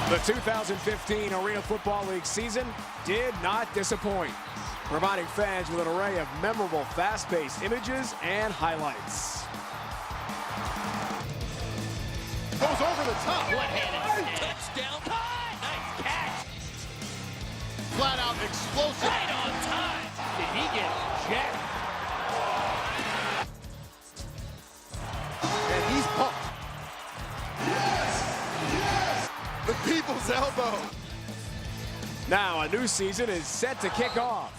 The 2015 Arena Football League season did not disappoint, providing fans with an array of memorable fast-paced images and highlights. Goes over the top. One-handed touchdown. Nice catch. Flat out explosive. Right on time. Did he get jacked? And he's pumped. The people's elbow. Now a new season is set to kick off.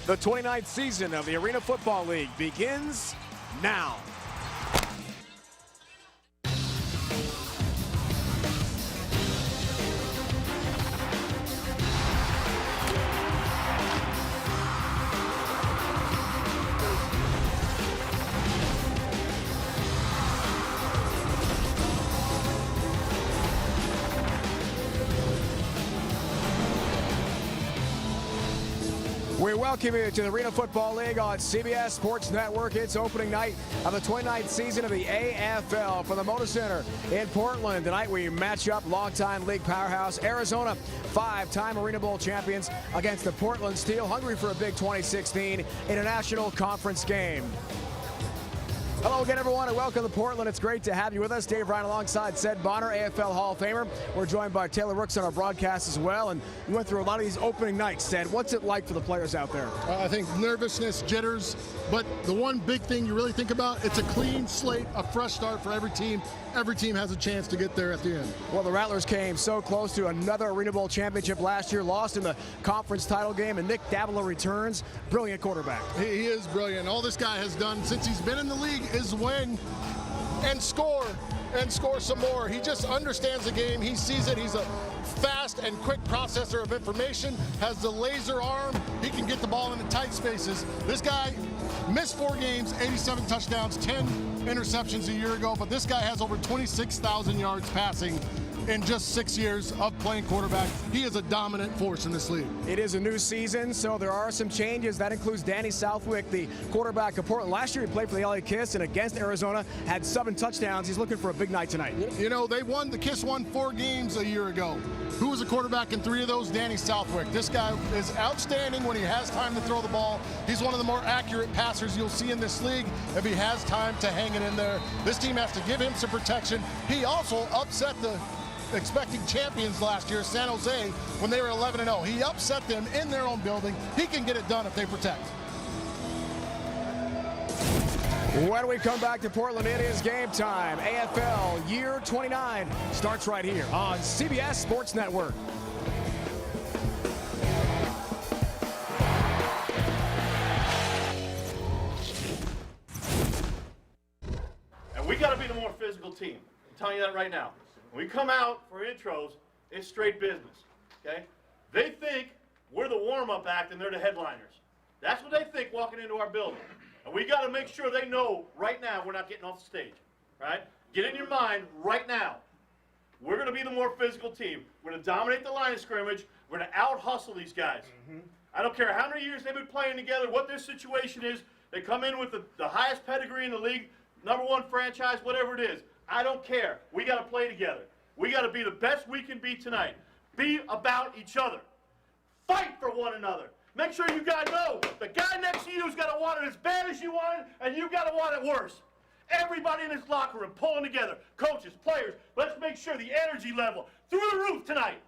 The 29th season of the Arena Football League begins now. We welcome you to the Arena Football League on CBS Sports Network. It's opening night of the 29th season of the AFL from the Moda Center in Portland. Tonight we match up longtime league powerhouse Arizona, five-time Arena Bowl champions, against the Portland Steel, hungry for a big 2016 International Conference game. Hello again, everyone, and welcome to Portland. It's great to have you with us. Dave Ryan alongside Ced Bonner, AFL Hall of Famer. We're joined by Taylor Rooks on our broadcast as well. And you went through a lot of these opening nights, Ced. What's it like for the players out there? I think nervousness, jitters, but the one big thing you really think about, it's a clean slate, a fresh start for every team. Every team has a chance to get there at the end. Well, the Rattlers came so close to another Arena Bowl championship last year, lost in the conference title game, and Nick Davila returns. Brilliant quarterback. He is brilliant. All this guy has done since he's been in the league is win and score some more. He just understands the game. He sees it. He's a fast and quick processor of information, has the laser arm. He can get the ball into tight spaces. This guy missed 4 games, 87 touchdowns, 10 interceptions a year ago, but this guy has over 26,000 yards passing in just 6 years of playing quarterback. He is a dominant force in this league. It is a new season, so there are some changes. That includes Danny Southwick, the quarterback of Portland. Last year he played for the LA Kiss and against Arizona had 7 touchdowns. He's looking for a big night tonight. You know, the Kiss won 4 games a year ago. Who was a quarterback in 3 of those? Danny Southwick. This guy is outstanding when he has time to throw the ball. He's one of the more accurate passers you'll see in this league if he has time to hang it in there. This team has to give him some protection. He also upset the expecting champions last year, San Jose, when they were 11-0. He upset them in their own building. He can get it done if they protect. When we come back to Portland, it is game time. AFL Year 29 starts right here on CBS Sports Network. And we got to be the more physical team. I'm telling you that right now. When we come out for intros, it's straight business, okay? They think we're the warm-up act and they're the headliners. That's what they think walking into our building. And we got to make sure they know right now we're not getting off the stage, right? Get in your mind right now. We're going to be the more physical team. We're going to dominate the line of scrimmage. We're going to out-hustle these guys. I don't care how many years they've been playing together, what their situation is. They come in with the highest pedigree in the league, #1 franchise, whatever it is. I don't care. We got to play together. We got to be the best we can be tonight. Be about each other. Fight for one another. Make sure you guys know the guy next to you is going to want it as bad as you want it, and you got to want it worse. Everybody in this locker room pulling together. Coaches, players, let's make sure the energy level through the roof tonight.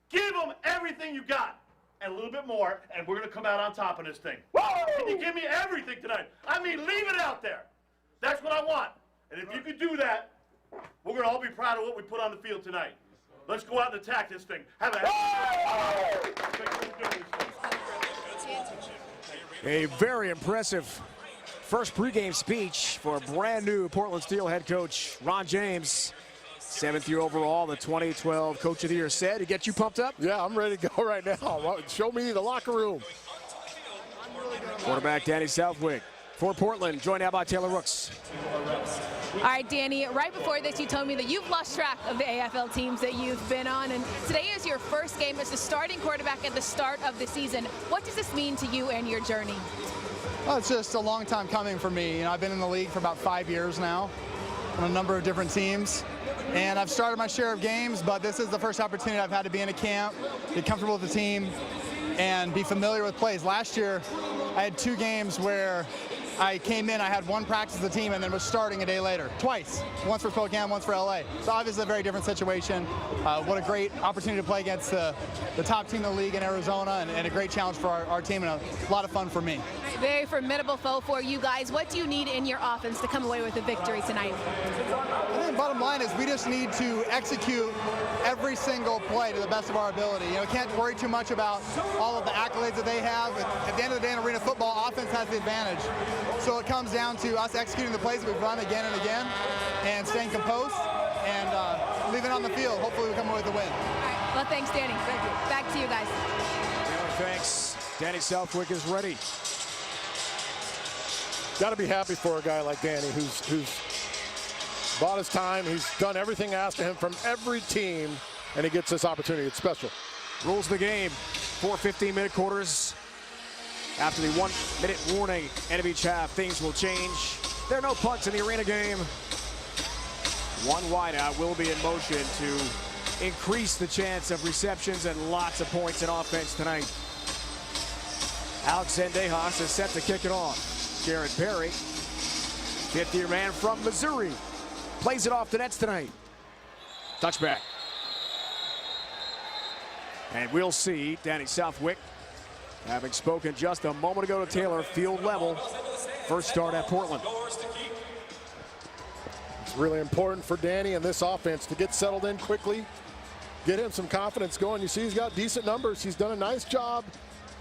Give them everything you got and a little bit more, and we're going to come out on top of this thing. Whoa! Can you give me everything tonight? I mean, leave it out there. That's what I want. And if you could do that, we're going to all be proud of what we put on the field tonight. Let's go out and attack this thing. Have a very impressive first pregame speech for brand new Portland Steel head coach Ron James. 7th year overall, the 2012 Coach of the Year. Said to get you pumped up? Yeah, I'm ready to go right now. Show me the locker room. Quarterback Danny Southwick for Portland, joined now by Taylor Rooks. All right, Danny, right before this, you told me that you've lost track of the AFL teams that you've been on, and today is your first game as the starting quarterback at the start of the season. What does this mean to you and your journey? Well, it's just a long time coming for me. You know, I've been in the league for about 5 years now on a number of different teams. and I've started my share of games, but this is the first opportunity I've had to be in a camp, get comfortable with the team, and be familiar with plays. Last year, I had 2 games where I came in, I had 1 practice with the team, and then was starting a day later, twice. Once for Spokane, once for LA. So obviously a very different situation. What a great opportunity to play against the top team in the league in Arizona, and a great challenge for our team, and a lot of fun for me. Very formidable foe for you guys. What do you need in your offense to come away with a victory tonight? I think bottom line is we just need to execute every single play to the best of our ability. You know, can't worry too much about all of the accolades that they have. At the end of the day in arena football, offense has the advantage. So it comes down to us executing the plays that we've run again and again, and staying composed, and leaving it on the field. Hopefully we come away with a win. All right. Well, thanks, Danny. Thank you. Back to you guys. Thanks. Danny Southwick is ready. Got to be happy for a guy like Danny, who's bought his time. He's done everything asked of him from every team, and he gets this opportunity. It's special. Rules of the game. 4 15-minute quarters. After the 1-minute warning, end of each half, things will change. There are no punts in the arena game. 1 wideout will be in motion to increase the chance of receptions and lots of points in offense tonight. Alex Zendejas is set to kick it off. Jared Perry, 5th-year man from Missouri, plays it off the nets tonight. Touchback. And we'll see Danny Southwick, having spoken just a moment ago to Taylor, field level, first start at Portland. It's really important for Danny and this offense to get settled in quickly, get him some confidence going. You see he's got decent numbers. He's done a nice job.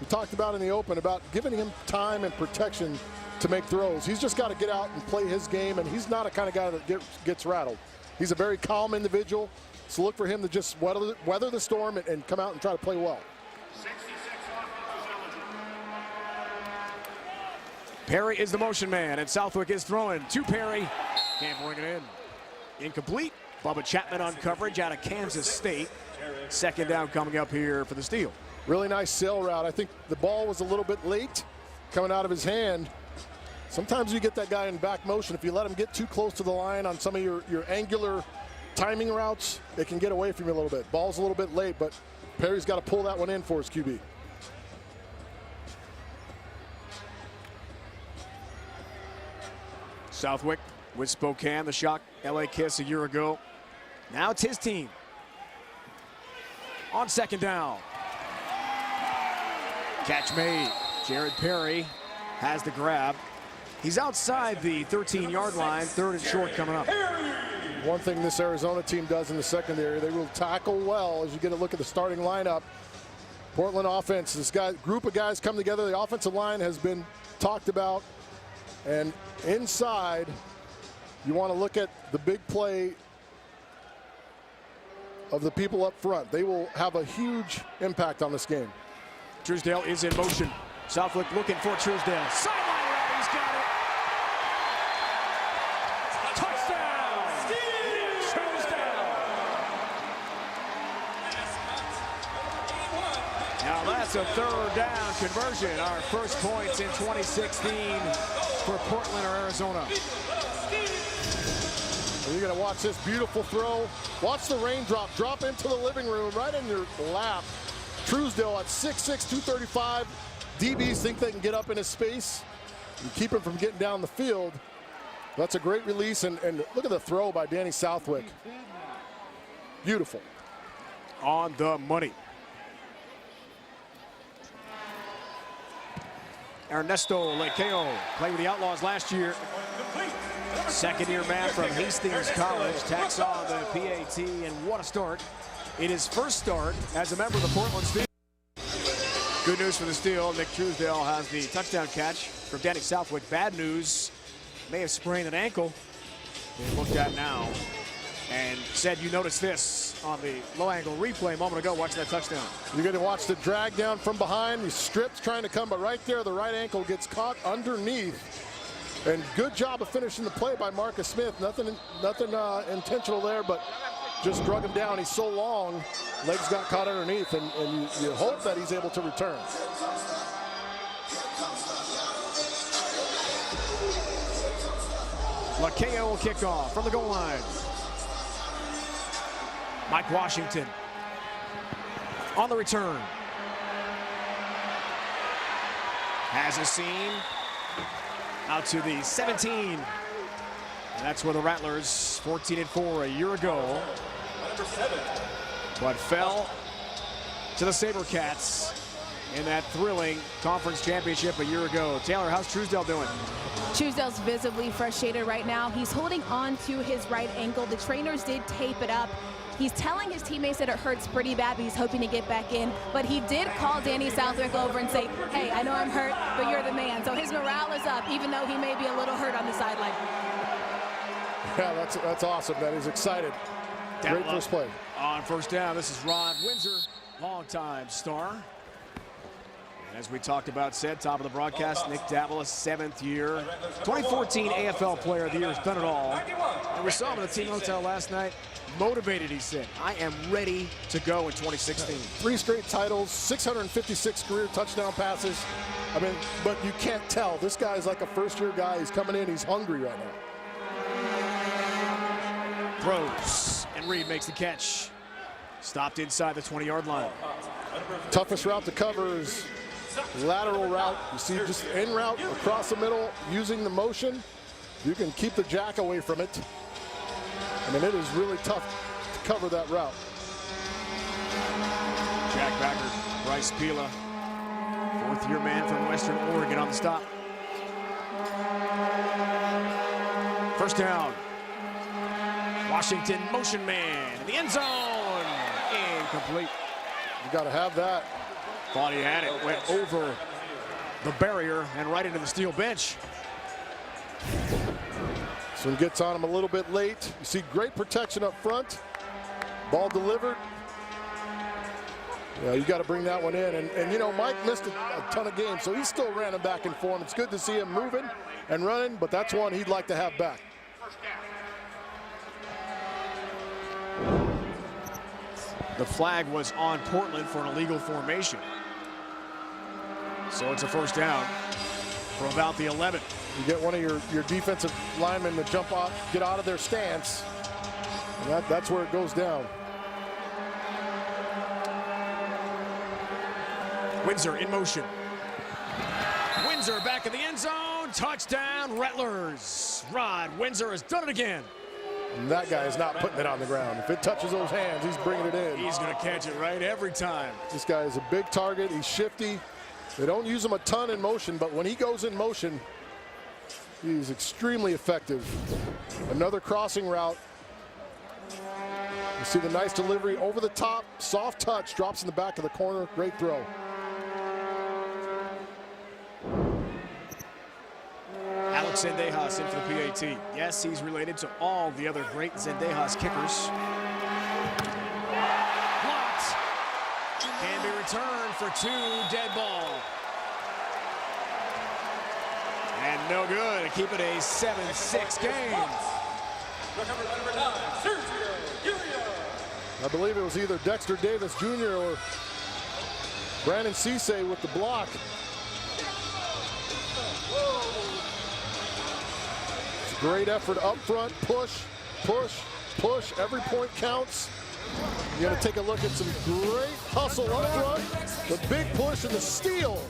We talked about in the open about giving him time and protection to make throws. He's just got to get out and play his game, and he's not a kind of guy that gets rattled. He's a very calm individual, so look for him to just weather the storm and come out and try to play well. Perry is the motion man, and Southwick is throwing to Perry. Can't bring it in. Incomplete. Bubba Chapman on coverage out of Kansas State. 2nd down coming up here for the Steel. Really nice sail route. I think the ball was a little bit late coming out of his hand. Sometimes you get that guy in back motion. If you let him get too close to the line on some of your angular timing routes, it can get away from you a little bit. Ball's a little bit late, but Perry's got to pull that one in for his QB. Southwick with Spokane, the shock LA Kiss a year ago. Now it's his team. On 2nd down. Catch made. Jared Perry has the grab. He's outside the 13-yard line, 3rd and short coming up. One thing this Arizona team does in the secondary, they will tackle well as you get a look at the starting lineup. Portland offense, this group of guys come together. The offensive line has been talked about. And inside, you want to look at the big play of the people up front. They will have a huge impact on this game. Truesdale is in motion. Southwick looking for Truesdale. Sideline route, he's got it. Touchdown! Truesdale! Now that's a 3rd down conversion. Our first points in 2016 for Portland or Arizona. You're going to watch this beautiful throw. Watch the raindrop drop into the living room right in your lap. Truesdale at 6'6", 235. DBs think they can get up in his space and keep him from getting down the field. That's a great release, and look at the throw by Danny Southwick. Beautiful. On the money. Ernesto Lequeo played with the Outlaws last year. 2nd-year man from Hastings College, tacks on the PAT, and what a start. In his first start as a member of the Portland Steel. Good news for the Steel. Nick Truesdale has the touchdown catch from Danny Southwick. Bad news, may have sprained an ankle. Being looked at now. And said you noticed this on the low-angle replay a moment ago watching that touchdown. You're going to watch the drag down from behind. He strips trying to come, but right there the right ankle gets caught underneath. And good job of finishing the play by Marcus Smith. Nothing intentional there, but just drug him down. He's so long, legs got caught underneath, and you hope that he's able to return. Lequeo will kick off from the goal line. Mike Washington on the return. Has a seam out to the 17. And that's where the Rattlers, 14-4 a year ago, but fell to the SaberCats in that thrilling conference championship a year ago. Taylor, how's Truesdell doing? Truesdell's visibly frustrated right now. He's holding on to his right ankle. The trainers did tape it up. He's telling his teammates that it hurts pretty bad, but he's hoping to get back in. But he did call Danny Southwick over and say, hey, I know I'm hurt, but you're the man. So his morale is up, even though he may be a little hurt on the sideline. Yeah, that's awesome. That is excited. Great first play. On first down, this is Rod Windsor, longtime star. And as we talked about, said, top of the broadcast, Nick Davila, 7th year. 2014 AFL Player of the Year, has done it all. And we saw him at the team hotel last night. Motivated, he said. I am ready to go in 2016. 3 straight titles, 656 career touchdown passes. I mean, but you can't tell. This guy's like a first-year guy. He's coming in. He's hungry right now. Throws, and Reed makes the catch. Stopped inside the 20-yard line. Toughest route to cover is lateral route. You see just in route across the middle, using the motion. You can keep the jack away from it. I mean, it is really tough to cover that route. Jack Backer, Bryce Pila, 4th-year man from Western Oregon on the stop. First down. Washington motion man in the end zone. Incomplete. You got to have that. Thought he had it. Went over the barrier and right into the steel bench. So he gets on him a little bit late. You see great protection up front. Ball delivered. Yeah, you got to bring that one in. And you know, Mike missed a ton of games, so he still ran him back in form. It's good to see him moving and running, but that's one he'd like to have back. The flag was on Portland for an illegal formation. So it's a first down from about the 11. You get one of your defensive linemen to jump off, get out of their stance, and that's where it goes down. Windsor in motion. Windsor back in the end zone. Touchdown, Rattlers. Rod Windsor has done it again. And that guy is not putting it on the ground. If it touches those hands, he's bringing it in. He's going to catch it right every time. This guy is a big target. He's shifty. They don't use him a ton in motion, but when he goes in motion, he's extremely effective. Another crossing route. You see the nice delivery over the top, soft touch, drops in the back of the corner. Great throw. Alex Zendejas in for the PAT. Yes, he's related to all the other great Zendejas kickers. Blocked. Can be returned for 2, dead ball. And no good. Keep it a 7-6 game. I believe it was either Dexter Davis Jr. or Brandon Cisse with the block. Great effort up front, push, push, push. Every point counts. You got to take a look at some great hustle up front. The big push and the steal.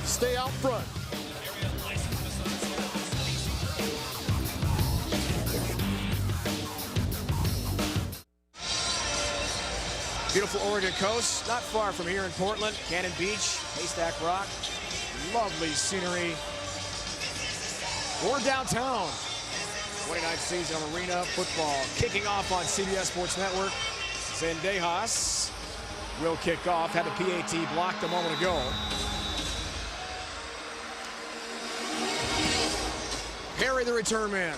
Stay out front. Beautiful Oregon coast, not far from here in Portland. Cannon Beach, Haystack Rock, lovely scenery. Or downtown. 29th season of arena football kicking off on CBS Sports Network. Zendejas will kick off. Had the PAT blocked a moment ago. Perry, the return man.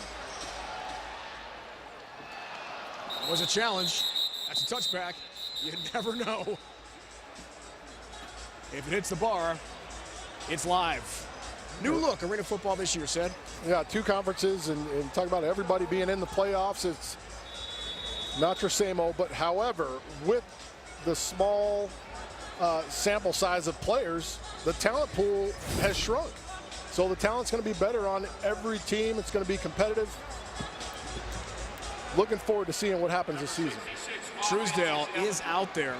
That was a challenge. That's a touchback. You never know. If it hits the bar, it's live. New look arena football this year, said. Yeah, 2 conferences and talk about everybody being in the playoffs. It's not your same old, but however, with the small sample size of players, the talent pool has shrunk. So the talent's going to be better on every team. It's going to be competitive. looking forward to seeing what happens this season. Truesdale is out there.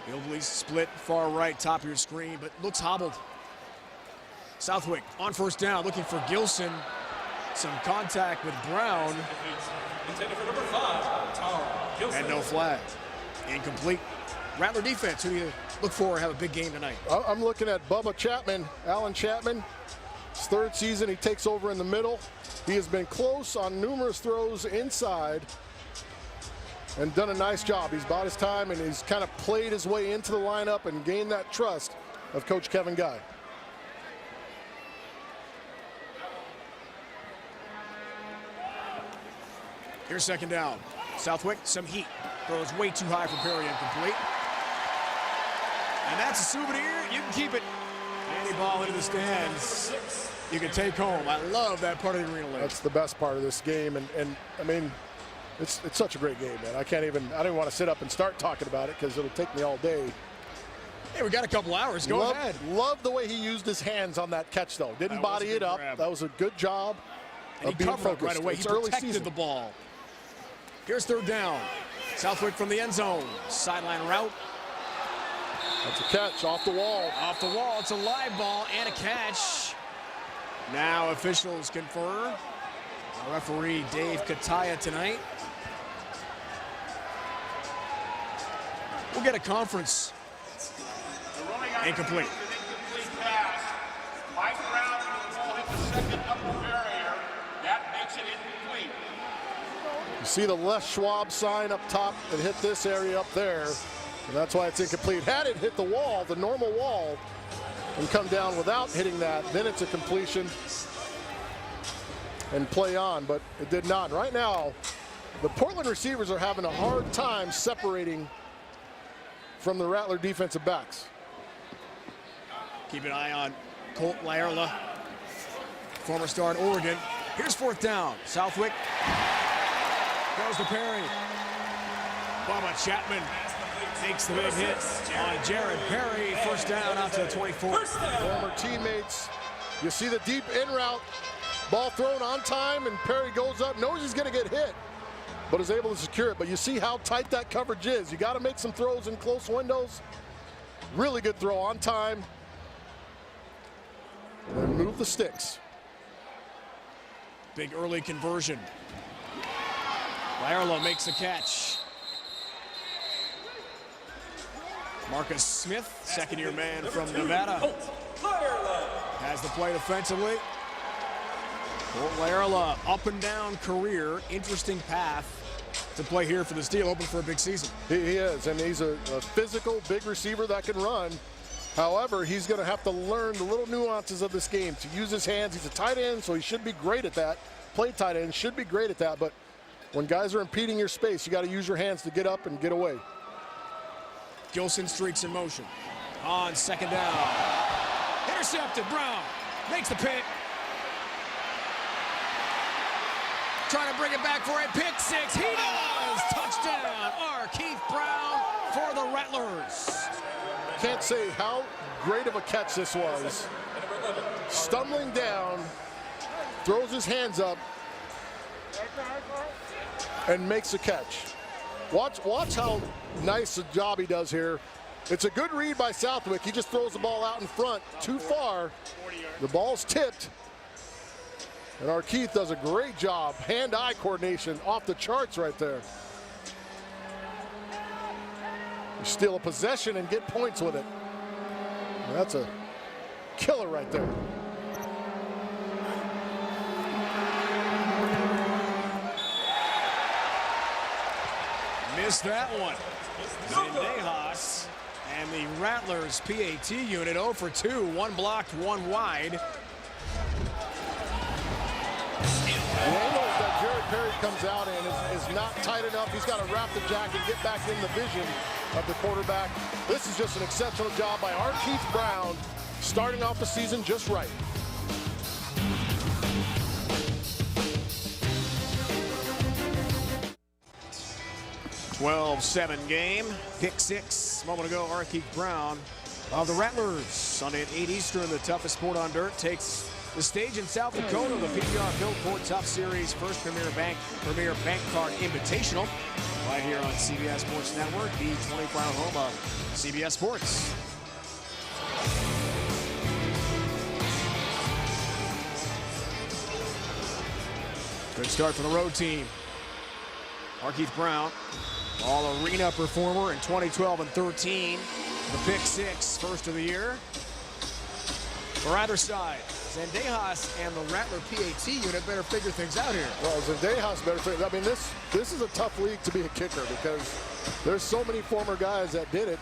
Gilbley split far right, top of your screen, but looks hobbled. Southwick on first down, looking for Gilson. Some contact with Brown. And no flag. Incomplete. Rattler defense, who do you look for have a big game tonight? I'm looking at Bubba Chapman, Alan Chapman. His third season, he takes over in the middle. He has been close on numerous throws inside and done a nice job. He's bought his time, and he's kind of played his way into the lineup and gained that trust of Coach Kevin Guy. Here's second down. Southwick, some heat. Throws way too high for Perry, incomplete. And that's a souvenir. You can keep it. Any ball into the stands, you can take home. I love that part of the arena. That's the best part of this game, and I mean, it's such a great game, man. I don't want to sit up and start talking about it because it'll take me all day. Hey, we got a couple hours. Go ahead. Love the way he used his hands on that catch, though. Didn't body it up. Grab. That was a good job And of he being covered focused. right away. It's He early protected season. the ball. Here's third down. Southwick from the end zone. Sideline route. That's a catch off the wall. Off the wall. It's a live ball and a catch. Now officials confer. Our referee Dave Kataya tonight. We'll get a conference. Incomplete. Incomplete pass. Mike Brown will hit the second upper barrier. That makes it incomplete. You see the Les Schwab sign up top. It hit this area up there, and that's why it's incomplete. Had it hit the wall, the normal wall, and come down without hitting that, then it's a completion and play on, but it did not. Right now, the Portland receivers are having a hard time separating from the Rattler defensive backs. Keep an eye on Colt Laerla, former star in Oregon. Here's fourth down. Southwick goes to Perry. Bubba Chapman takes the big hit on Jared Perry. First down out to the 24. Former teammates. You see the deep in route. Ball thrown on time, and Perry goes up, knows he's going to get hit, but is able to secure it. But you see how tight that coverage is. You got to make some throws in close windows. Really good throw on time. And move the sticks. Big early conversion. Laerla makes the catch. Marcus Smith, second-year man from Nevada, has the play defensively. Colt Laerla, up and down career, interesting path to play here for the Steel, open for a big season. He is, and he's a physical, big receiver that can run. However, he's going to have to learn the little nuances of this game to use his hands. He's a tight end, so he should be great at that. Play tight end, should be great at that, but when guys are impeding your space, you got to use your hands to get up and get away. Gilson streaks in motion. On second down. Intercepted, Brown makes the pick. Trying to bring it back for a pick six. He does! Touchdown, Keith Brown for the Rattlers. Can't say how great of a catch this was. Stumbling down, throws his hands up, and makes a catch. Watch how nice a job he does here. It's a good read by Southwick. He just throws the ball out in front too far. The ball's tipped. And Keith does a great job. Hand-eye coordination off the charts right there. You steal a possession and get points with it. That's a killer right there. Missed that one. Zendejas and the Rattlers PAT unit 0 for 2. One blocked, one wide. The angle that Jared Perry comes out in is not tight enough. He's got to wrap the jack and get back in the vision of the quarterback. This is just an exceptional job by Keith Brown, starting off the season just right. (12-7) game. Pick six. A moment ago, Keith Brown of the Rattlers. Sunday at 8 Eastern, the toughest sport on dirt takes The stage in South Dakota, the PBR Billboard Tough Series first Premier Bank Card Invitational. Right here on CBS Sports Network, the 24-hour home of CBS Sports. Good start for the road team. Markeith Brown, all-arena performer in 2012 and 13. The pick six, first of the year. For either side, Zendejas and the Rattler PAT unit better figure things out here. Well, Zendejas better figure. I mean, this is a tough league to be a kicker because there's so many former guys that did it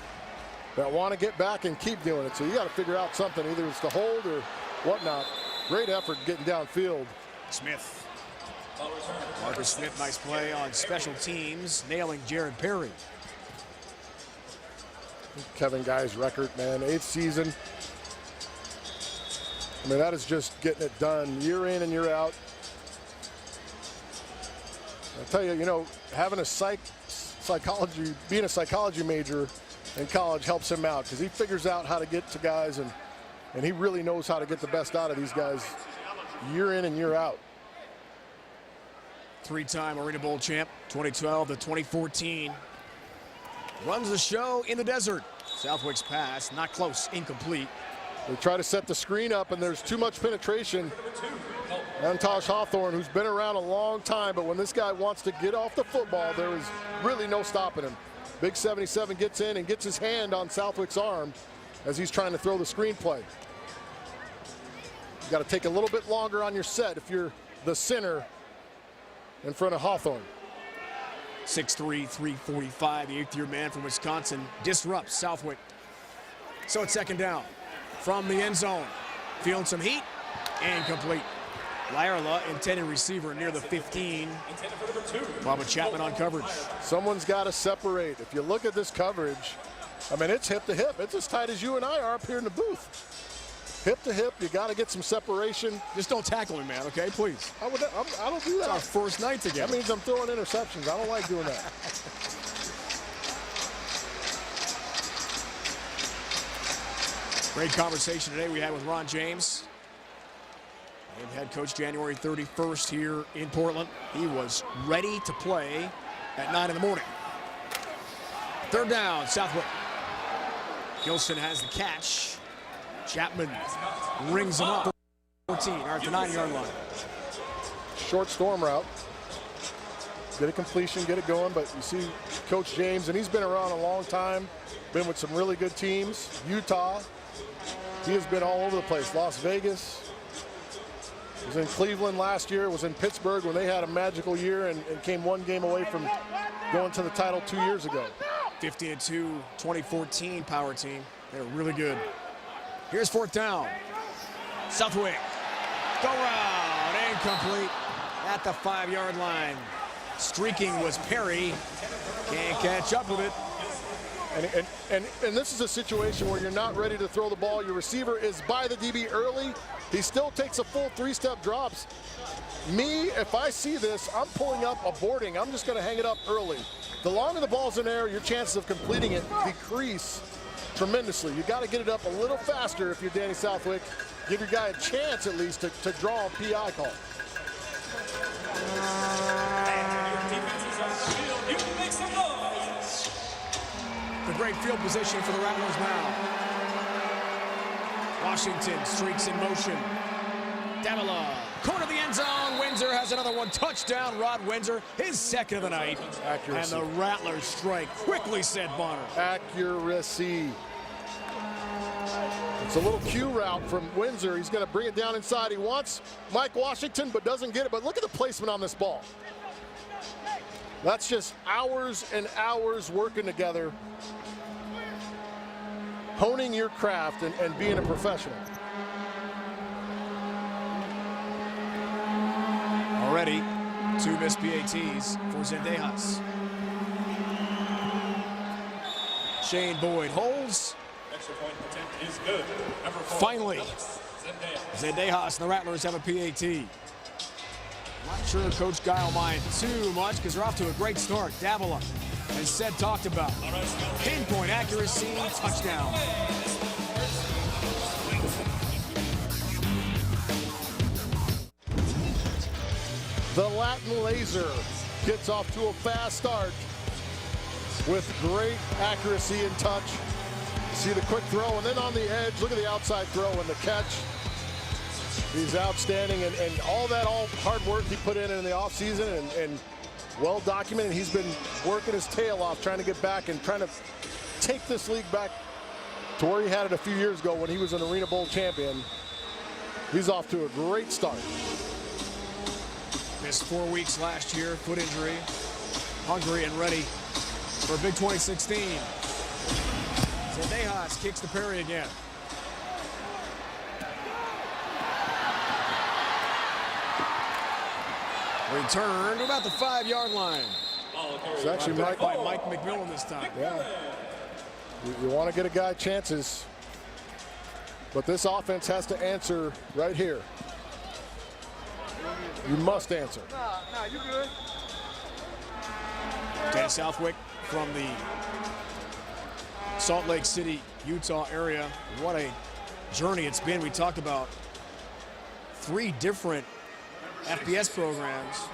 that want to get back and keep doing it. So you got to figure out something. Either it's to hold or whatnot. Great effort getting downfield. Smith. Marcus Smith, nice play on special teams, nailing Jared Perry. Kevin Guy's record, man, 8th season. I mean, that is just getting it done year in and year out. I'll tell you, you know, having a psychology, being a psychology major in college helps him out because he figures out how to get to guys and he really knows how to get the best out of these guys year in and year out. Three-time Arena Bowl champ, 2012 to 2014. Runs the show in the desert. Southwick's pass, not close, incomplete. They try to set the screen up, and there's too much penetration. Antosh Hawthorne, who's been around a long time, but when this guy wants to get off the football, there is really no stopping him. Big 77 gets in and gets his hand on Southwick's arm as he's trying to throw the screen play. You got to take a little bit longer on your set if you're the center in front of Hawthorne. 6'3", 345, the 8th-year man from Wisconsin disrupts Southwick. So it's second down from the end zone. Feeling some heat, incomplete. Lyerla, intended receiver near the 15. Bubba Chapman on coverage. Someone's got to separate. If you look at this coverage, I mean, it's hip to hip. It's as tight as you and I are up here in the booth. Hip to hip, you got to get some separation. Just don't tackle him, man, okay, please. I don't do that. It's our first night together. That means I'm throwing interceptions. I don't like doing that. Great conversation today we had with Ron James. Named head coach January 31st here in Portland. He was ready to play at 9 in the morning. Third down, Southwick. Gilson has the catch. Chapman rings him up. 14, or at the 9-yard line. Short storm route. Get a completion, get it going, but you see Coach James, and he's been around a long time, been with some really good teams. Utah, he has been all over the place. Las Vegas, was in Cleveland last year, was in Pittsburgh when they had a magical year and came one game away from going to the title 2 years ago. 50-2, 2014 power team. They're really good. Here's fourth down. Southwick. Go route. Incomplete at the 5-yard line. Streaking was Perry. Can't catch up with it. And this is a situation where you're not ready to throw the ball. Your receiver is by the DB early. He still takes a full 3-step drops. Me, if I see this, I'm pulling up a boarding. I'm just going to hang it up early. The longer the ball's in there, your chances of completing it decrease tremendously. You got to get it up a little faster if you're Danny Southwick. Give your guy a chance at least to draw a PI call. The great field position for the Rattlers now. Washington streaks in motion. Davila, corner of the end zone. Windsor has another one. Touchdown, Rod Windsor, his second of the night. Accuracy. And the Rattlers strike quickly, said Bonner. Accuracy. It's a little Q route from Windsor. He's going to bring it down inside. He wants Mike Washington, but doesn't get it. But look at the placement on this ball. That's just hours and hours working together, honing your craft and being a professional. Already, 2 missed PATs for Zendejas. Shane Boyd holds. Extra point attempt is good. Number 4. Finally, Zendejas and the Rattlers have a PAT. Not sure Coach Guy will mind too much because they're off to a great start. Davila, as said, talked about. Pinpoint accuracy, touchdown. The Latin Laser gets off to a fast start with great accuracy and touch. See the quick throw, and then on the edge, look at the outside throw and the catch. He's outstanding, and all hard work he put in the offseason and well documented. He's been working his tail off trying to get back and trying to take this league back to where he had it a few years ago when he was an Arena Bowl champion. He's off to a great start. Missed 4 weeks last year, foot injury. Hungry and ready for Big 2016. Zendejas kicks the parry again. Return to about the 5-yard line. It's actually Back by Mike McMillan this time. Yeah. You want to get a guy chances, but this offense has to answer right here. You must answer. Nah, you good. Dan Southwick from the Salt Lake City, Utah area. What a journey it's been. We talked about 3 different FBS programs,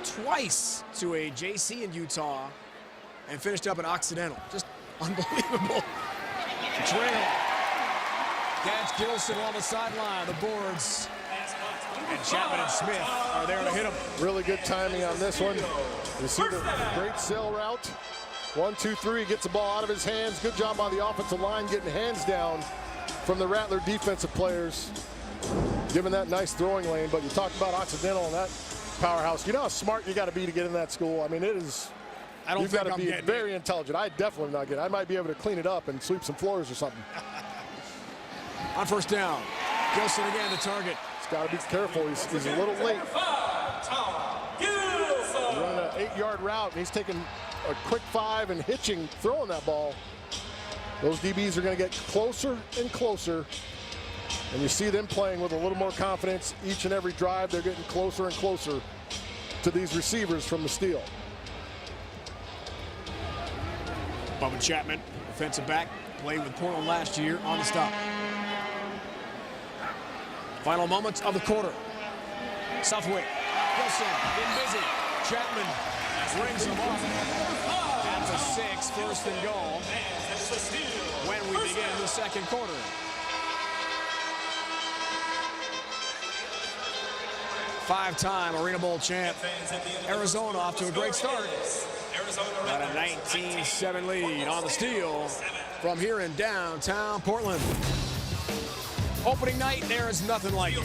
twice to a JC in Utah, and finished up at Occidental. Just unbelievable. Trail. Gage Gilson on the sideline. The boards. And Chapman and Smith are there to hit him. Really good timing on this one. You see the great sail route. 1, 2, 3, gets the ball out of his hands. Good job by the offensive line getting hands down from the Rattler defensive players. Giving that nice throwing lane, but you talked about Occidental and that powerhouse. You know how smart you got to be to get in that school? I mean, it is. You've got to be very intelligent. I definitely not get it. I might be able to clean it up and sweep some floors or something. On first down, Gilson again the target. He's got to be careful. He's a little late. He's running an 8-yard route, and he's taking a quick 5 and hitching, throwing that ball. Those DBs are going to get closer and closer. And you see them playing with a little more confidence each and every drive. They're getting closer and closer to these receivers from the steal. Bubba Chapman, defensive back, played with Portland last year on the stop. Final moments of the quarter. Southwick, Wilson, getting busy. Chapman brings him off at the 6, first and goal when we begin the second quarter. Five-time Arena Bowl champ Arizona off to a great start. Got a 19-7 lead on the steal from here in downtown Portland. Opening night, there is nothing like it.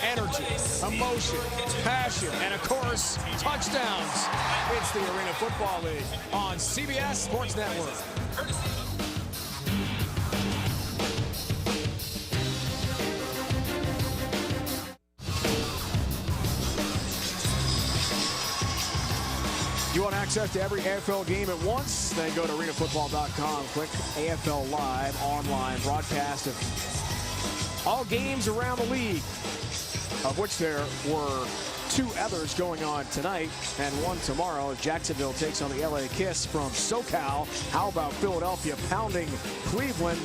Energy, emotion, passion, and of course, touchdowns. It's the Arena Football League on CBS Sports Network. You want access to every AFL game at once? Then go to arenafootball.com. Click AFL Live online broadcast of all games around the league, of which there were 2 others going on tonight and 1 tomorrow as Jacksonville takes on the LA Kiss from SoCal. How about Philadelphia pounding Cleveland?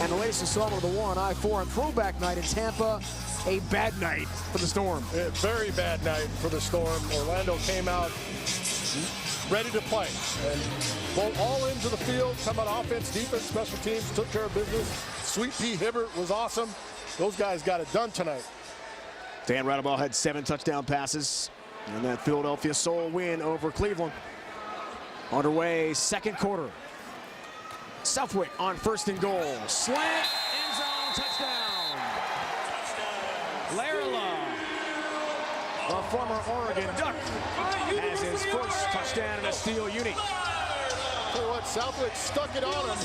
And the latest installment of the I-4 and throwback night in Tampa. A bad night for the Storm. A very bad night for the Storm. Orlando came out ready to play and pulled all into the field. Come on offense, defense, special teams, took care of business. Sweet Pea Hibbert was awesome. Those guys got it done tonight. Dan Rattlers had 7 touchdown passes and that Philadelphia Soul win over Cleveland. Underway, second quarter. Southwick on first and goal. Slant, end zone, touchdown. Lerla, the former Oregon Duck, has his first touchdown in a Steel uni. Tell you what, Southwick stuck it on him.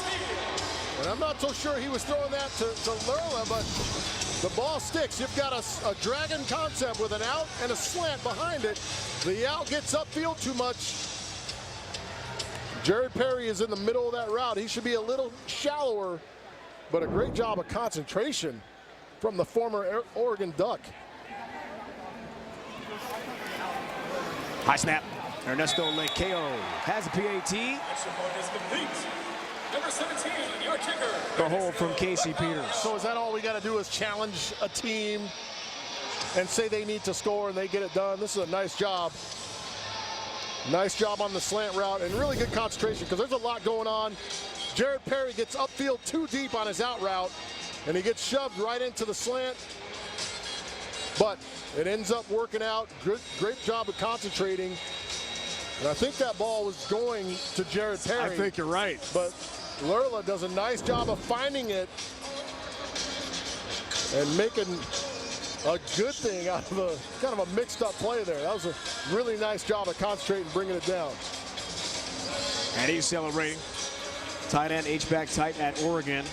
And I'm not so sure he was throwing that to Lerla, but the ball sticks. You've got a dragon concept with an out and a slant behind it. The out gets upfield too much. Jerry Perry is in the middle of that route. He should be a little shallower, but a great job of concentration from the former Oregon Duck. High snap. Ernesto Lekeo has a PAT. Number 17, your kicker. The hold from Casey Peters. So is that all we got to do is challenge a team and say they need to score, and they get it done. This is a nice job. Nice job on the slant route, and really good concentration because there's a lot going on. Jared Perry gets upfield too deep on his out route, and he gets shoved right into the slant. But it ends up working out. Great job of concentrating. And I think that ball was going to Jared Perry. I think you're right. But Lurla does a nice job of finding it and making a good thing out of a kind of a mixed up play there. That was a really nice job of concentrating and bringing it down. And he's celebrating. Tight end, H-back tight at Oregon.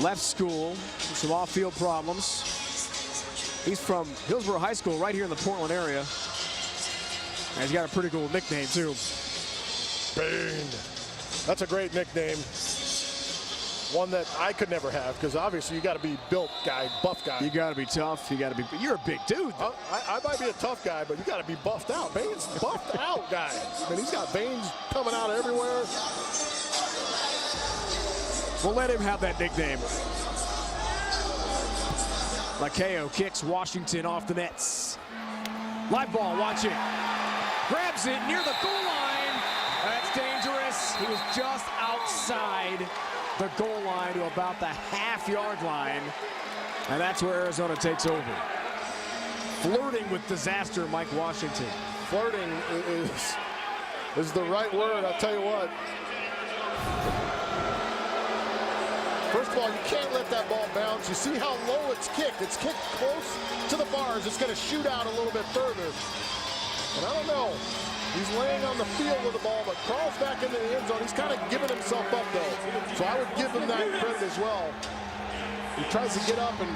Left school, some off-field problems. He's from Hillsborough High School right here in the Portland area. And he's got a pretty cool nickname too. Bane. That's a great nickname. One that I could never have, because obviously you got to be built guy, buff guy. You got to be tough. You got to be. You're a big dude. I might be a tough guy, but you got to be buffed out. Bane's buffed out guy. I mean, he's got veins coming out everywhere. We'll let him have that nickname. Lakeo kicks Washington off the nets. Live ball, watch it. Grabs it near the goal line. That's dangerous. He was just outside the goal line to about the half-yard line. And that's where Arizona takes over. Flirting with disaster, Mike Washington. Flirting is the right word, I'll tell you what. First of all, you can't let that ball bounce. You see how low it's kicked. It's kicked close to the bars. It's going to shoot out a little bit further. And I don't know. He's laying on the field with the ball, but crawls back into the end zone. He's kind of giving himself up, though. So I would give him that credit as well. He tries to get up and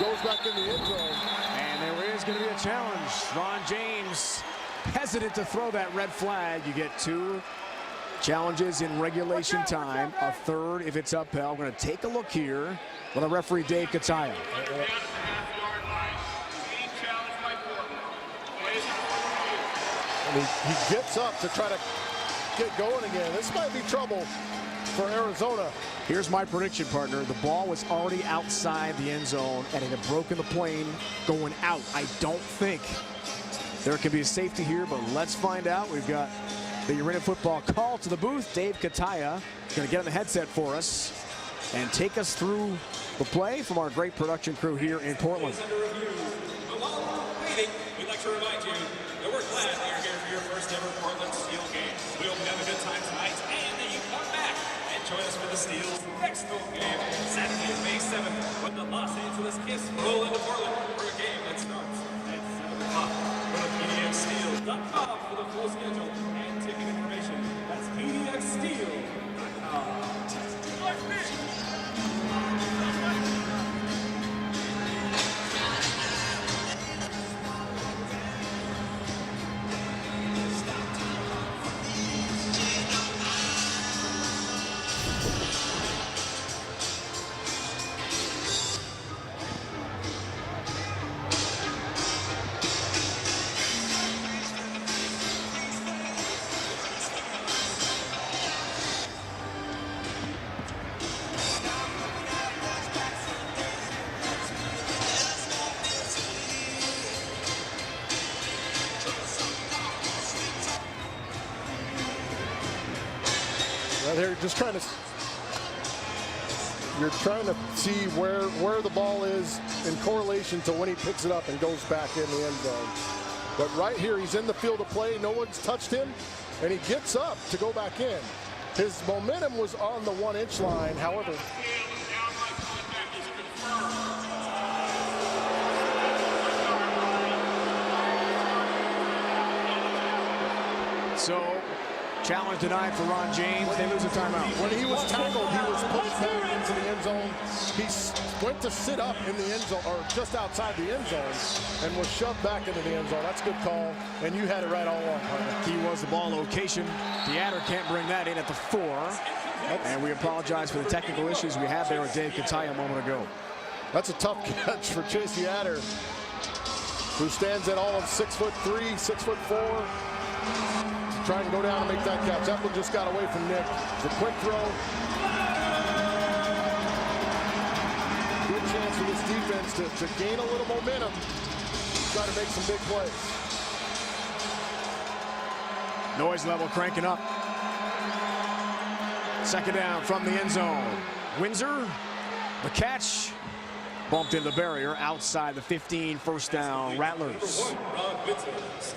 goes back in the end zone. And there is going to be a challenge. Ron James hesitant to throw that red flag. You get 2 challenges in regulation time. A third if it's upheld. We're going to take a look here with the referee Dave Kataya. He gets up to try to get going again. This might be trouble for Arizona. Here's my prediction, partner. The ball was already outside the end zone and it had broken the plane going out. I don't think there can be a safety here, but let's find out. We've got the Arena Football call to the booth. Dave Kataya is going to get on the headset for us and take us through the play from our great production crew here in Portland. We'd like to remind you that we're glad that you're here for your first ever Portland Steel game. We hope you have a good time tonight and that you come back and join us for the Steel's next home game, Saturday, May 7th, when the Los Angeles Kiss roll into Portland for a game that starts at 7 o'clock. Go to pdxsteel.com for the full schedule and ticket information. That's pdxsteel.com. They're just trying to. You're trying to see where the ball is in correlation to when he picks it up and goes back in the end zone. But right here, he's in the field of play. No one's touched him, and he gets up to go back in. His momentum was on the 1-inch line. However, So, challenge denied for Ron James. They lose a timeout. when he was tackled, he was pushed back into the end zone. He went to sit up in the end zone, or just outside the end zone, and was shoved back into the end zone. That's a good call, and you had it right all along, partner. Key was the ball location. Deatter can't bring that in at the 4. And we apologize for the technical issues we had there with Dave Kataya a moment ago. That's a tough catch for Chase Deatter, who stands at all of 6'3", 6'4". Try and go down and make that catch. That one just got away from Nick. The quick throw. Good chance for this defense defense to gain a little momentum, try to make some big plays. Noise level cranking up. Second down from the end zone. Windsor, the catch. Bumped into the barrier outside the 15, first down, Rattlers.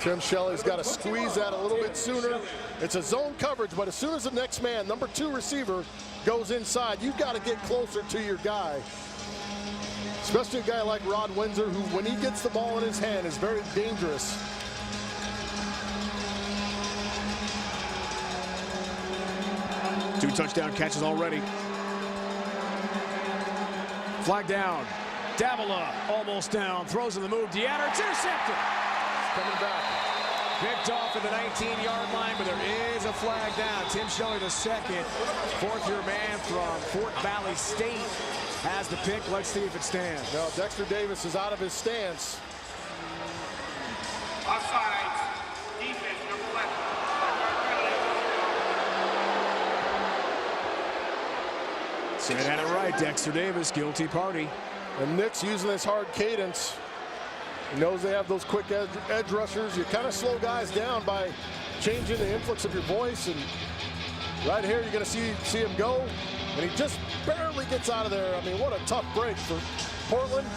Tim Shelley's got to squeeze that a little bit sooner. It's a zone coverage, but as soon as the next man, number 2 receiver, goes inside, you've got to get closer to your guy. Especially a guy like Rod Windsor, who, when he gets the ball in his hand, is very dangerous. Two touchdown catches already. Flag down. Davila almost down. Throws in the move. Deanna, it's intercepted. Coming back. Picked off at the 19-yard line, but there is a flag down. Tim Shelley, the second. Fourth-year man from Fort Valley State, has the pick. Let's see if it stands. Now, Dexter Davis is out of his stance. Offside. Defense, number 11. Said had it right, Dexter Davis, guilty party. And Nick's using this hard cadence. He knows they have those quick edge rushers. You kind of slow guys down by changing the influx of your voice. And right here, you're going to see him go. And he just barely gets out of there. I mean, what a tough break for Portland.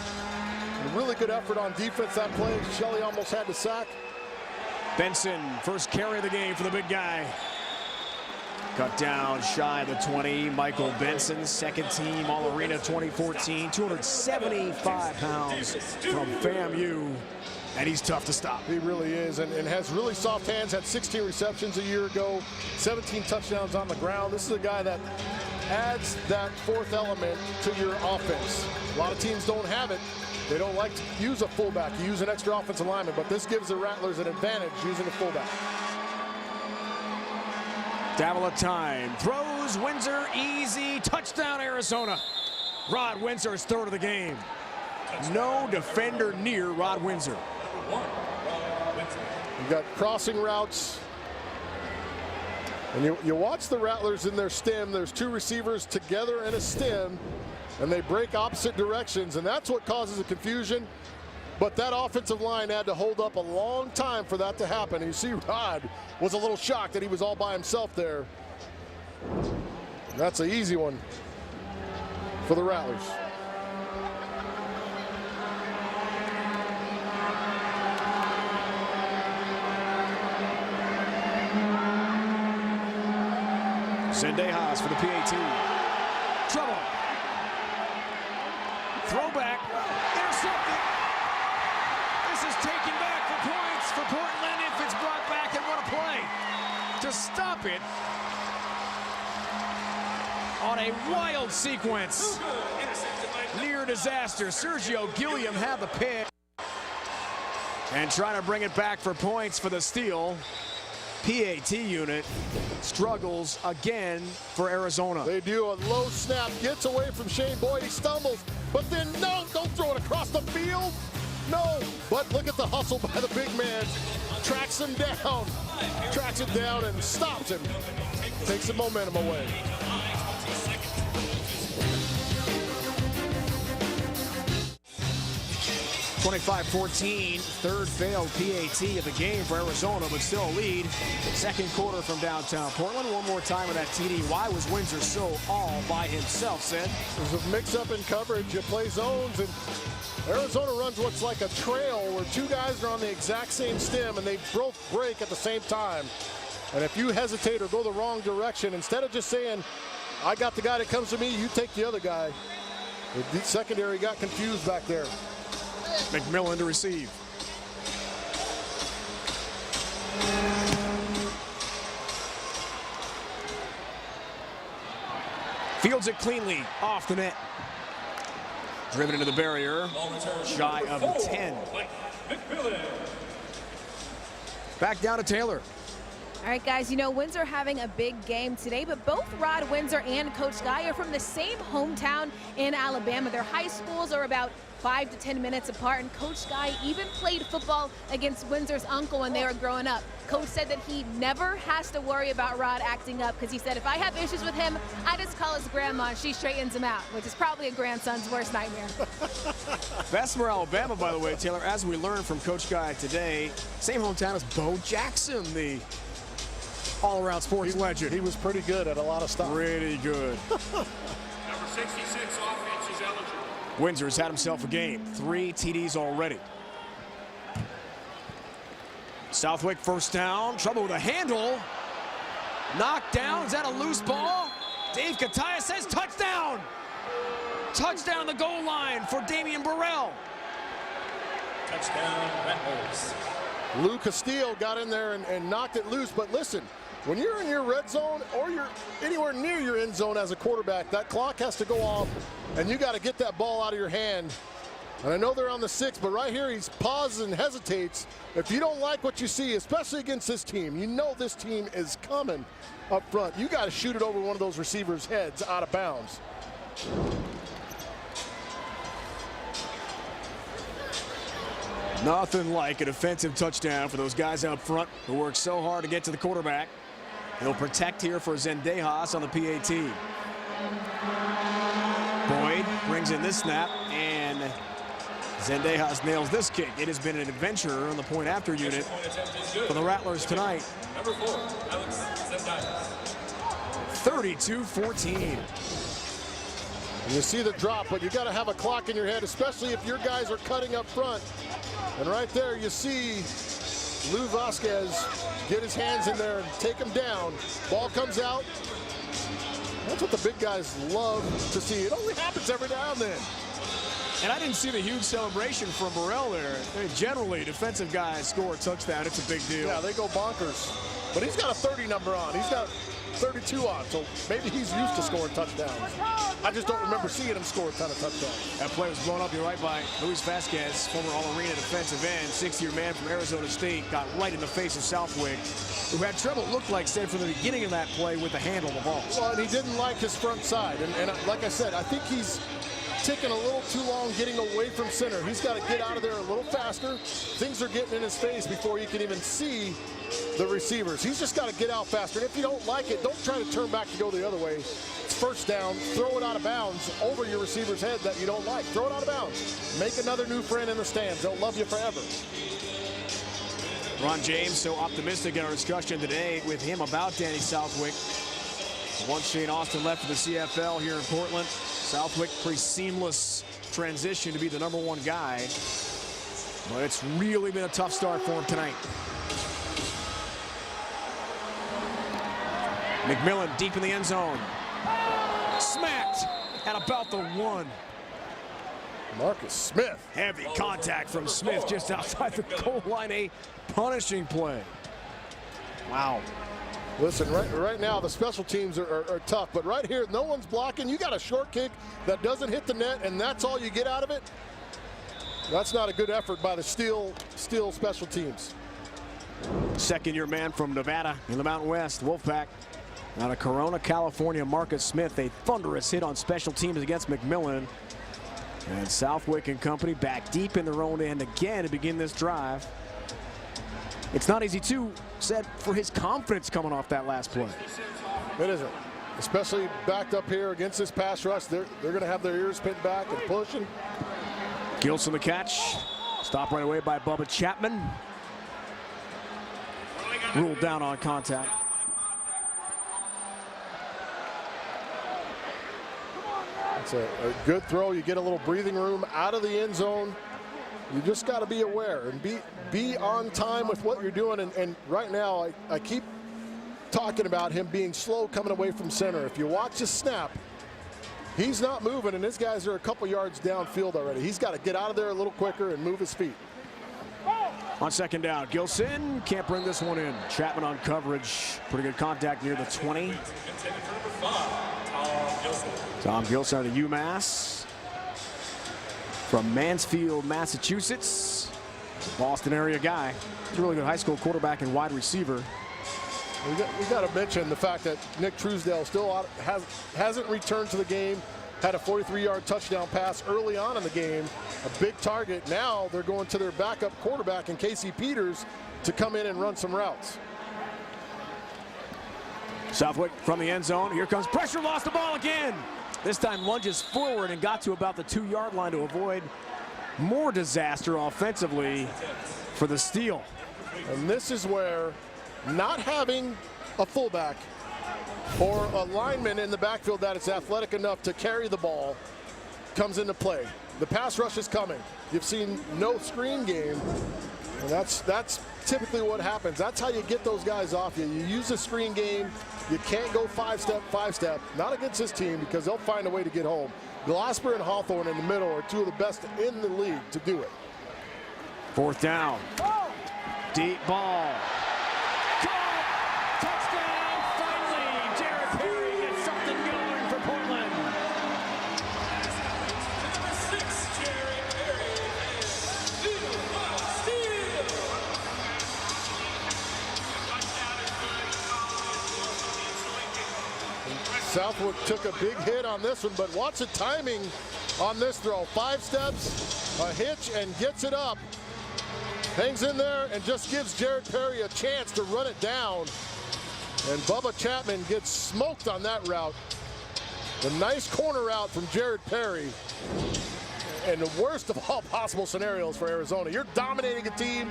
And a really good effort on defense that play. Shelley almost had the sack. Benson, first carry of the game for the big guy. Cut down shy of the 20. Michael Benson, second team All-Arena 2014, 275 pounds from FAMU, and he's tough to stop. He really is, and has really soft hands. Had 16 receptions a year ago, 17 touchdowns on the ground. This is a guy that adds that fourth element to your offense. A lot of teams don't have it. They don't like to use a fullback. You use an extra offensive lineman, but this gives the Rattlers an advantage using a fullback. Davila time, throws, Windsor, easy, touchdown Arizona. Rod Windsor's third of the game. No defender near Rod Windsor. You got crossing routes. And you watch the Rattlers in their stem. There's two receivers together in a stem, and they break opposite directions, and that's what causes the confusion. But that offensive line had to hold up a long time for that to happen. You see Rod was a little shocked that he was all by himself there. And that's an easy one for the Rattlers. Zendejas for the PAT. Trouble. Throwback. Intercepted. This is taken back for points for Portland if it's brought back, and what a play to stop it on a wild sequence. Near disaster. Sergio Gilliam had the pick and trying to bring it back for points for the steal. PAT unit struggles again for Arizona. They do a low snap, gets away from Shane Boyd, he stumbles, but then no, don't throw it across the field. No, but look at the hustle by the big man. Tracks him down and stops him. Takes the momentum away. (25-14), third failed PAT of the game for Arizona, but still a lead. Second quarter from downtown Portland. One more time with that TD. Why was Windsor so all by himself, Sid? There's a mix-up in coverage. You play zones, and Arizona runs what's like a trail where two guys are on the exact same stem, and they both break at the same time. And if you hesitate or go the wrong direction, instead of just saying, I got the guy that comes to me, you take the other guy. The secondary got confused back there. McMillan to receive. Fields it cleanly off the net. Driven into the barrier, shy of the 10. Back down to Taylor. All right, guys, you know, Windsor having a big game today, but both Rod Windsor and Coach Guy are from the same hometown in Alabama. Their high schools are about 5 to 10 minutes apart, and Coach Guy even played football against Windsor's uncle when they were growing up. Coach said that he never has to worry about Rod acting up because he said, if I have issues with him, I just call his grandma and she straightens him out, which is probably a grandson's worst nightmare. Bessemer, Alabama, by the way, Taylor, as we learned from Coach Guy today, same hometown as Bo Jackson, the all-around sports legend. He was pretty good at a lot of stuff. Pretty good. Number 66 offense is eligible. Windsor's had himself a game. 3 TDs already. Southwick first down. Trouble with a handle. Knocked down. Is that a loose ball? Dave Kataya says touchdown. Touchdown the goal line for Damian Burrell. Touchdown, Rattlers. Lou Castillo got in there and knocked it loose. But listen, when you're in your red zone or you're anywhere near your end zone as a quarterback, that clock has to go off, and you got to get that ball out of your hand. And I know they're on the 6, but right here he pauses and hesitates. If you don't like what you see, especially against this team, you know this team is coming up front. You got to shoot it over one of those receivers' heads out of bounds. Nothing like a defensive touchdown for those guys out front who work so hard to get to the quarterback. He'll protect here for Zendejas on the PAT. Boyd brings in this snap, and Zendejas nails this kick. It has been an adventure on the point after unit for the Rattlers tonight. Number 4, Alex Zendejas. 32-14. You see the drop, but you got to have a clock in your head, especially if your guys are cutting up front. And right there you see Lou Vasquez get his hands in there and take him down. Ball comes out. That's what the big guys love to see. It only happens every now and then. And I didn't see the huge celebration from Burrell there. I mean, generally, defensive guys score a touchdown. It's a big deal. Yeah, they go bonkers. But he's got a 30 number on. He's got 32 on, so maybe he's used to scoring touchdowns. I just don't remember seeing him score a ton of touchdowns. That play was blown up, you're right, by Luis Vasquez, former All-Arena defensive end, 6-year man from Arizona State, got right in the face of Southwick, who had trouble, it looked like, said from the beginning of that play with the handle of the ball. Well, and he didn't like his front side. And like I said, I think he's taking a little too long getting away from center. He's got to get out of there a little faster. Things are getting in his face before you can even see the receivers. He's just got to get out faster. And if you don't like it, don't try to turn back to go the other way. It's first down. Throw it out of bounds over your receiver's head that you don't like. Throw it out of bounds. Make another new friend in the stands. They'll love you forever. Ron James so optimistic in our discussion today with him about Danny Southwick. Once Shane Austin left for the CFL here in Portland, Southwick, pretty seamless transition to be the #1 guy. But it's really been a tough start for him tonight. McMillan deep in the end zone. Smacked at about the 1. Marcus Smith. Heavy contact from Smith just outside the goal line. A punishing play. Wow. Listen, right now the special teams are tough, but right here, no one's blocking. You got a short kick that doesn't hit the net, and that's all you get out of it. That's not a good effort by the Steel special teams. Second-year man from Nevada in the Mountain West, Wolfpack. Out of Corona, California, Marcus Smith, a thunderous hit on special teams against McMillan. And Southwick and company back deep in their own end again to begin this drive. It's not easy, too, said, for his confidence coming off that last play. It isn't. Especially backed up here against this pass rush. They're going to have their ears pinned back and pushing. Gilson the catch. Stopped right away by Bubba Chapman. Ruled down on contact. It's a good throw. You get a little breathing room out of the end zone. You just got to be aware and be on time with what you're doing. And right now, I keep talking about him being slow coming away from center. If you watch his snap, he's not moving, and his guys are a couple yards downfield already. He's got to get out of there a little quicker and move his feet. On second down, Gilson can't bring this one in. Chapman on coverage. Pretty good contact near the 20. Tom Gilson out of UMass. From Mansfield, Massachusetts. Boston area guy. He's a really good high school quarterback and wide receiver. We got to mention the fact that Nick Truesdale still hasn't returned to the game. Had a 43-yard touchdown pass early on in the game, a big target. Now they're going to their backup quarterback in Casey Peters to come in and run some routes. Southwick from the end zone. Here comes pressure, lost the ball again. This time lunges forward and got to about the 2-yard line to avoid more disaster offensively for the steal. And this is where not having a fullback or a lineman in the backfield that is athletic enough to carry the ball comes into play. The pass rush is coming. You've seen no screen game, and that's typically what happens. That's how you get those guys off you. You use the screen game. You can't go five-step. Not against this team because they'll find a way to get home. Glasper and Hawthorne in the middle are two of the best in the league to do it. 4th down. Deep ball. Touchdown, finally. Jared Perry gets something going for Portland. Number 6, Jared Perry, and steal. Southwick took a big hit on this one, but watch the timing on this throw. 5 steps, a hitch, and gets it up. Hangs in there and just gives Jared Perry a chance to run it down. And Bubba Chapman gets smoked on that route. The nice corner route from Jared Perry. And the worst of all possible scenarios for Arizona. You're dominating a team,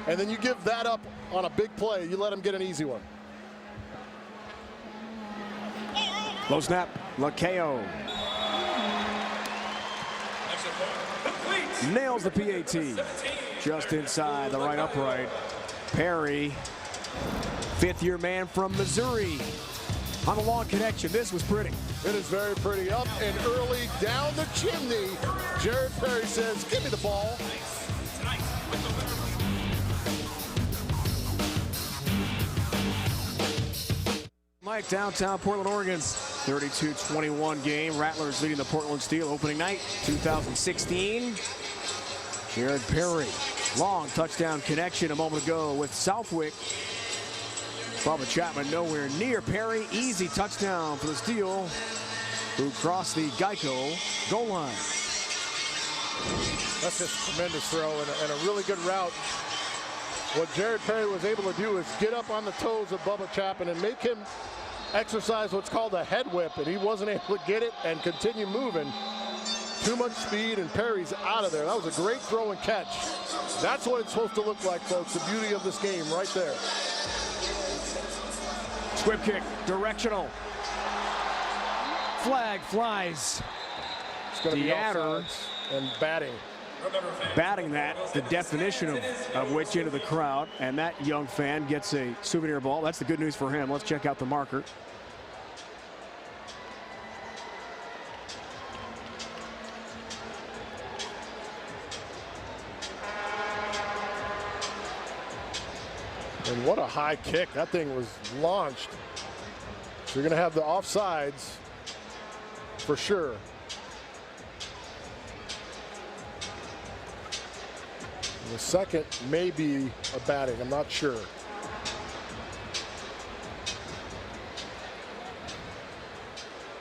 and then you give that up on a big play. You let them get an easy one. Low snap, Lakeo. Nails the PAT. Just inside the right upright. Perry, 5th-year man from Missouri. On the long connection, this was pretty. It is very pretty. Up and early, down the chimney. Jared Perry says, give me the ball. Mike, downtown Portland, Oregon's 32-21 game. Rattlers leading the Portland Steel opening night 2016. Jared Perry, long touchdown connection a moment ago with Southwick. Bubba Chapman nowhere near Perry. Easy touchdown for the Steel, who crossed the Geico goal line. That's just a tremendous throw and a really good route. What Jared Perry was able to do is get up on the toes of Bubba Chapman and make him exercise what's called a head whip, and he wasn't able to get it and continue moving. Too much speed, and Perry's out of there. That was a great throw and catch. That's what it's supposed to look like, folks. The beauty of this game right there. Squib kick, directional. Flag flies. It's going to be Deatter offsides and batting. Batting that, the definition of which into the crowd, and that young fan gets a souvenir ball. That's the good news for him. Let's check out the marker. And what a high kick. That thing was launched. So you're going to have the offsides for sure. The second may be a batting. I'm not sure.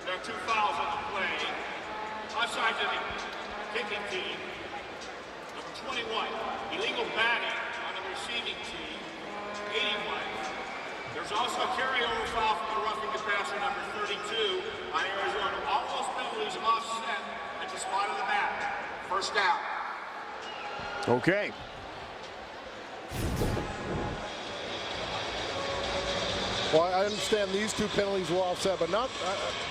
There are 2 fouls on the play. Offside to the kicking team. Number 21, illegal batting on the receiving team. 81. There's also a carryover foul from the roughing the passer, number 32, on Arizona. All those penalties offset at the spot of the bat. First down. Okay. Well, I understand these 2 penalties were offset, but not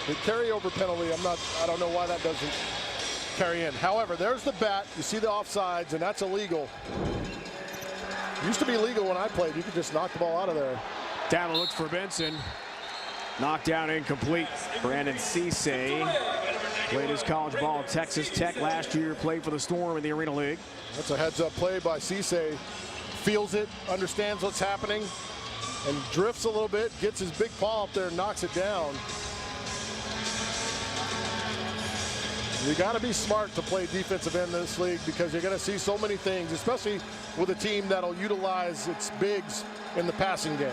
the carryover penalty. I don't know why that doesn't carry in. However, there's the bat. You see the offsides, and that's illegal. Used to be legal when I played. You could just knock the ball out of there. Down looks for Benson. Knocked down incomplete. Brandon Cisse played his college ball at Texas Tech last year. Played for the Storm in the Arena League. That's a heads-up play by Cisse. Feels it, understands what's happening, and drifts a little bit, gets his big paw up there and knocks it down. You got to be smart to play defensive end in this league because you're going to see so many things, especially with a team that'll utilize its bigs in the passing game.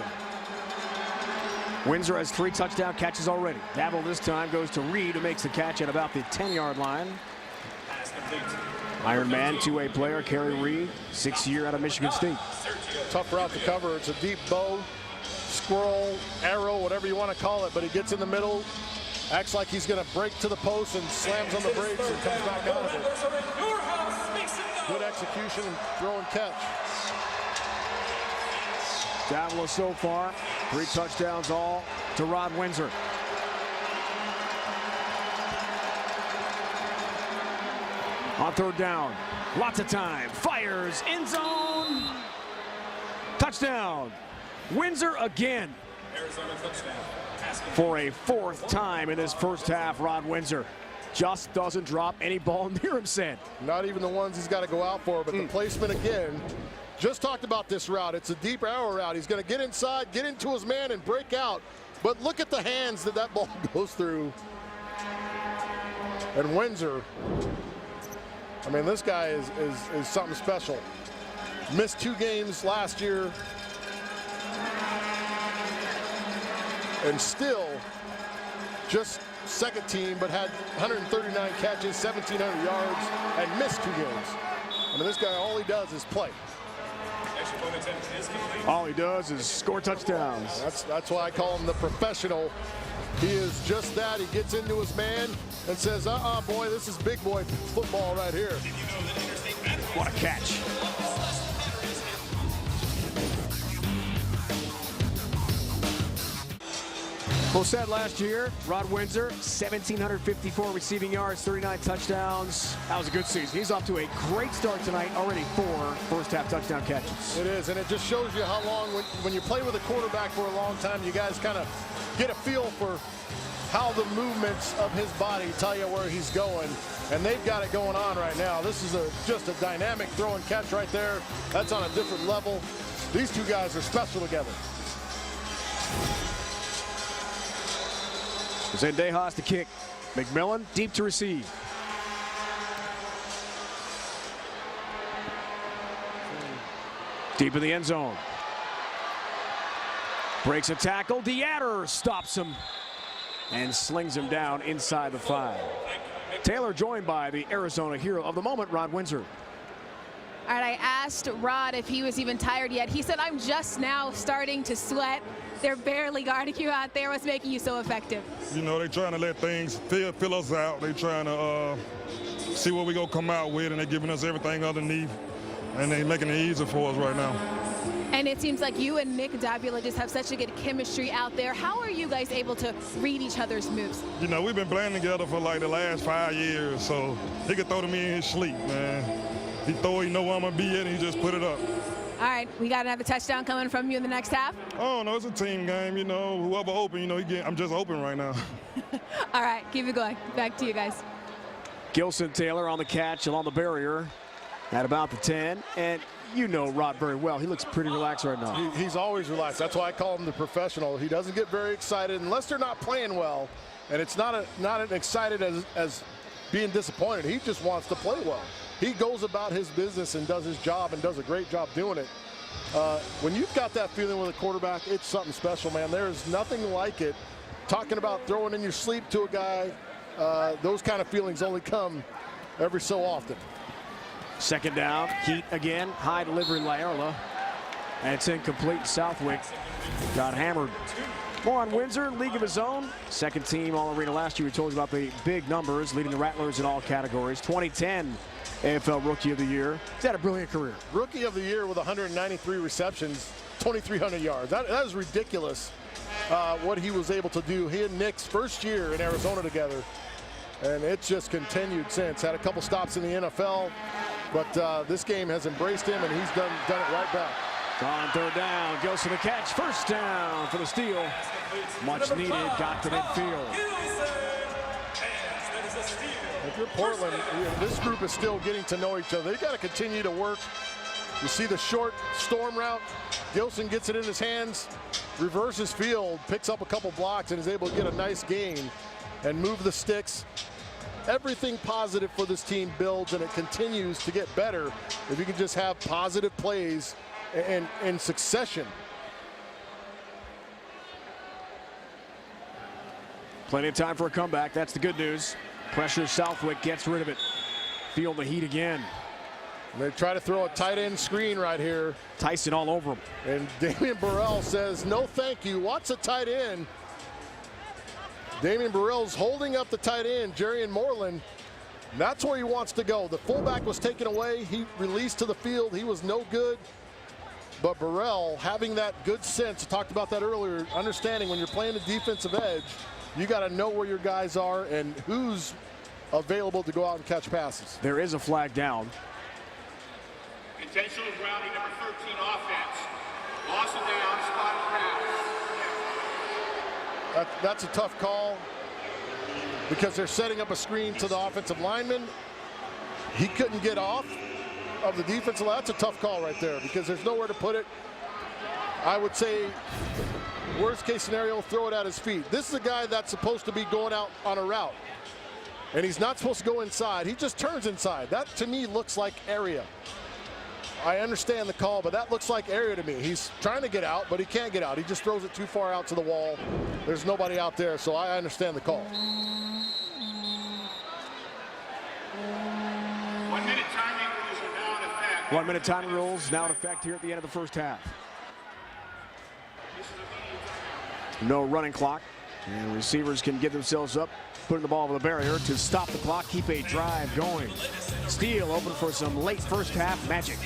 Windsor has 3 touchdown catches already. Dabble this time goes to Reed, who makes the catch at about the 10-yard line. Iron Man, two-way player, Kerry Reed, 6-year out of Michigan State. Tough route to cover. It's a deep bow, squirrel, arrow, whatever you want to call it, but he gets in the middle, acts like he's going to break to the post and slams on the brakes and comes back out of it. Good execution and throw and catch. Davila so far, 3 touchdowns all to Rod Windsor. On 3rd down, lots of time, fires, end zone, touchdown. Windsor again. Arizona touchdown. For a 4th time in this first half, Rod Windsor just doesn't drop any ball near him, said. Not even the ones he's got to go out for, but the placement again. Just talked about this route. It's a deep arrow route. He's going to get inside, get into his man, and break out. But look at the hands that ball goes through. And Windsor, I mean, this guy is something special. Missed 2 games last year. And still just 2nd team, but had 139 catches, 1,700 yards, and missed 2 games. I mean, this guy, all he does is play. All he does is score touchdowns. That's why I call him the professional. He is just that. He gets into his man and says, boy, this is big boy football right here. What a catch. Well said last year, Rod Windsor, 1,754 receiving yards, 39 touchdowns. That was a good season. He's off to a great start tonight, already 4 first-half touchdown catches. It is, and it just shows you how long, when you play with a quarterback for a long time, you guys kind of get a feel for how the movements of his body tell you where he's going, and they've got it going on right now. This is just a dynamic throw and catch right there. That's on a different level. These 2 guys are special together. Zendejas to kick. McMillan deep to receive. Deep in the end zone. Breaks a tackle. DeAdder stops him and slings him down inside the 5. Taylor joined by the Arizona hero of the moment, Rod Windsor. All right, I asked Rod if he was even tired yet. He said, I'm just now starting to sweat. They're barely guarding you out there. What's making you so effective? You know, they're trying to let things fill us out. They're trying to see what we're going to come out with, and they're giving us everything underneath, and they're making it easier for us right now. And it seems like you and Nick Davila just have such a good chemistry out there. How are you guys able to read each other's moves? You know, we've been playing together for like the last 5 years, so he could throw to me in his sleep, man. He throw, he know where I'm going to be at, and he just put it up. All right, we got another touchdown coming from you in the next half? Oh, no, it's a team game, you know. Whoever open, you know, I'm just open right now. All right, keep it going. Back to you guys. Gilson Taylor on the catch along the barrier at about the 10. And you know Rod very well. He looks pretty relaxed right now. He's always relaxed. That's why I call him the professional. He doesn't get very excited unless they're not playing well. And it's not as excited as being disappointed. He just wants to play well. He goes about his business and does his job and does a great job doing it. When you've got that feeling with a quarterback, it's something special, man. There is nothing like it. Talking about throwing in your sleep to a guy, those kind of feelings only come every so often. 2nd down, Heat again, high delivery Laerla, and it's incomplete. Southwick got hammered. More on Windsor, league of his own. 2nd team All-Arena last year. We told you about the big numbers, leading the Rattlers in all categories. 2010 AFL Rookie of the Year. He's had a brilliant career. Rookie of the Year with 193 receptions, 2,300 yards. That is ridiculous what he was able to do. He and Nick's first year in Arizona together, and it's just continued since. Had a couple stops in the NFL, but this game has embraced him, and he's done it right back. On 3rd down, goes to the catch. 1st down for the steal. Much needed, got to midfield. If you're Portland, this group is still getting to know each other. They've got to continue to work. You see the short storm route. Gilson gets it in his hands, reverses field, picks up a couple blocks, and is able to get a nice gain and move the sticks. Everything positive for this team builds, and it continues to get better if you can just have positive plays in succession. Plenty of time for a comeback. That's the good news. Pressure Southwick, gets rid of it. Feel the heat again. They try to throw a tight end screen right here. Tyson all over him. And Damian Burrell says, no thank you. Wants a tight end. Damian Burrell's holding up the tight end, Jerrion Moreland. That's where he wants to go. The fullback was taken away. He released to the field. He was no good. But Burrell, having that good sense, I talked about that earlier, understanding when you're playing the defensive edge, you got to know where your guys are and who's available to go out and catch passes. There is a flag down. Intentional grounding, number 13 offense. Loss and down, spotted pass. That's a tough call because they're setting up a screen to the offensive lineman. He couldn't get off of the defensive line. That's a tough call right there because there's nowhere to put it. I would say worst case scenario, throw it at his feet. This is a guy that's supposed to be going out on a route, and he's not supposed to go inside. He just turns inside. That to me looks like area. I understand the call, but that looks like area to me. He's trying to get out, but he can't get out. He just throws it too far out to the wall. There's nobody out there, so I understand the call. 1 minute timing rules are now in effect. 1 minute timing rules now in effect here at the end of the first half. No running clock, and receivers can get themselves up, putting the ball over the barrier to stop the clock, keep a drive going. Steele open for some late first half magic.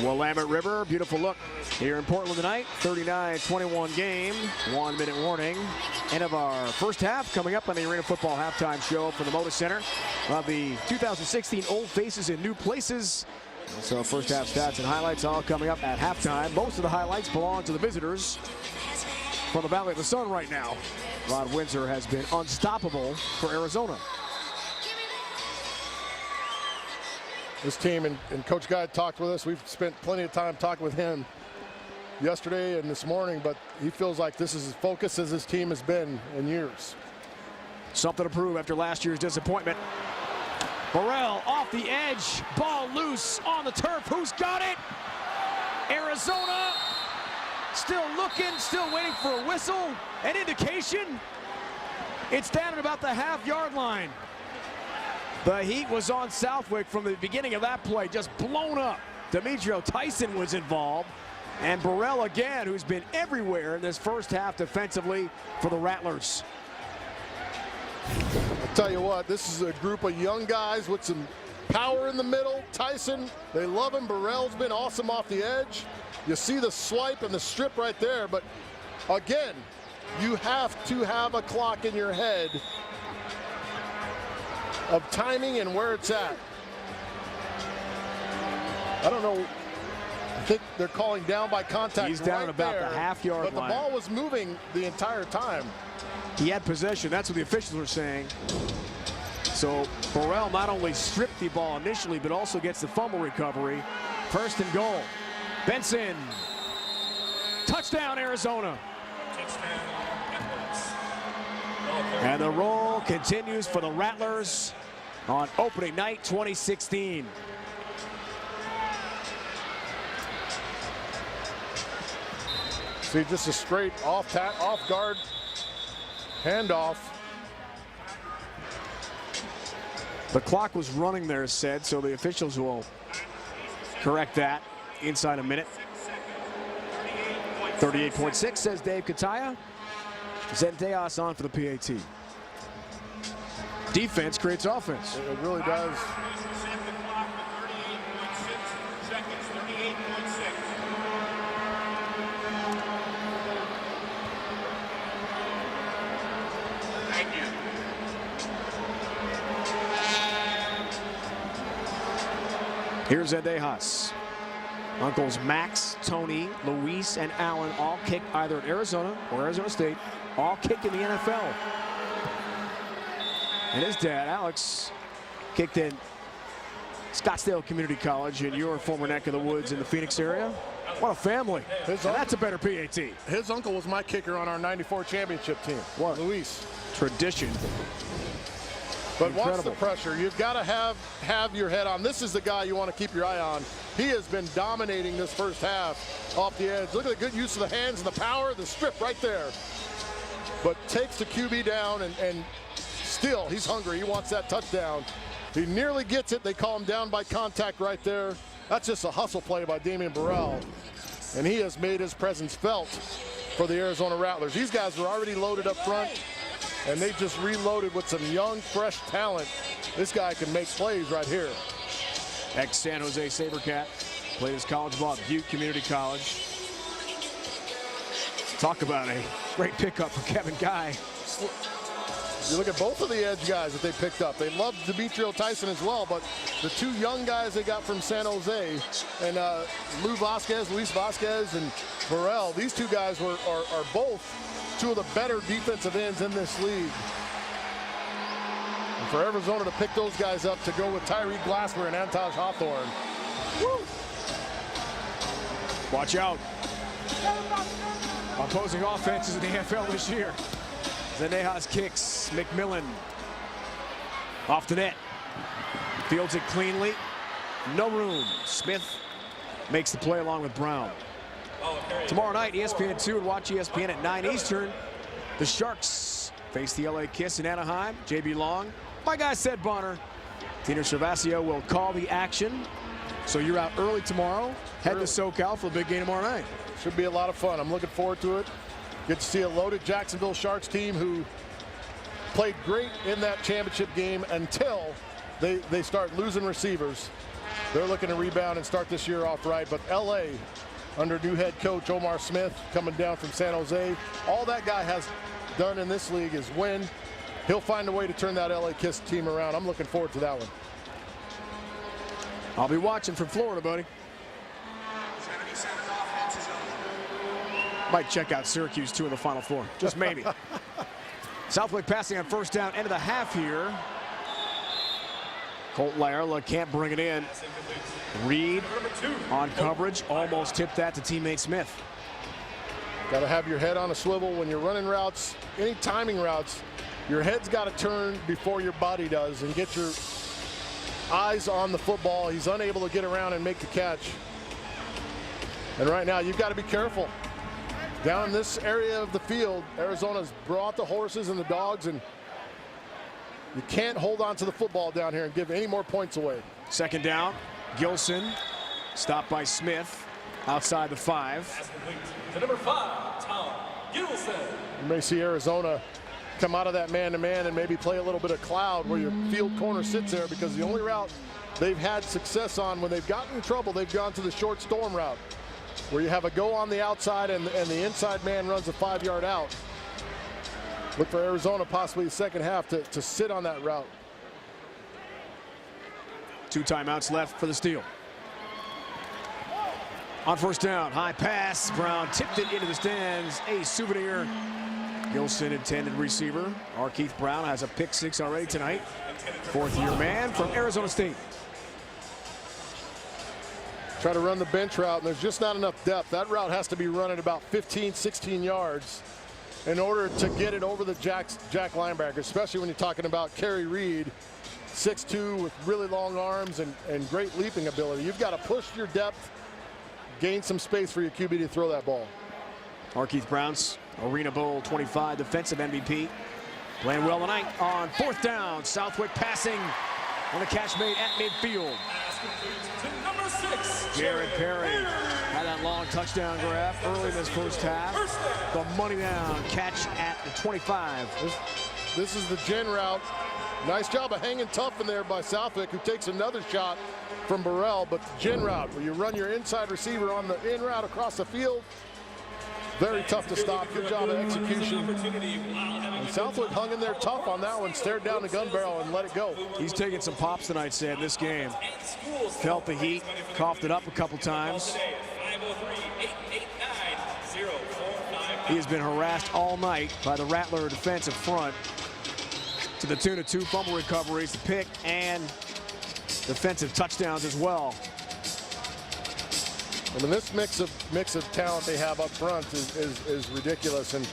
Willamette River, beautiful look here in Portland tonight. 39-21 game, 1 minute warning. End of our first half coming up on the Arena Football halftime show from the Moda Center of the 2016 Old Faces in New Places. So first half stats and highlights all coming up at halftime. Most of the highlights belong to the visitors from the Valley of the Sun right now. Rod Windsor has been unstoppable for Arizona. This team and Coach Guy talked with us. We've spent plenty of time talking with him yesterday and this morning, but he feels like this is as focused as his team has been in years. Something to prove after last year's disappointment. Burrell off the edge, ball loose on the turf. Who's got it? Arizona still looking, still waiting for a whistle, an indication. It's down at about the half-yard line. The heat was on Southwick from the beginning of that play, just blown up. Demetrio Tyson was involved, and Burrell again, who's been everywhere in this first half defensively for the Rattlers. I'll tell you what, this is a group of young guys with some power in the middle. Tyson, they love him. Burrell's been awesome off the edge. You see the swipe and the strip right there, but again, you have to have a clock in your head of timing and where it's at. I don't know. I think they're calling down by contact. He's down right about there, the half-yard line. But the ball was moving the entire time. He had possession. That's what the officials are saying. So Burrell not only stripped the ball initially, but also gets the fumble recovery. First and goal. Benson. Touchdown, Arizona. And the roll continues for the Rattlers on opening night 2016. See, just a straight off guard handoff. The clock was running there, said, so the officials will correct that inside a minute. 38.6, says Dave Kataya. Zenteas on for the PAT. Defense creates offense. It really does. Thank you. Here's Zenteas. Uncles Max, Tony, Luis, and Allen all kick either at Arizona or Arizona State. All kick in the NFL. And his dad, Alex, kicked in Scottsdale Community College in your former neck of the woods in the Phoenix area. What a family. And that's a better PAT. His uncle was my kicker on our '94 championship team. What? Luis. Tradition. But watch the pressure. You've got to have your head on. This is the guy you want to keep your eye on. He has been dominating this first half off the edge. Look at the good use of the hands and the power, the strip right there. But takes the QB down, and still, he's hungry. He wants that touchdown. He nearly gets it. They call him down by contact right there. That's just a hustle play by Damian Burrell. And he has made his presence felt for the Arizona Rattlers. These guys were already loaded up front, and they just reloaded with some young, fresh talent. This guy can make plays right here. Ex-San Jose SaberCat, played his college ball at Butte Community College. Talk about a great pickup for Kevin Guy. You look at both of the edge guys that they picked up. They love Demetrio Tyson as well, but the two young guys they got from San Jose, and Luis Vasquez and Burrell, these two guys are both two of the better defensive ends in this league. And for Arizona to pick those guys up to go with Tyree Glasper and Antosh Hawthorne. Woo! Watch out. Opposing offenses in the NFL this year. Zanejas kicks. McMillan off the net. Fields it cleanly. No room. Smith makes the play along with Brown. Tomorrow night, ESPN2 and watch ESPN at 9 Eastern. The Sharks face the LA Kiss in Anaheim. JB Long. My guy Seth Bonner. Tina Cervasio will call the action. So you're out early tomorrow. Head to SoCal for the big game tomorrow night. Should be a lot of fun. I'm looking forward to it. Get to see a loaded Jacksonville Sharks team who played great in that championship game until they start losing receivers. They're looking to rebound and start this year off right. But LA, under new head coach Omar Smith, coming down from San Jose, all that guy has done in this league is win. He'll find a way to turn that LA Kiss team around. I'm looking forward to that one. I'll be watching from Florida, buddy. Might check out Syracuse too in the Final Four, just maybe. Southwick passing on first down, end of the half here. Colt Lyerla can't bring it in. Reed on coverage, almost tipped that to teammate Smith. Got to have your head on a swivel when you're running routes, any timing routes. Your head's got to turn before your body does, and get your eyes on the football. He's unable to get around and make the catch. And right now, you've got to be careful. Down in this area of the field, Arizona's brought the horses and the dogs, and you can't hold on to the football down here and give any more points away. Second down, Gilson, stopped by Smith, outside the 5. To number 5, Tom Gilson. You may see Arizona come out of that man-to-man and maybe play a little bit of cloud where your field corner sits there, because the only route they've had success on when they've gotten in trouble, they've gone to the short storm route, where you have a go on the outside and the inside man runs a 5-yard out. Look for Arizona possibly the second half to sit on that route. 2 timeouts left for the Steel. On first down, high pass. Brown tipped it into the stands. A souvenir. Gilson, intended receiver. Keith Brown has a pick 6 already tonight. 4th-year man from Arizona State. Try to run the bench route, and there's just not enough depth. That route has to be run at about 15, 16 yards in order to get it over the Jack linebacker, especially when you're talking about Kerry Reed, 6'2", with really long arms and great leaping ability. You've got to push your depth, gain some space for your QB to throw that ball. Keith Brown's Arena Bowl 25 defensive MVP. Playing well tonight on 4th down. Southwick passing on a catch made at midfield. Number 6, Jared Perry had that long touchdown grab early in this first half. The money down catch at the 25. This is the Jen route. Nice job of hanging tough in there by Southwick, who takes another shot from Burrell. But the Jen route, where you run your inside receiver on the in route across the field, very tough to stop. Good job of execution. And Southwick hung in there tough on that one, stared down the gun barrel and let it go. He's taking some pops tonight, Sam, this game. Felt the heat, coughed it up a couple times. He has been harassed all night by the Rattler defensive front, to the tune of 2 fumble recoveries, the pick, and defensive touchdowns as well. I mean, this mix of talent they have up front is ridiculous. And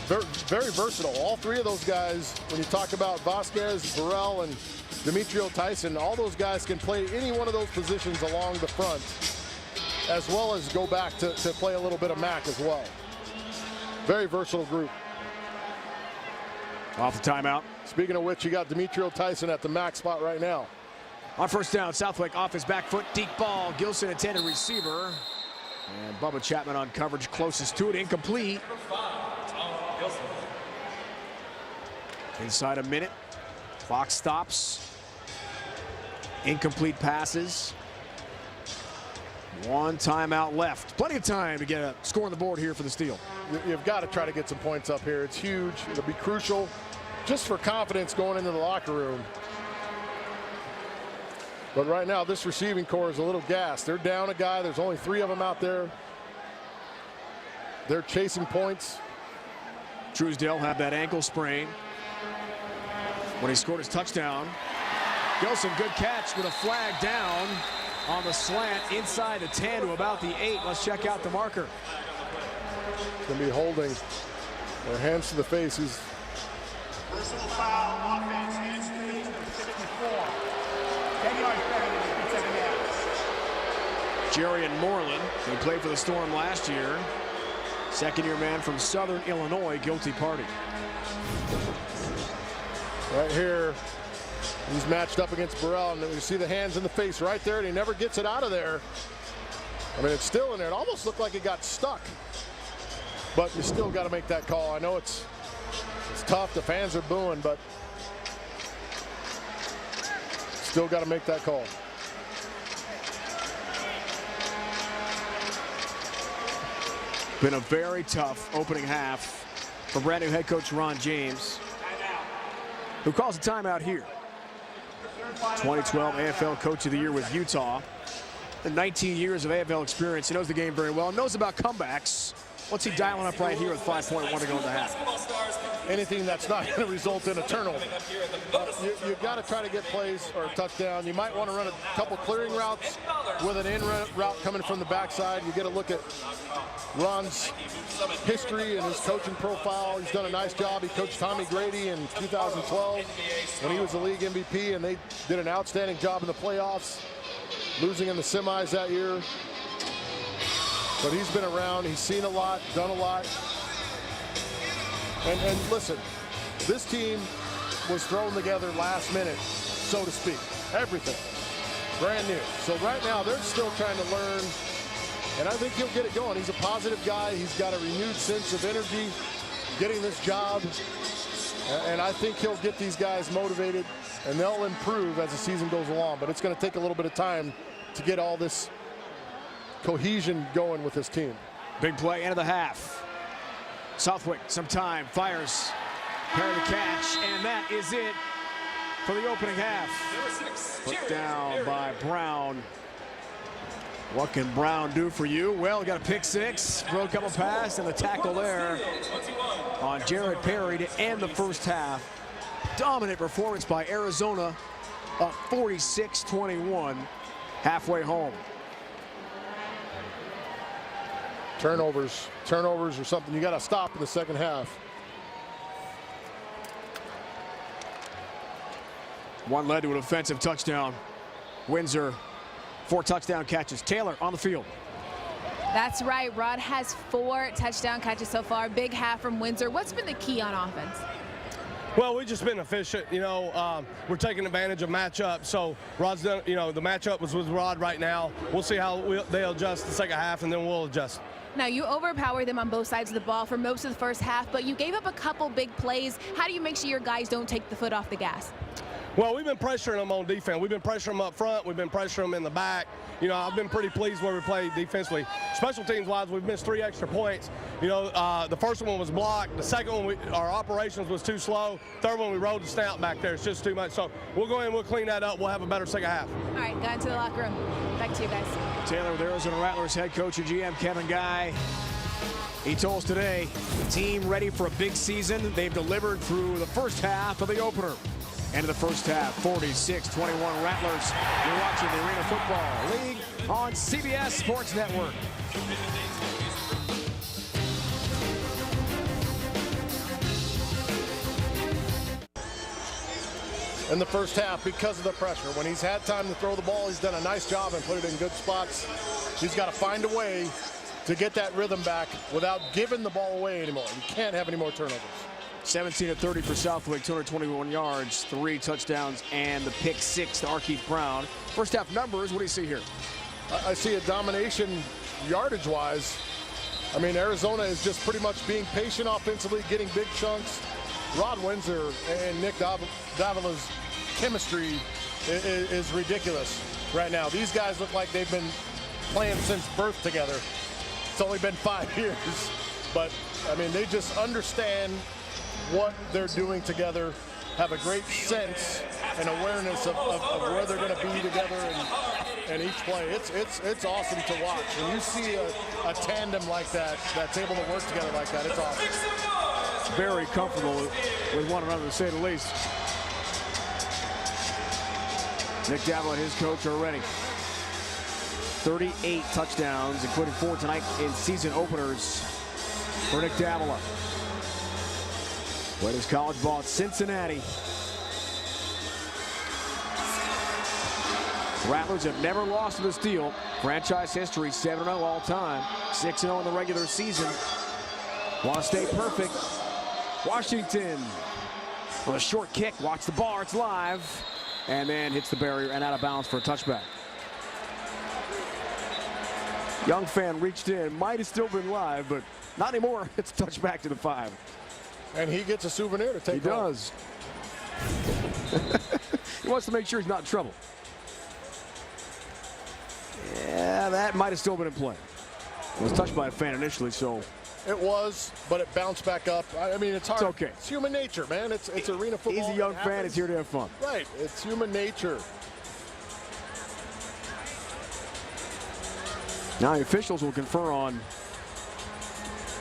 very versatile. All three of those guys, when you talk about Vasquez, Burrell, and Demetrio Tyson, all those guys can play any one of those positions along the front, as well as go back to play a little bit of MAC as well. Very versatile group. Off the timeout. Speaking of which, you got Demetrio Tyson at the MAC spot right now. On first down, Southwick off his back foot, deep ball. Gilson intended receiver. And Bubba Chapman on coverage closest to it, incomplete. Inside a minute, clock stops. Incomplete passes. One timeout left. Plenty of time to get a score on the board here for the Steel. You've got to try to get some points up here. It's huge. It'll be crucial just for confidence going into the locker room. But right now, this receiving core is a little gassed. They're down a guy. There's only 3 of them out there. They're chasing points. Truesdale had that ankle sprain when he scored his touchdown. Gilson, good catch with a flag down on the slant inside the 10 to about the 8. Let's check out the marker. It's going to be holding. Their hands to the face. He's Personal foul, offense, hands to the 54. 10 yards better than 7 yards. Jerry and Moreland, they played for the Storm last year. Second-year man from Southern Illinois, guilty party. right here. He's matched up against Burrell, and you see the hands in the face right there, and he never gets it out of there. I mean, it's still in there. It almost looked like it got stuck. But you still got to make that call. I know it's tough. The fans are booing, but still got to make that call. Been a very tough opening half for brand new head coach Ron James, who calls a timeout here. 2012 AFL Coach of the Year with Utah. And 19 years of AFL experience. He knows the game very well. Knows about comebacks. What's he dialing up right here with 5.1 to go in the half? Anything that's not going to result in a turnover. You've got to try to get plays or a touchdown. You might want to run a couple clearing routes with an in route coming from the backside. You get a look at Ron's history and his coaching profile. He's done a nice job. He coached Tommy Grady in 2012 when he was the league MVP, and they did an outstanding job in the playoffs, losing in the semis that year. But he's been around. He's seen a lot, done a lot. And listen, this team was thrown together last minute, so to speak. Everything. Brand new. So right now, they're still trying to learn. And I think he'll get it going. He's a positive guy. He's got a renewed sense of energy getting this job. And I think he'll get these guys motivated, and they'll improve as the season goes along. But it's going to take a little bit of time to get all this cohesion going with this team. Big play, end of the half. Southwick, some time, fires, parry the catch, and that is it for the opening half. Put down by Brown. What can Brown do for you? Well, got a pick six, throw a couple pass, and the tackle there on Jared Perry to end the first half. Dominant performance by Arizona, up 46-21, halfway home. Turnovers or something you got to stop in the second half. One led to an offensive touchdown. Windsor, 4 touchdown catches. Taylor on the field. That's right. Rod has 4 touchdown catches so far. Big half from Windsor. What's been the key on offense? Well, we've just been efficient. You know, we're taking advantage of matchup. So Rod's done, you know, the matchup was with Rod right now. We'll see how they'll adjust the second half, and then we'll adjust. Now, you overpowered them on both sides of the ball for most of the first half, but you gave up a couple big plays. How do you make sure your guys don't take the foot off the gas? Well, we've been pressuring them on defense. We've been pressuring them up front. We've been pressuring them in the back. You know, I've been pretty pleased where we played defensively. Special teams-wise, we've missed 3 extra points. You know, the first one was blocked. The second one, our operations was too slow. Third one, we rolled the snap back there. It's just too much. So we'll go in and we'll clean that up. We'll have a better second half. All right, got into the locker room. Back to you guys. Taylor with Arizona Rattlers head coach and GM Kevin Guy. He told us today, team ready for a big season. They've delivered through the first half of the opener. End of the first half, 46-21 Rattlers. You're watching the Arena Football League on CBS Sports Network. in the first half because of the pressure. When he's had time to throw the ball, he's done a nice job and put it in good spots. He's got to find a way to get that rhythm back without giving the ball away anymore. You can't have any more turnovers. 17 of 30 for Southwick, 221 yards, 3 touchdowns, and the pick 6 to Arkeith Brown. First half numbers, what do you see here? I see a domination yardage-wise. I mean, Arizona is just pretty much being patient offensively, getting big chunks. Rod Windsor and Nick Davila's chemistry is ridiculous right now. These guys look like they've been playing since birth together. It's only been 5 years, but I mean, they just understand what they're doing together, have a great sense and awareness of where they're going to be together and each play. It's awesome to watch. When you see a tandem like that that's able to work together like that, it's awesome. Very comfortable with one another, to say the least. Nick Davila and his coach are ready. 38 touchdowns, including 4 tonight in season openers for Nick Davila. Played his college ball at Cincinnati. Rattlers have never lost to the Steel. Franchise history, 7-0 all time. 6-0 in the regular season. Want to stay perfect. Washington with a short kick. Watch the bar, it's live. And then hits the barrier and out of bounds for a touchback. Young fan reached in, might have still been live, but not anymore. It's a touchback to the 5. And he gets a souvenir to take home. He does. He wants to make sure he's not in trouble. Yeah, that might have still been in play. It was touched by a fan initially, so. It was, but it bounced back up. I mean, it's hard. It's okay. It's human nature, man. It's arena football. He's a young fan. He's here to have fun. Right. It's human nature. Now the officials will confer on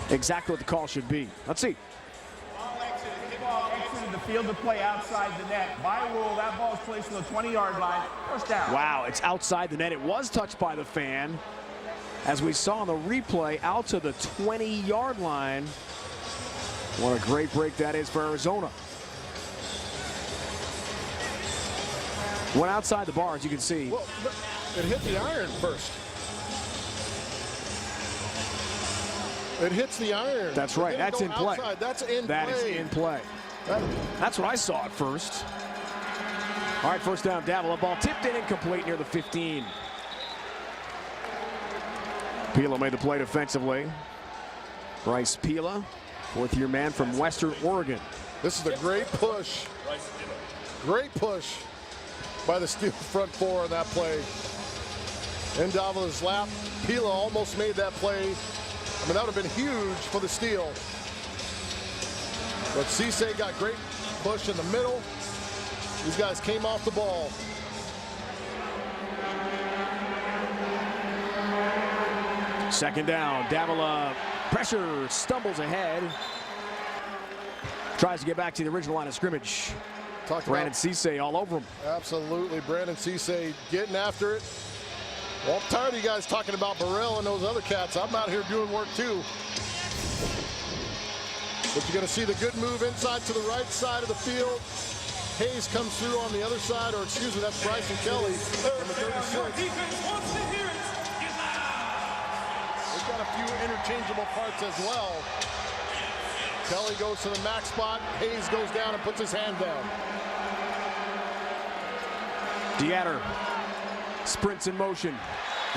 exactly what the call should be. Let's see. Ball exited the field to play outside the net. By rule, that ball is placed on the 20-yard line. First down. Wow, it's outside the net. It was touched by the fan. As we saw in the replay, out to the 20-yard line. What a great break that is for Arizona. Went outside the bar, as you can see. Well, it hit the iron first. It hits the iron. That's right. That's in play. Outside. That's in play. That is in play. That's what I saw at first. All right, first down, Davila. Ball tipped in, incomplete near the 15. Pila made the play defensively. Bryce Pila, fourth-year man from Western Oregon. This is a great push. Great push by the Steel front four on that play. In Davila's lap, Pila almost made that play. I mean, that would have been huge for the Steel. But Cisse got great push in the middle. These guys came off the ball. Second down, Davila pressure, stumbles ahead. Tries to get back to the original line of scrimmage. Brandon Cisse all over him. Absolutely, Brandon Cisse getting after it. Well, I'm tired of you guys talking about Burrell and those other cats. I'm out here doing work too. But you're going to see the good move inside to the right side of the field. Hayes comes through on the other side, or excuse me, that's Bryson Kelly, number 36. They've got a few interchangeable parts as well. Kelly goes to the max spot. Hayes goes down and puts his hand down. Deatter sprints in motion.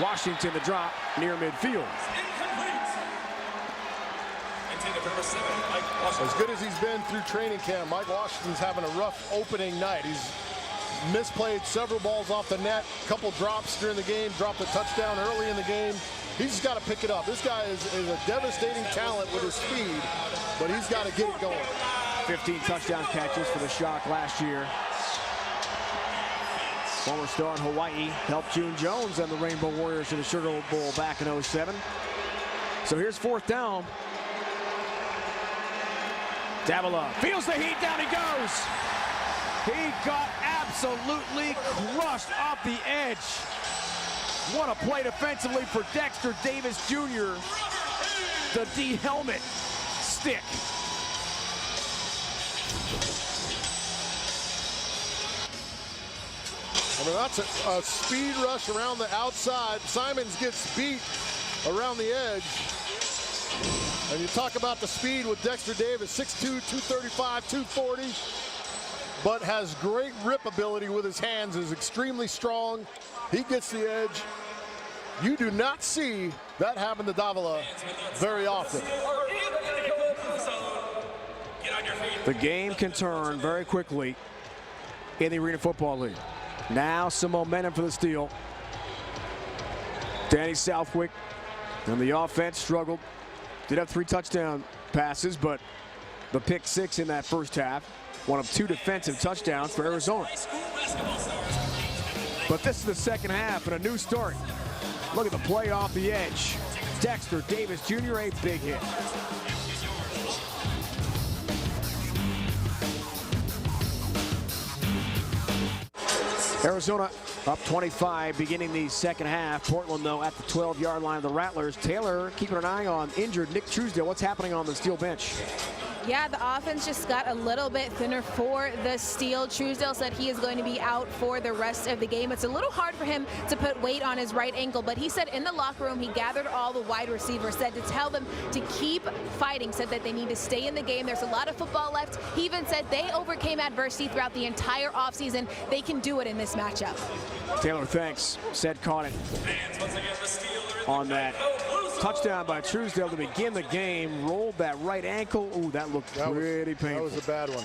Washington the drop near midfield. As good as he's been through training camp, Mike Washington's having a rough opening night. He's misplayed several balls off the net, couple drops during the game, dropped a touchdown early in the game. He's just got to pick it up. This guy is a devastating talent with his speed, but he's got to get it going. 15 touchdown catches for the Shock last year. Former star in Hawaii helped June Jones and the Rainbow Warriors to the Sugar Bowl back in 07. So here's fourth down. Davila feels the heat, down he goes. He got absolutely crushed off the edge. What a play defensively for Dexter Davis Jr. The D helmet stick. I mean, that's a speed rush around the outside. Simons gets beat around the edge. And you talk about the speed with Dexter Davis, 6'2", 235, 240, but has great rip ability with his hands, is extremely strong. He gets the edge. You do not see that happen to Davila very often. The game can turn very quickly in the Arena Football League. Now some momentum for the Steel. Danny Southwick and the offense struggled. Did have 3 touchdown passes, but the pick 6 in that first half. One of 2 defensive touchdowns for Arizona. But this is the second half and a new start. Look at the play off the edge. Dexter Davis Jr., a big hit. Arizona up 25 beginning the second half. Portland, though, at the 12-yard line of the Rattlers. Taylor keeping an eye on injured Nick Truesdale. What's happening on the Steel bench? Yeah, the offense just got a little bit thinner for the Steel. Truesdale said he is going to be out for the rest of the game. It's a little hard for him to put weight on his right ankle, but he said in the locker room he gathered all the wide receivers, said to tell them to keep fighting, said that they need to stay in the game. There's a lot of football left. He even said they overcame adversity throughout the entire offseason. They can do it in this matchup. Taylor, thanks. Said caught it on that touchdown by Truesdale to begin the game. Rolled that right ankle. Ooh, that looked pretty painful. That was a bad one.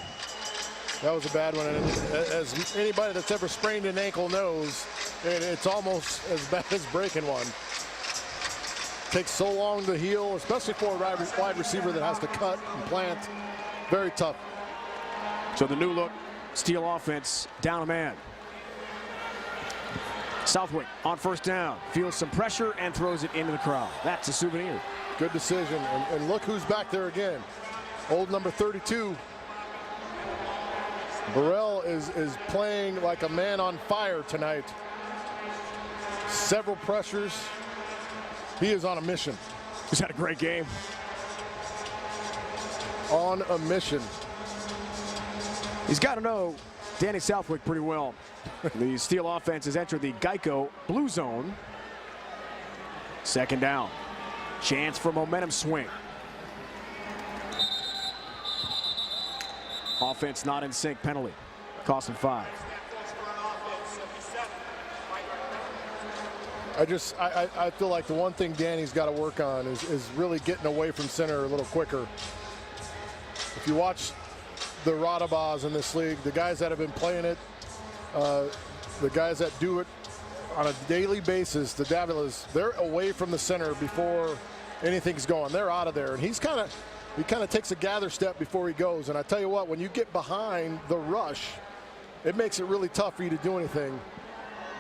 That was a bad one. And as anybody that's ever sprained an ankle knows, it's almost as bad as breaking one. Takes so long to heal, especially for a wide receiver that has to cut and plant. Very tough. So the new look Steel offense down a man. Southwick on first down, feels some pressure and throws it into the crowd. That's a souvenir. Good decision. And look who's back there again. Old number 32. Burrell is playing like a man on fire tonight. Several pressures. He is on a mission. He's had a great game. On a mission. He's got to know Danny Southwick pretty well. The Steel offense has entered the Geico blue zone. Second down. Chance for momentum swing. Offense not in sync, penalty. Cost him 5. I feel like the one thing Danny's got to work on is really getting away from center a little quicker. If you watch the Rattlers in this league, the guys that have been playing it, the guys that do it on a daily basis, the Davilas, they're away from the center before anything's going. They're out of there, and he kind of takes a gather step before he goes. And I tell you what, when you get behind the rush, it makes it really tough for you to do anything.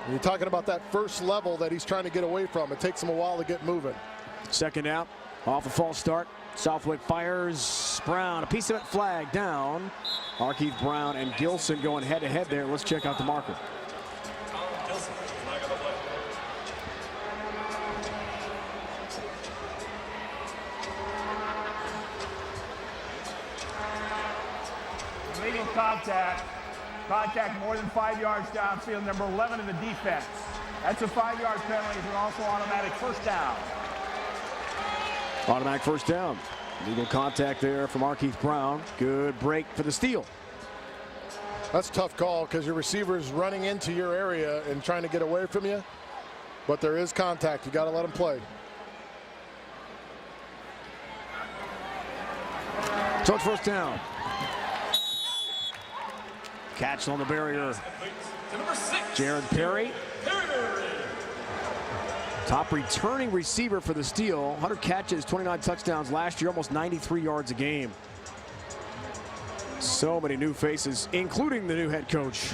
When you're talking about that first level that he's trying to get away from, it takes him a while to get moving. Second out, off a false start. Southwick fires. Brown, a piece of it flagged down. Markeith Brown and Gilson going head-to-head there. Let's check out the marker. Illegal contact. Contact more than 5 yards downfield, number 11 in the defense. That's a 5-yard penalty and also automatic first down. Automatic first down. Legal contact there from Markeith Brown. Good break for the Steel. That's a tough call because your receiver's running into your area and trying to get away from you. But there is contact. You got to let him play. So it's first down. Catch on the barrier. Jared Perry. Top returning receiver for the Steel. 100 catches, 29 touchdowns last year, almost 93 yards a game. So many new faces, including the new head coach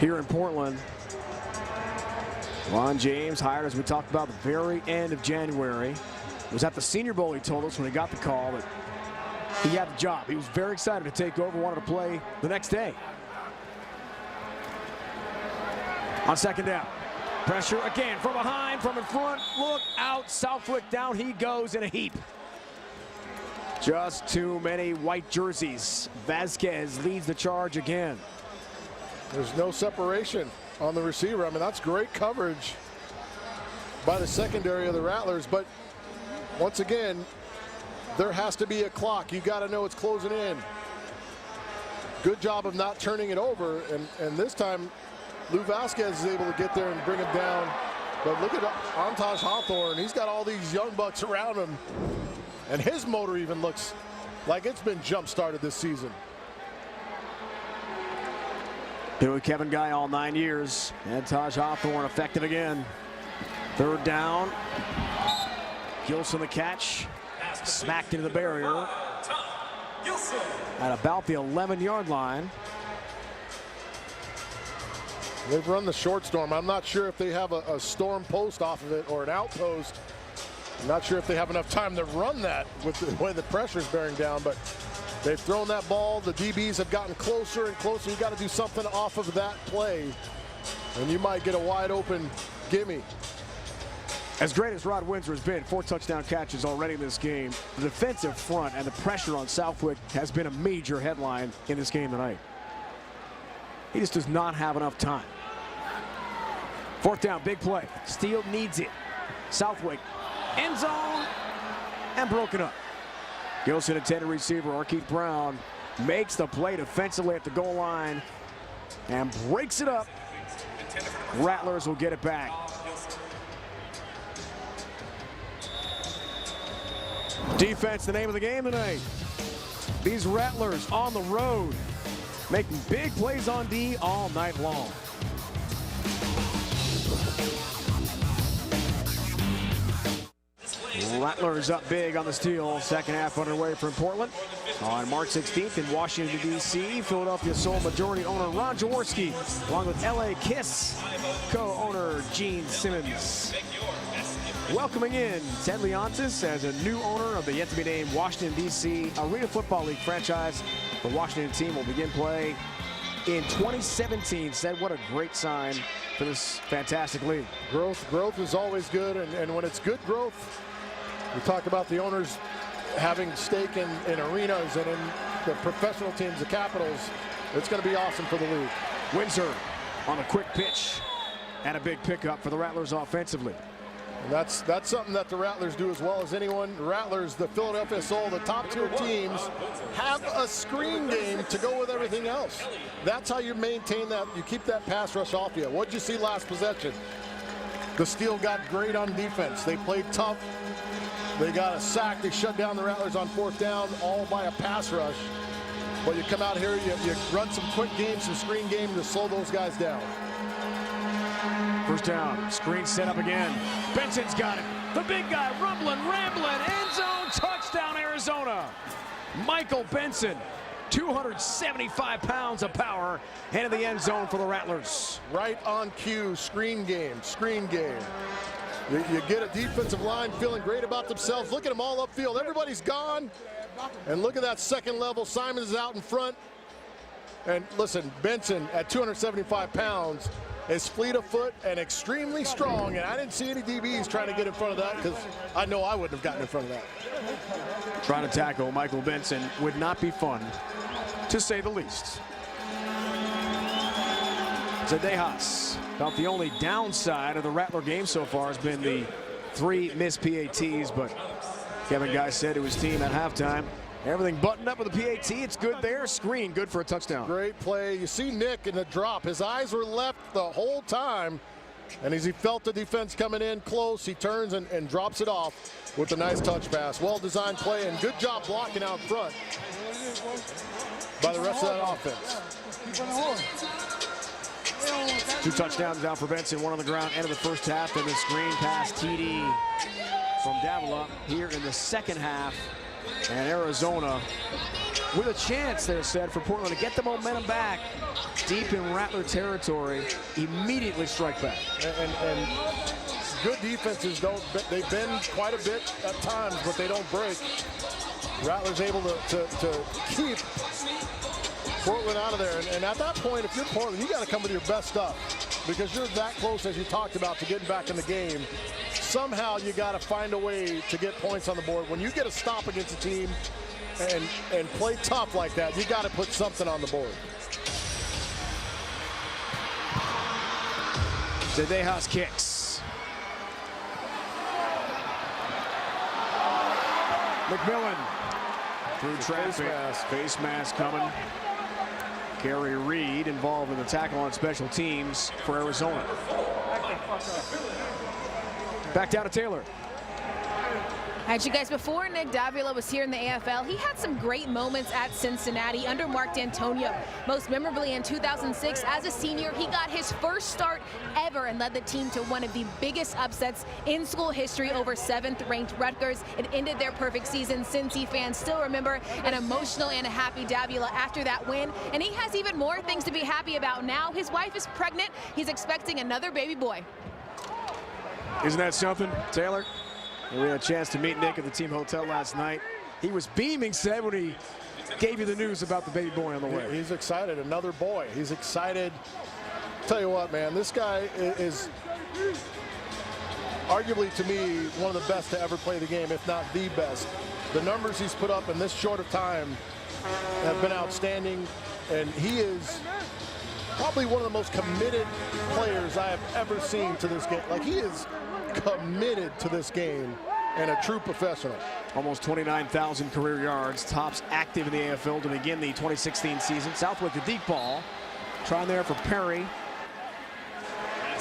here in Portland. Ron James, hired, as we talked about, the very end of January. It was at the Senior Bowl, he told us, when he got the call that he had the job. He was very excited to take over, wanted to play the next day. On second down. Pressure again from behind, from in front. Look out. Southwick down he goes in a heap. Just too many white jerseys. Vasquez leads the charge again. There's no separation. on the receiver. I mean, that's great coverage by the secondary of the Rattlers. But once again, there has to be a clock. You got to know it's closing in. Good job of not turning it over. And this time, Lou Vasquez is able to get there and bring him down. But look at Antaj Hawthorne. He's got all these young bucks around him. And his motor even looks like it's been jump-started this season. Been with Kevin Guy all 9 years. Antaj Hawthorne effective again. Third down. Gilson the catch. Smacked into the barrier. At about the 11-yard line. They've run the short storm. I'm not sure if they have a storm post off of it or an outpost. I'm not sure if they have enough time to run that with the way the pressure's bearing down, but they've thrown that ball. The DBs have gotten closer and closer. You got to do something off of that play, and you might get a wide open gimme. As great as Rod Windsor has been, 4 touchdown catches already in this game, the defensive front and the pressure on Southwick has been a major headline in this game tonight. He just does not have enough time. 4th down, big play. Steele needs it. Southwick, end zone, and broken up. Gilson, intended receiver, Arkeith Brown, makes the play defensively at the goal line and breaks it up. Rattlers will get it back. Defense, the name of the game tonight. These Rattlers on the road, making big plays on D all night long. Rattlers up big on the steal. Second half underway from Portland. On March 16th in Washington, D.C., Philadelphia Soul majority owner Ron Jaworski, along with L.A. Kiss co-owner Gene Simmons. Welcoming in Ted Leontis as a new owner of the yet-to-be-named Washington, D.C. Arena Football League franchise. The Washington team will begin play in 2017. Said, what a great sign for this fantastic league. Growth is always good, and when it's good growth, we talked about the owners having stake in arenas and in the professional teams, the Capitals. It's going to be awesome for the league. Windsor on a quick pitch and a big pickup for the Rattlers offensively. And that's something that the Rattlers do as well as anyone. Rattlers, the Philadelphia Soul, the top-tier teams have a screen game to go with everything else. That's how you maintain that. You keep that pass rush off you. What did you see last possession? The Steel got great on defense. They played tough. They got a sack. They shut down the Rattlers on 4th down, all by a pass rush. But you come out here, you run some quick games, some screen game to slow those guys down. First down, screen set up again. Benson's got it. The big guy rumbling, rambling, end zone, touchdown Arizona. Michael Benson, 275 pounds of power, into the end zone for the Rattlers. Right on cue, screen game, screen game. You get a defensive line feeling great about themselves. Look at them all upfield. Everybody's gone. And look at that second level. Simons is out in front. And listen, Benson at 275 pounds is fleet of foot and extremely strong. And I didn't see any DBs trying to get in front of that because I know I wouldn't have gotten in front of that. Trying to tackle Michael Benson would not be fun, to say the least. Zadejas. About the only downside of the Rattler game so far has been the 3 missed PATs, but Kevin Guy said to his team at halftime, everything buttoned up with the PAT. It's good there. Screen, good for a touchdown. Great play. You see Nick in the drop. His eyes were left the whole time. And as he felt the defense coming in close, he turns and drops it off with a nice touch pass. Well-designed play and good job blocking out front by the rest of that offense. 2 touchdowns out for Benson, 1 on the ground, end of the first half, and the screen pass TD from Davila here in the second half. And Arizona with a chance there, said, for Portland to get the momentum back deep in Rattler territory, immediately strike back. And good defenses they bend quite a bit at times, but they don't break. Rattlers able to keep Portland out of there. And at that point, if you're Portland, you got to come with your best stuff because you're that close, as you talked about, to getting back in the game. Somehow you got to find a way to get points on the board. When you get a stop against a team and play tough like that, you got to put something on the board. Cedejas kicks. McMillan through traffic. Face mask coming. Kerry Reed involved in the tackle on special teams for Arizona. Back down to Taylor. All right, you guys, before Nick Davila was here in the AFL, he had some great moments at Cincinnati under Mark D'Antonio. Most memorably in 2006, as a senior, he got his first start ever and led the team to one of the biggest upsets in school history over 7th-ranked Rutgers. It ended their perfect season. Cincy fans still remember an emotional and a happy Davila after that win. And he has even more things to be happy about now. His wife is pregnant. He's expecting another baby boy. Isn't that something, Taylor? We had a chance to meet Nick at the team hotel last night. He was beaming, said, when he gave you the news about the baby boy on the way. He's excited, another boy. He's excited. Tell you what, man, this guy is arguably, to me, one of the best to ever play the game, if not the best. The numbers he's put up in this short of time have been outstanding, and he is probably one of the most committed players I have ever seen to this game. Like, he is committed to this game and a true professional. Almost 29,000 career yards, tops active in the AFL to begin the 2016 season. Southwick, the deep ball, trying there for Perry.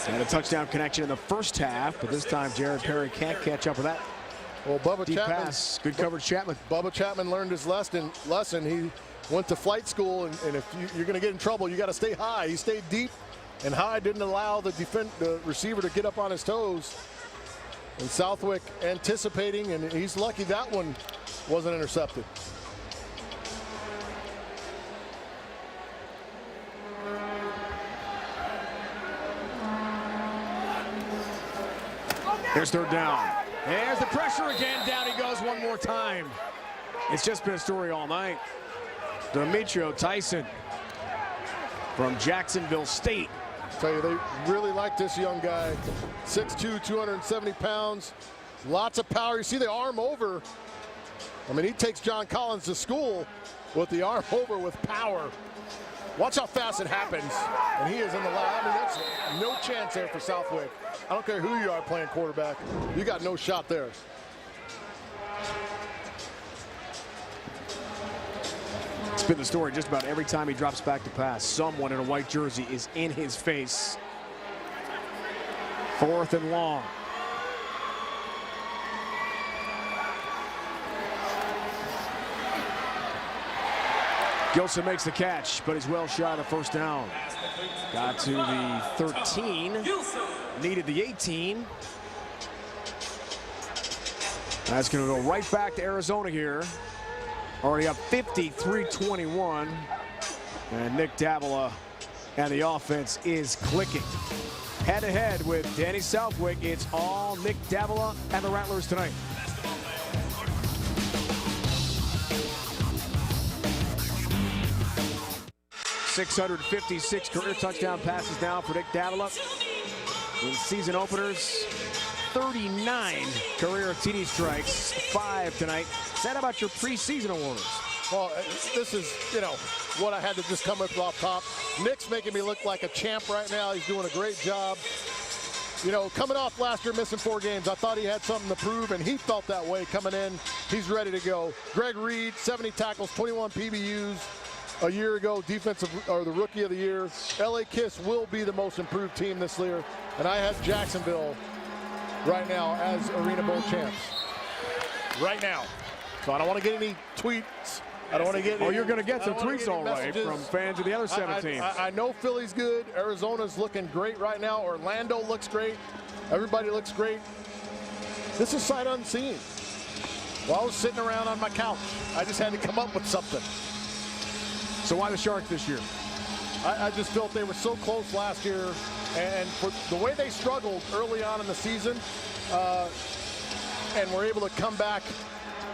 Had a touchdown connection in the first half, but this time Jared Perry can't catch up with that. Well, Bubba deep Chapman, pass, good coverage, Chapman. Bubba Chapman learned his lesson. He went to flight school, and if you're going to get in trouble, you got to stay high. He stayed deep and high, didn't allow the receiver to get up on his toes. And Southwick anticipating, and he's lucky that one wasn't intercepted. There's third down. There's the pressure again. Down he goes one more time. It's just been a story all night. Demetrio Tyson from Jacksonville State. Tell you, they really like this young guy. 6'2", 270 pounds, lots of power. You see the arm over. I mean, he takes John Collins to school with the arm over with power. Watch how fast it happens. And he is in the line. I mean, that's no chance there for Southwick. I don't care who you are playing quarterback. You got no shot there. It's been the story just about every time he drops back to pass. Someone in a white jersey is in his face. 4th and long. Gilson makes the catch, but he's well shy of the first down. Got to the 13, needed the 18. That's going to go right back to Arizona here. Already up 53-21. And Nick Davila and the offense is clicking. Head-to-head with Danny Southwick, it's all Nick Davila and the Rattlers tonight. .656 career touchdown passes now for Nick Davila. In season openers, 39 career TD strikes, 5 tonight. Say that about your preseason awards. Well, this is, you know, what I had to just come up off top. Nick's making me look like a champ right now. He's doing a great job. You know, coming off last year, missing 4 games, I thought he had something to prove, and he felt that way coming in. He's ready to go. Greg Reed, 70 tackles, 21 PBUs. A year ago, defensive or the rookie of the year. LA Kiss will be the most improved team this year, and I have Jacksonville right now as Arena Bowl champs. Right now. So I don't want to get any tweets. I don't want to get any, you're going to get some tweets all right from fans of the other 7 teams. I know Philly's good. Arizona's looking great right now. Orlando looks great. Everybody looks great. This is sight unseen. While I was sitting around on my couch, I just had to come up with something. So why the Sharks this year? I just felt they were so close last year, and for the way they struggled early on in the season, and were able to come back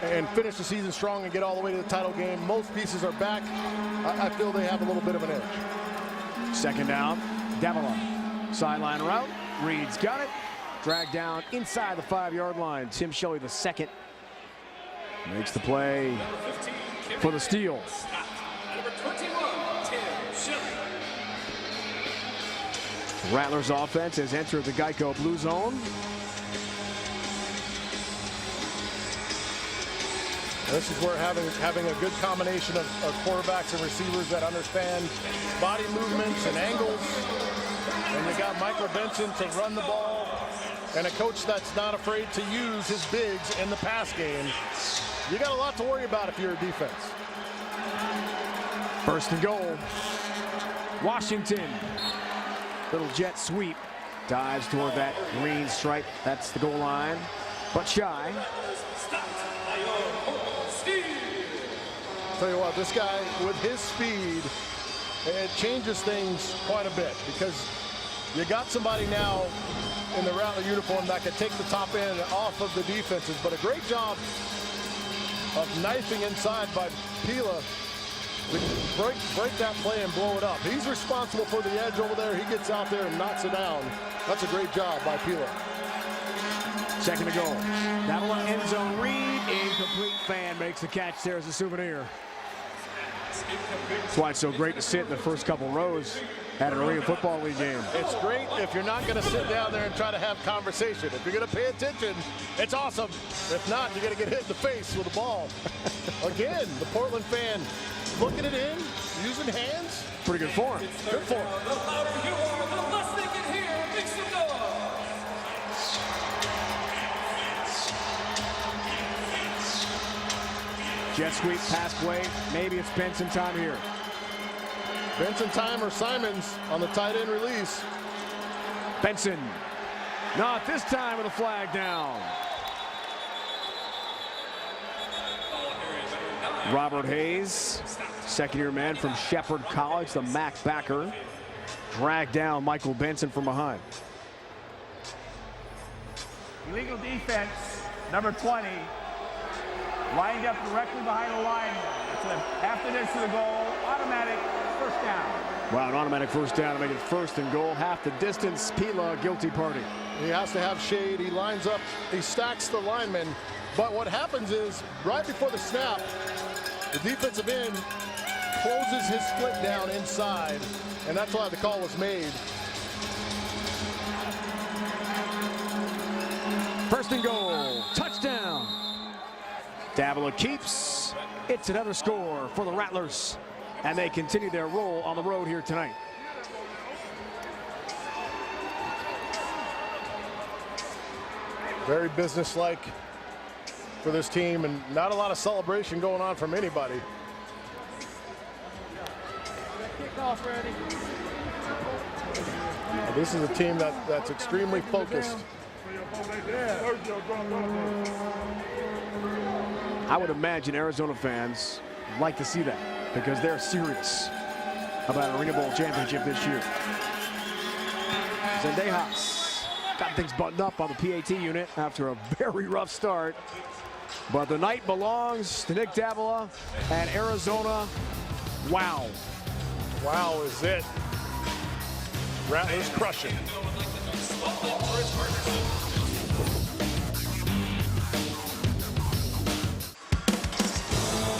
and finish the season strong and get all the way to the title game. Most pieces are back. I feel they have a little bit of an edge. Second down, Davila. Sideline route. Reed's got it. Dragged down inside the 5-yard line. Tim Shelley, the second, makes the play for the steal. Rattlers offense has entered the Geico blue zone. This is where having a good combination of quarterbacks and receivers that understand body movements and angles. And you got Michael Benson to run the ball, and a coach that's not afraid to use his bigs in the pass game. You got a lot to worry about if you're a defense. First and goal. Washington. Little jet sweep. Dives toward that green stripe. That's the goal line, but shy. Tell you what, this guy with his speed, it changes things quite a bit, because you got somebody now in the Rattler uniform that can take the top end off of the defenses, but a great job of knifing inside by Pila to break that play and blow it up. He's responsible for the edge over there. He gets out there and knocks it down. That's a great job by Pila. Second to goal. Davila end zone read. Incomplete. Fan makes the catch there as a souvenir. That's why it's so great to sit in the first couple rows at an Arena Football League game. It's great if you're not going to sit down there and try to have conversation. If you're going to pay attention, it's awesome. If not, you're going to get hit in the face with a ball. Again, the Portland fan looking it in, using hands. Pretty good form. Good form. The louder you are, the less they can hear. Make some noise. Jet sweep, pass play. Maybe it's Benson time here. Benson time or Simons on the tight end release. Benson. Not this time with a flag down. Robert Hayes, second-year man from Shepherd College, the MAC backer, dragged down Michael Benson from behind. Illegal defense, number 20. Lined up directly behind the line. After this to the goal, automatic first down. Wow, an automatic first down to make it first and goal. Half the distance. Pila, guilty party. He has to have shade. He lines up. He stacks the linemen. But what happens is, right before the snap, the defensive end closes his split down inside, and that's why the call was made. First and goal. Touchdown. Davila keeps. It's another score for the Rattlers, and they continue their roll on the road here tonight. Very businesslike for this team, and not a lot of celebration going on from anybody. Kickoff ready. This is a team that's extremely focused. I would imagine Arizona fans like to see that because they're serious about an Arena Bowl championship this year. Zendejas got things buttoned up on the PAT unit after a very rough start. But the night belongs to Nick Davila and Arizona. Wow. Wow is it. Rattlers crushing.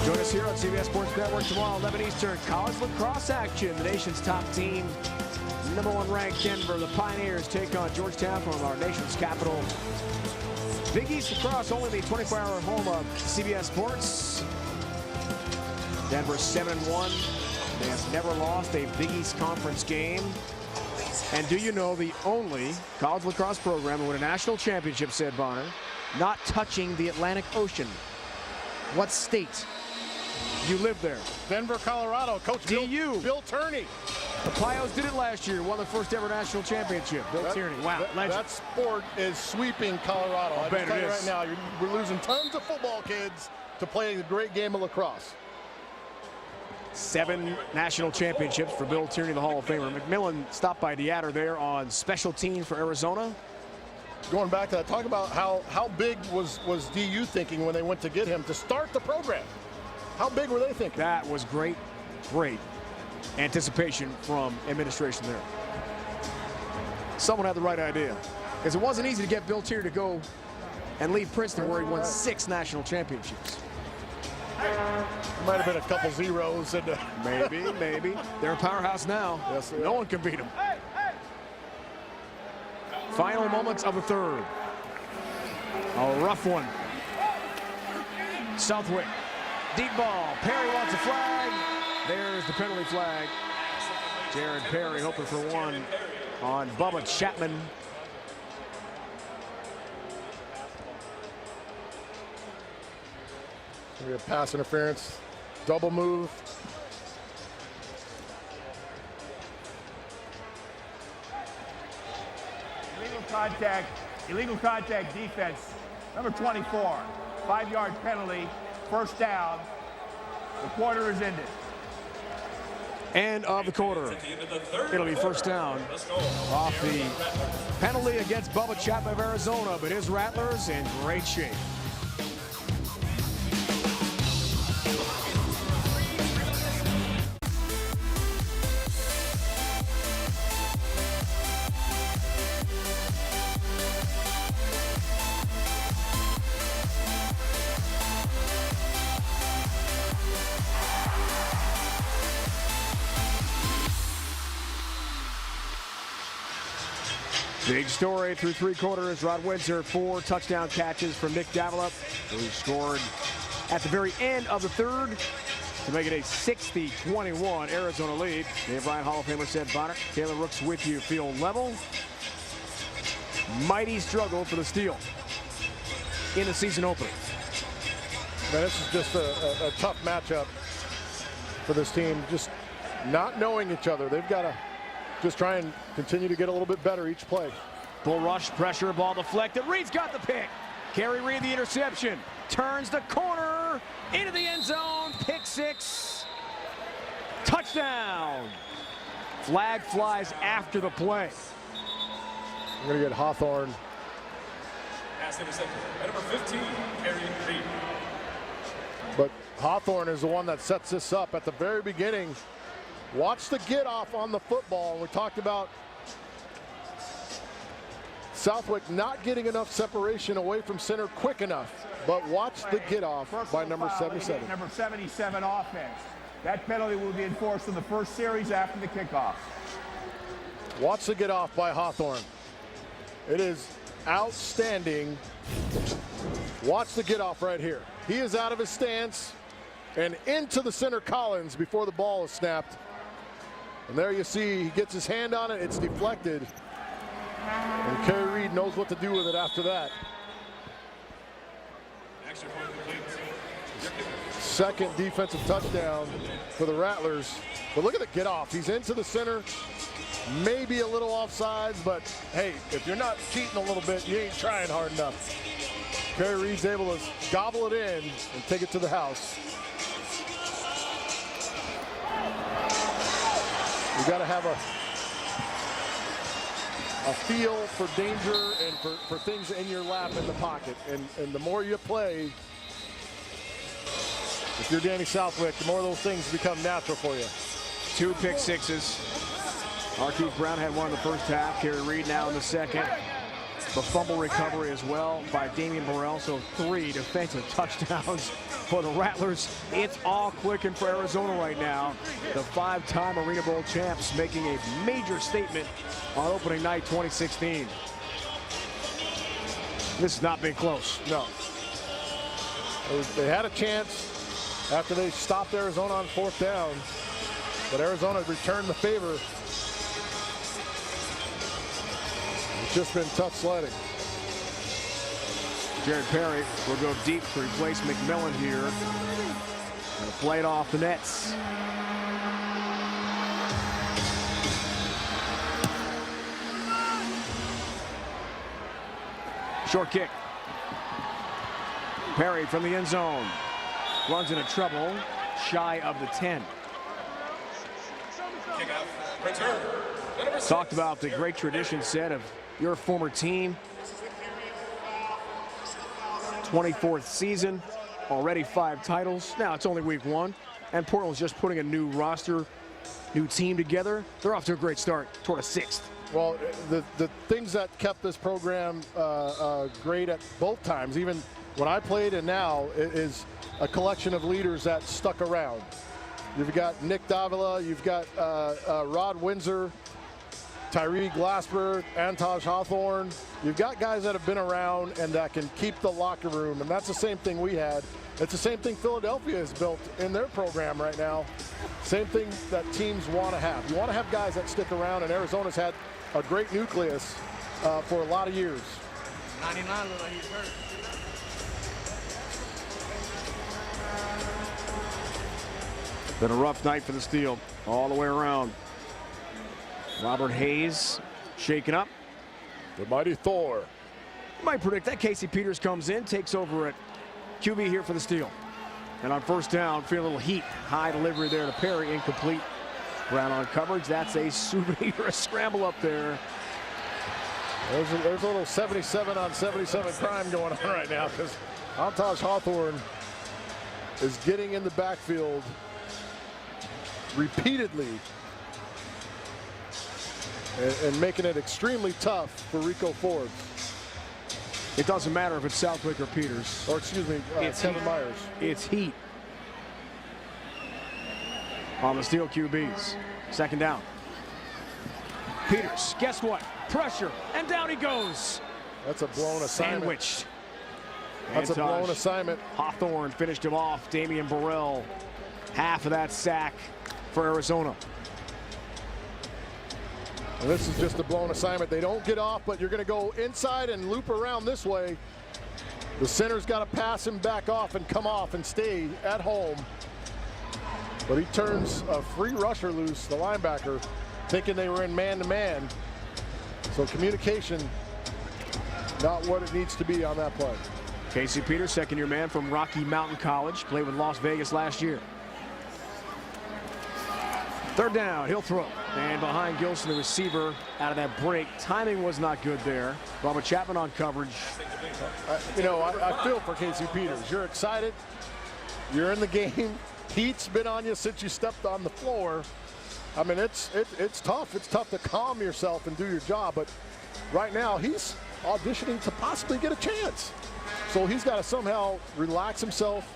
Join us here on CBS Sports Network tomorrow, 11 Eastern. College lacrosse action. The nation's top team, #1 ranked Denver. The Pioneers take on Georgetown from our nation's capital. Big East lacrosse, only the 24-hour home of CBS Sports. Denver 7-1. They have never lost a Big East Conference game. And do you know the only college lacrosse program to win a national championship, said Bonner, not touching the Atlantic Ocean? What state? You live there. Denver, Colorado. Coach Bill Turney. The Pios did it last year, won the first ever national championship. Bill Tierney. Wow, legend. That sport is sweeping Colorado. I bet it is. Right now, we're losing tons of football kids to play the great game of lacrosse. 7 national championships for Bill Tierney, the Hall of Famer. McMillan stopped by Deatter there on special teams for Arizona. Going back to that, talk about how big was DU thinking when they went to get him to start the program. How big were they thinking? That was great anticipation from administration there. Someone had the right idea, because it wasn't easy to get Bill Tierney to go and leave Princeton, where he won 6 national championships. Might have been a couple zeros. And maybe. They're a powerhouse now. Yes, no one can beat them. Final moments of the third. A rough one. Southwick. Deep ball. Perry wants a flag. There's the penalty flag. Jared Perry hoping for one on Bubba Chapman. We have pass interference, double move. Illegal contact defense. Number 24, 5-yard penalty, first down. The quarter is ended. End of the quarter. It'll be first down off the penalty against Bubba Chapman of Arizona, but his Rattlers in great shape. Big story through 3 quarters. Rod Windsor, 4 touchdown catches from Nick Davila, who scored at the very end of the third to make it a 60-21 Arizona lead. Dave Ryan, Hall of Famer, said, Bonner, Taylor Rooks with you, field level. Mighty struggle for the Steel in the season opener. Man, this is just a tough matchup for this team. Just not knowing each other. They've got to just try and continue to get a little bit better each play. Bull rush, pressure, ball deflected. Reed's got the pick. Kerry Reed the interception. Turns the corner into the end zone. Pick 6. Touchdown. Flag flies after the play. We're going to get Hawthorne. Pass intercepted. Number 15, Kerry Reed. But Hawthorne is the one that sets this up at the very beginning. Watch the get off on the football. We talked about Southwick not getting enough separation away from center quick enough. But watch the get off by number 77. Number 77 offense. That penalty will be enforced in the first series after the kickoff. Watch the get off by Hawthorne. It is outstanding. Watch the get off right here. He is out of his stance and into the center Collins before the ball is snapped. And there you see he gets his hand on it. It's deflected. And Kerry Reed knows what to do with it after that. Second defensive touchdown for the Rattlers. But look at the get off. He's into the center. Maybe a little offsides, but hey, if you're not cheating a little bit, you ain't trying hard enough. Kerry Reed's able to gobble it in and take it to the house. You got to have a feel for danger and for things in your lap in the pocket. And the more you play, if you're Danny Southwick, the more those things become natural for you. 2 pick sixes. Marquise Brown had one in the first half. Kerry Reed now in the second. The fumble recovery as well by Damian Burrell. So 3 defensive touchdowns for the Rattlers. It's all clicking for Arizona right now. The 5-time Arena Bowl champs making a major statement on opening night 2016. This has not been close. No. They had a chance after they stopped Arizona on 4th down. But Arizona returned the favor. It's just been tough sledding. Jared Perry will go deep to replace McMillan here. And play it off the nets. Short kick. Perry from the end zone. Runs into trouble. Shy of the 10. Kick out. Return. Talked about the great tradition set of your former team. 24th season, already 5 titles. Now it's only week 1, and Portland's just putting a new roster, new team together. They're off to a great start toward a 6th. Well, the things that kept this program great at both times, even when I played and now, is a collection of leaders that stuck around. You've got Nick Davila, you've got Rod Windsor, Tyree Glassberg, Antaj Hawthorne. You've got guys that have been around and that can keep the locker room, and that's the same thing we had. It's the same thing Philadelphia has built in their program right now. Same thing that teams want to have. You want to have guys that stick around, and Arizona's had a great nucleus for a lot of years. 99 looks like he's hurt. Been a rough night for the Steel all the way around. Robert Hayes shaken up. The mighty Thor. You might predict that Casey Peters comes in, takes over at QB here for the Steel. And on first down, feel a little heat. High delivery there to Perry, incomplete. Brown on coverage. That's a souvenir, a scramble up there. There's a little 77 on 77 crime going on right now because Antaj Hawthorne is getting in the backfield repeatedly and making it extremely tough for Rico Forbes. It doesn't matter if it's Southwick or Peters. Or excuse me, Kevin Myers. It's heat on the Steel QBs. Second down. Peters, guess what? Pressure, and down he goes. That's a blown assignment. Sandwiched. That's a blown assignment. Hawthorne finished him off. Damian Burrell, half of that sack for Arizona. And this is just a blown assignment. They don't get off, but you're going to go inside and loop around this way. The center's got to pass him back off and come off and stay at home. But he turns a free rusher loose, the linebacker, thinking they were in man-to-man. So communication, not what it needs to be on that play. Casey Peters, second-year man from Rocky Mountain College, played with Las Vegas last year. Third down, he'll throw. And behind Gilson, the receiver, out of that break. Timing was not good there. Robert Chapman on coverage. I feel for Casey Peters. You're excited. You're in the game. Heat's been on you since you stepped on the floor. I mean, it's tough. It's tough to calm yourself and do your job. But right now, he's auditioning to possibly get a chance. So he's got to somehow relax himself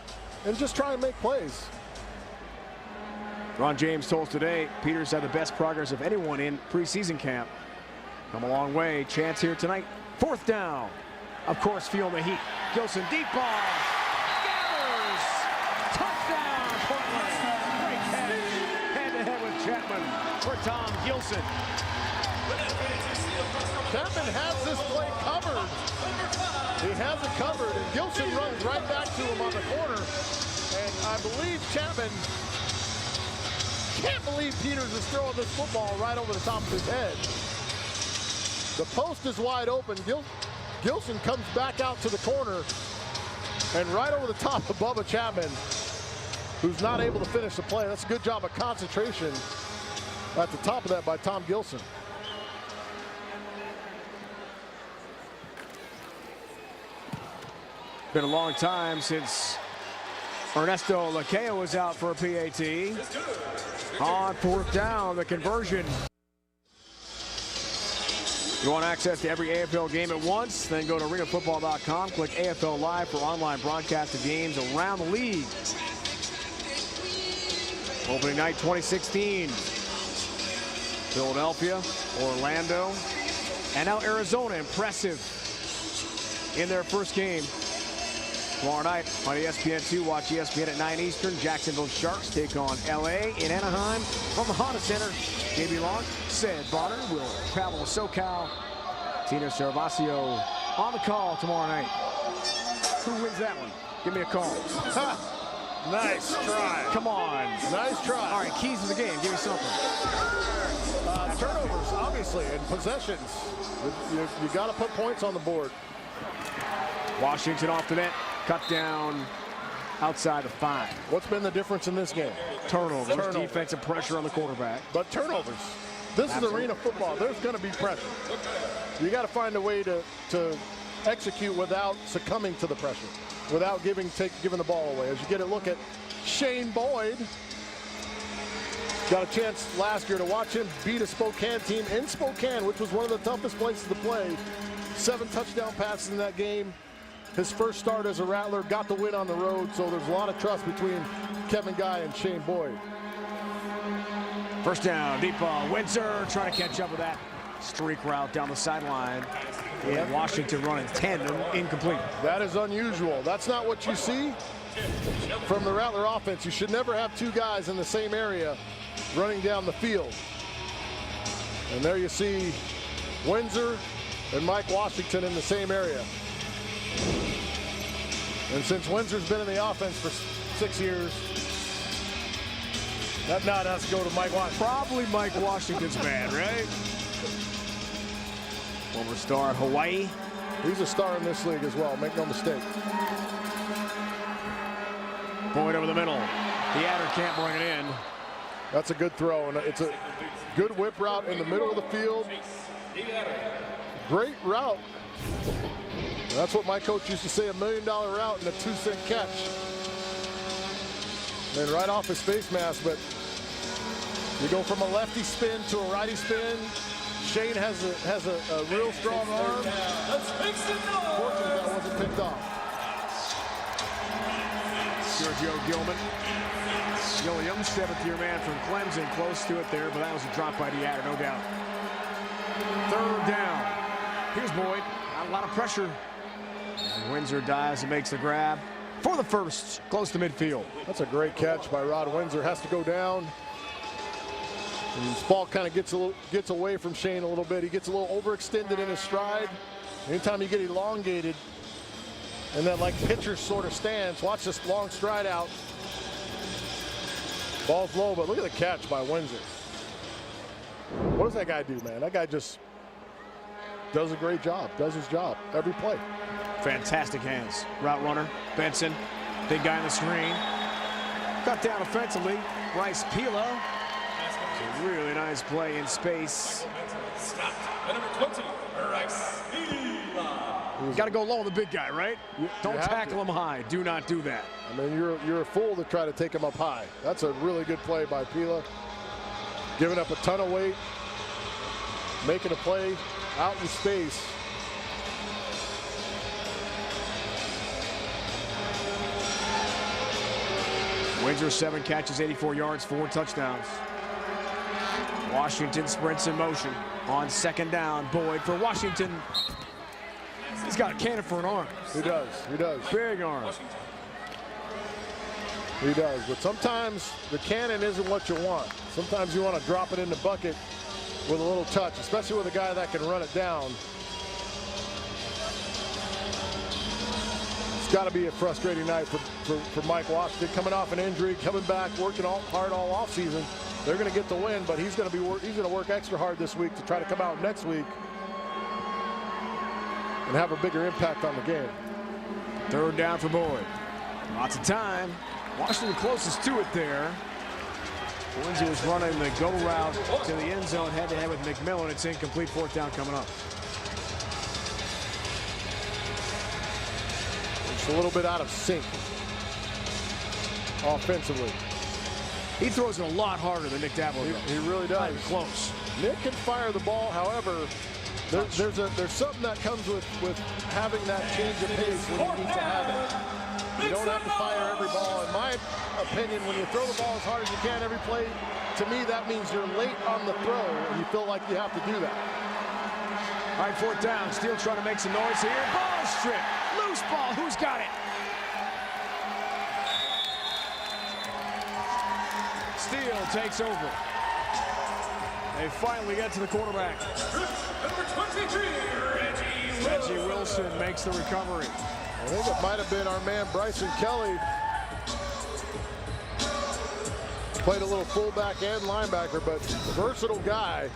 and just try and make plays. Ron James told us today Peters had the best progress of anyone in preseason camp. Come a long way. Chance here tonight. Fourth down. Of course, feeling the heat. Gilson, deep ball. Gathers. Touchdown, Portland. Great catch. Head-to-head with Chapman for Tom Gilson. Chapman has this play covered. He has it covered, and Gilson runs right back to him on the corner. And I believe Chapman can't believe Peters is throwing this football right over the top of his head. The post is wide open. Gilson comes back out to the corner and right over the top of Bubba Chapman, who's not able to finish the play. That's a good job of concentration at the top of that by Tom Gilson. Been a long time since Ernesto Laqueo was out for a PAT. On fourth down, the conversion. You want access to every AFL game at once? Then go to arenafootball.com, click AFL Live for online broadcast of games around the league. Opening night 2016. Philadelphia, Orlando, and now Arizona. Impressive in their first game. Tomorrow night on ESPN2, watch ESPN at 9 Eastern. Jacksonville Sharks take on LA in Anaheim. From the Honda Center, JB Long, Sid Bonner will travel to SoCal. Tina Servacio on the call tomorrow night. Who wins that one? Give me a call. Nice try. Come on. Nice try. All right, keys to the game. Give me something. Turnovers, obviously, and possessions. You got to put points on the board. Washington off the net. Cut down outside of 5. What's been the difference in this game? Turnovers. Defensive pressure on the quarterback. But turnovers. This is arena football. There's going to be pressure. You got to find a way to execute without succumbing to the pressure, without giving the ball away. As you get a look at Shane Boyd, got a chance last year to watch him beat a Spokane team in Spokane, which was one of the toughest places to play. 7 touchdown passes in that game. His first start as a Rattler, got the win on the road, so there's a lot of trust between Kevin Guy and Shane Boyd. First down, deep ball. Windsor trying to catch up with that. Streak route down the sideline. And Washington running 10 and incomplete. That is unusual. That's not what you see from the Rattler offense. You should never have two guys in the same area running down the field. And there you see Windsor and Mike Washington in the same area. And since Windsor's been in the offense for 6 years, that nod has to go to Mike Washington. Probably Mike Washington's man, right? Former star at Hawaii. He's a star in this league as well, make no mistake. Boyd over the middle. The Adder can't bring it in. That's a good throw, and it's a good whip route in the middle of the field. Great route. That's what my coach used to say, $1 million route and a 2-cent catch. And right off his face mask, but you go from a lefty spin to a righty spin. Shane has a real strong arm. Fortunately, that wasn't picked off. Sergio Gilliam, seventh-year man from Clemson, close to it there, but that was a drop by the Adder, no doubt. Third down. Here's Boyd. Not a lot of pressure. And Windsor dives and makes the grab for the first, close to midfield. That's a great catch by Rod Windsor. Has to go down. And this ball kind of gets away from Shane a little bit. He gets a little overextended in his stride. Anytime you get elongated and that like pitcher sort of stance, watch this long stride out. Ball's low, but look at the catch by Windsor. What does that guy do, man? That guy just does a great job, does his job every play. Fantastic hands. Route runner, Benson, big guy in the screen. Cut down offensively, Bryce Pila. It's a really nice play in space. Stopped. Number 20, Bryce Pila. Got to go low on the big guy, right? Don't tackle him high. Do not do that. I mean, you're a fool to try to take him up high. That's a really good play by Pila. Giving up a ton of weight, making a play out in space. Windsor 7 catches, 84 yards, 4 touchdowns. Washington sprints in motion on second down. Boyd for Washington. He's got a cannon for an arm. He does. He does. Big arm. He does. But sometimes the cannon isn't what you want. Sometimes you want to drop it in the bucket with a little touch, especially with a guy that can run it down. It's got to be a frustrating night for Mike Washington, coming off an injury, coming back, working hard all offseason. They're going to get the win, but he's going to work extra hard this week to try to come out next week and have a bigger impact on the game. Third down for Boyd. Lots of time. Washington closest to it there. Windsor was running the go route to the end zone, head-to-head with McMillan. It's incomplete. Fourth down coming up. It's a little bit out of sync offensively. He throws it a lot harder than Nick Dabble. He really does. Close. Nick can fire the ball. However, there's something that comes with having that change of pace when you need to have it. You don't have to fire every ball. In my opinion, when you throw the ball as hard as you can every play, to me that means you're late on the throw and you feel like you have to do that. All right, fourth down. Steele trying to make some noise here. Ball stripped. Loose ball. Who's got it? Steele takes over. They finally get to the quarterback. Number 23, Reggie Wilson makes the recovery. I think it might have been our man Bryson Kelly. Played a little fullback and linebacker, but versatile guy.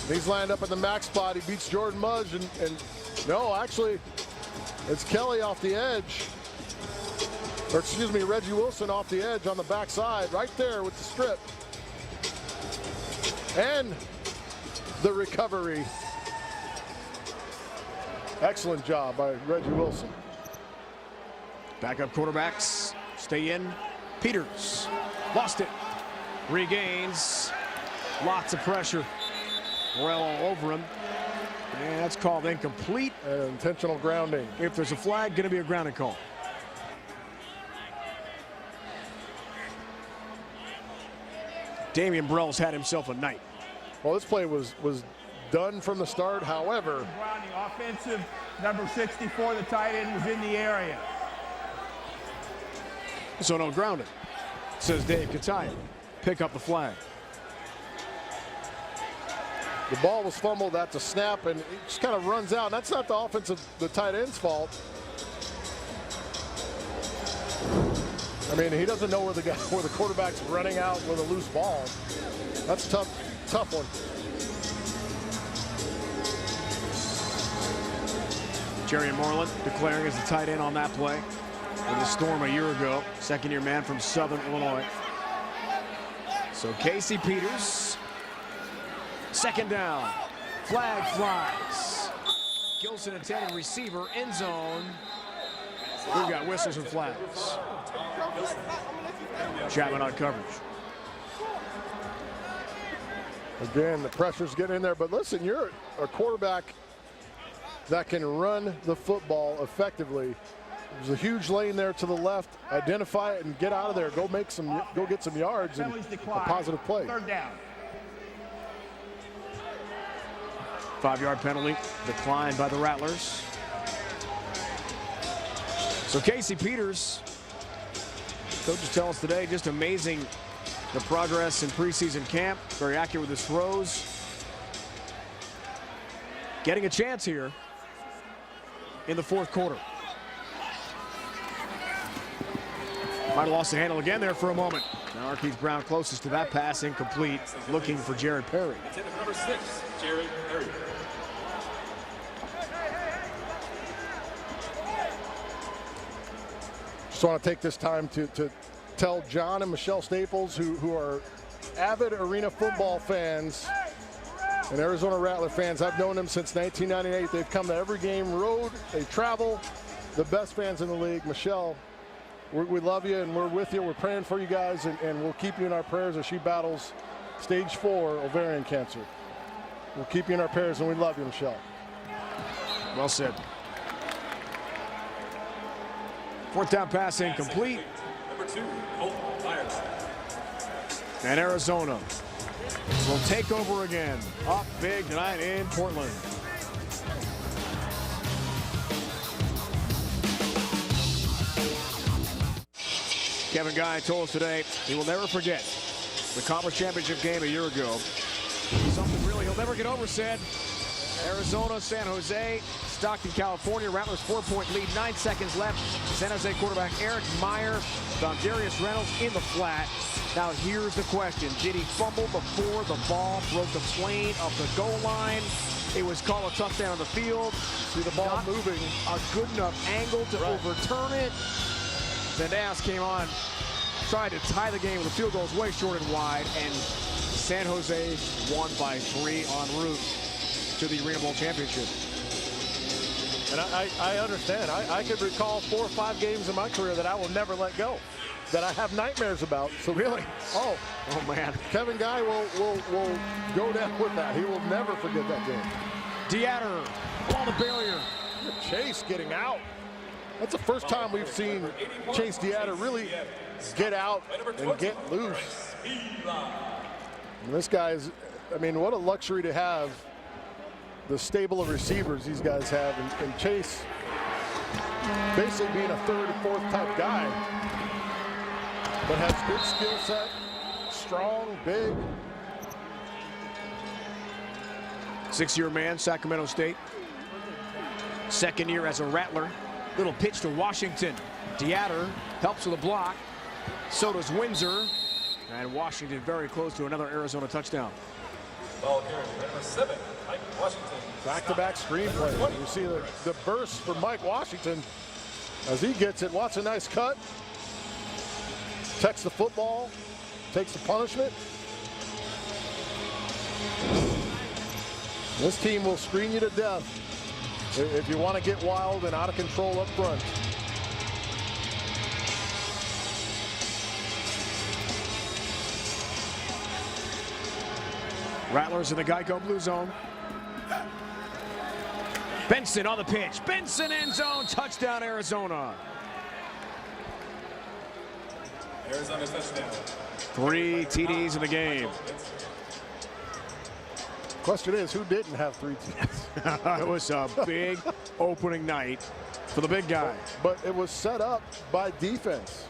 He's lined up in the max spot. He beats Jordan Mudge, and no, actually, it's Kelly off the edge. Or excuse me, Reggie Wilson off the edge on the backside, right there with the strip. And the recovery. Excellent job by Reggie Wilson. Backup quarterbacks stay in. Peters lost it. Regains. Lots of pressure. Morello over him. And that's called incomplete. And intentional grounding. If there's a flag, going to be a grounding call. Damian Burrell's had himself a night. Well, this play was done from the start. However, Brown, the offensive number 64, the tight end, was in the area. So no grounding, says Dave Kataya. Pick up the flag. the ball was fumbled. That's a snap, and it just kind of runs out. And that's not the tight end's fault. I mean, he doesn't know where the quarterback's running out with a loose ball. That's a tough one. Jerry Moreland declaring as the tight end on that play with the Storm a year ago. Second-year man from Southern Illinois. So Casey Peters, second down, flag flies. Gilson intended receiver, end zone. We've got whistles and flags. Chapman on coverage. Again, the pressure's getting in there, but listen, you're a quarterback that can run the football effectively. There's a huge lane there to the left. Identify it and get out of there. Go get some yards and a positive play. Third down. 5-yard penalty declined by the Rattlers. So Casey Peters, coaches tell us today, just amazing the progress in preseason camp. Very accurate with his throws. Getting a chance here in the fourth quarter. Might have lost the handle again there for a moment. Now Arkeith Brown closest to that pass, incomplete, looking for Jared Perry. Number 6, Jared Perry. Just want to take this time to tell John and Michelle Staples, who are avid arena football fans and Arizona Rattler fans. I've known them since 1998. They've come to every game, road, they travel. The best fans in the league. Michelle, we love you and we're with you. We're praying for you guys, and we'll keep you in our prayers as she battles stage 4 ovarian cancer. We'll keep you in our prayers, and we love you, Michelle. Well said. Fourth down pass incomplete. Number 2, Colt Myers. And Arizona will take over again. Up big tonight in Portland. Kevin Guy told us today he will never forget the conference championship game a year ago. Something really he'll never get over, said. Arizona, San Jose, Stockton, California. Rattlers 4-point lead, 9 seconds left. San Jose quarterback Eric Meyer found Darius Reynolds in the flat. Now here's the question. Did he fumble before the ball broke the plane of the goal line? It was called a touchdown on the field. See the ball Not moving. A good enough angle to overturn it. Zendas came on, tried to tie the game with the field goals way short and wide, and San Jose won by 3 en route to the Arena Bowl championship. And I understand. I could recall 4 or 5 games in my career that I will never let go, that I have nightmares about. So really? Oh man. Kevin Guy will go down with that. He will never forget that game. DeAtter on the barrier. Chase getting out. That's the first time we've seen Chase DeAtter really get out and get loose. And this guy's, I mean, what a luxury to have the stable of receivers these guys have, and Chase basically being a 3rd or 4th type guy, but has good skill set, strong, big. 6-year man, Sacramento State. Second year as a Rattler. Little pitch to Washington. DeAtter helps with a block. So does Windsor. And Washington very close to another Arizona touchdown. Ball carrier, number 7, Mike Washington. Back-to-back screenplay. You see the burst from Mike Washington as he gets it. Watch a nice cut. Takes the football. Takes the punishment. This team will screen you to death if you want to get wild and out of control up front. Rattlers in the Geico blue zone. Benson on the pitch. Benson end zone. Touchdown, Arizona. Arizona's touchdown. 3 TDs in the game. Question is, who didn't have 3 teams? It was a big opening night for the big guy. But it was set up by defense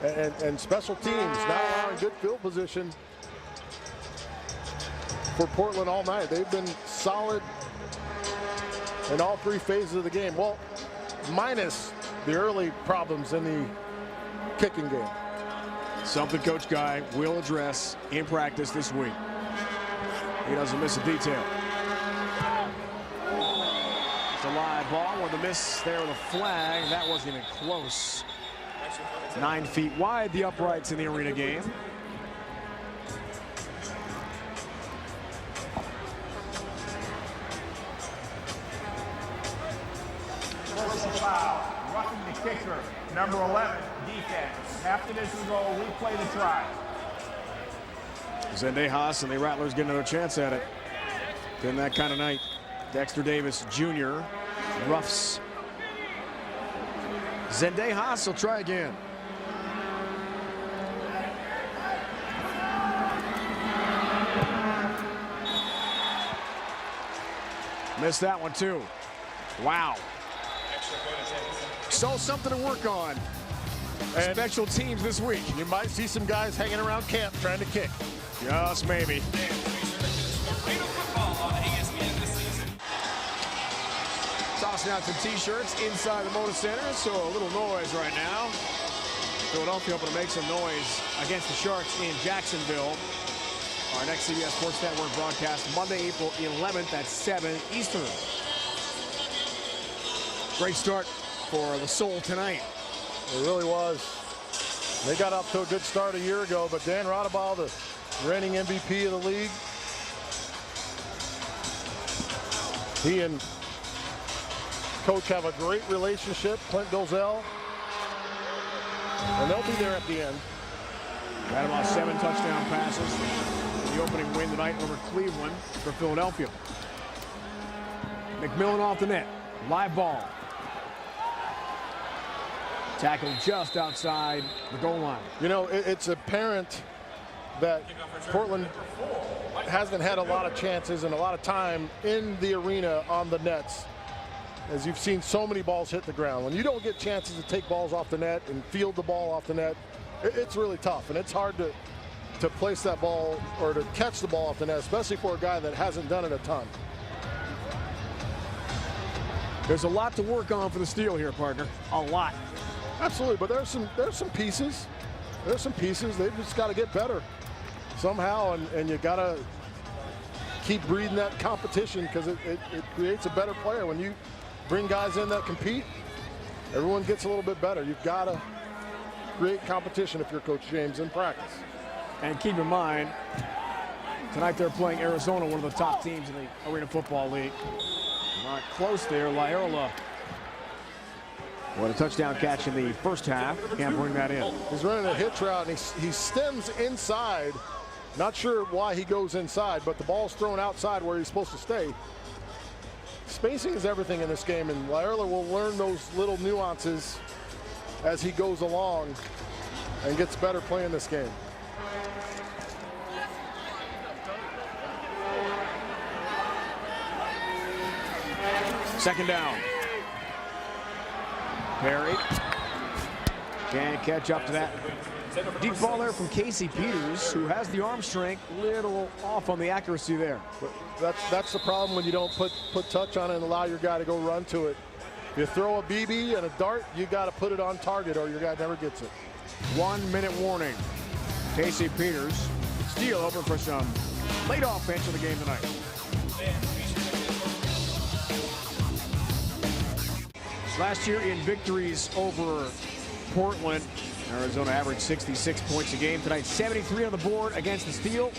and special teams, not allowing good field position for Portland all night. They've been solid in all 3 phases of the game. Well, minus the early problems in the kicking game. Something Coach Guy will address in practice this week. He doesn't miss a detail. It's a live ball with a miss there with a flag. That wasn't even close. 9 feet wide, the uprights in the arena game. Personal foul. Roughing the kicker. Number 11, defense. After this will go replay the try. Zendejas and the Rattlers get another chance at it. Been that kind of night. Dexter Davis Jr. roughs. Zendejas will try again. Missed that one too. Wow. So something to work on. And special teams this week. You might see some guys hanging around camp trying to kick. Just maybe. Tossing out some t-shirts inside the Moda Center, so a little noise right now. Philadelphia hoping to make some noise against the Sharks in Jacksonville. Our next CBS Sports Network broadcast Monday, April 11th at 7 Eastern. Great start for the Soul tonight. It really was. They got off to a good start a year ago, but Dan Rattlers, the reigning MVP of the league, he and coach have a great relationship, Clint Dozell, and they'll be there at the end. Had about 7 touchdown passes in the opening win tonight over Cleveland for Philadelphia. McMillan off the net. Live ball. Tackled just outside the goal line. You know, it's apparent that Portland hasn't had a lot of chances and a lot of time in the arena on the nets. As you've seen so many balls hit the ground. When you don't get chances to take balls off the net and field the ball off the net, it's really tough. And it's hard to place that ball or to catch the ball off the net, especially for a guy that hasn't done it a ton. There's a lot to work on for the Steel here, partner. A lot. Absolutely, but there's some pieces. There's some pieces. They've just got to get better somehow, and you got to keep breeding that competition because it creates a better player. When you bring guys in that compete, everyone gets a little bit better. You've got to create competition if you're Coach James in practice. And keep in mind, tonight they're playing Arizona, one of the top teams in the Arena Football League. Not close there, Laerla. What a touchdown catch in the first half. Can't bring that in. He's running a hitch route, and he stems inside. Not sure why he goes inside, but the ball's thrown outside where he's supposed to stay. Spacing is everything in this game, and Laerla will learn those little nuances as he goes along and gets better playing this game. Second down. Perry can't catch up to that. Deep ball there from Casey Peters, who has the arm strength, little off on the accuracy there. But that's the problem when you don't put touch on it and allow your guy to go run to it. If you throw a BB and a dart, you got to put it on target or your guy never gets it. 1 minute warning. Casey Peters, Steel open for some late offense in the game tonight. Last year in victories over Portland, Arizona averaged 66 points a game. Tonight, 73 on the board against the Steel.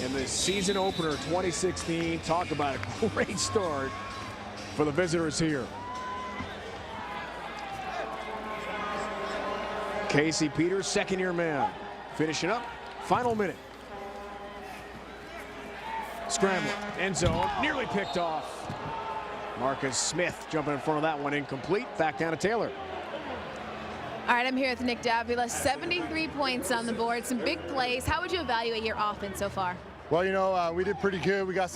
In the season opener 2016, talk about a great start for the visitors here. Casey Peters, second-year man, finishing up, final minute. Scrambling, end zone, nearly picked off. Marcus Smith jumping in front of that one, incomplete. Back down to Taylor. All right, I'm here with Nick Davila. 73 points on the board, some big plays. How would you evaluate your offense so far? Well, you know, we did pretty good. We got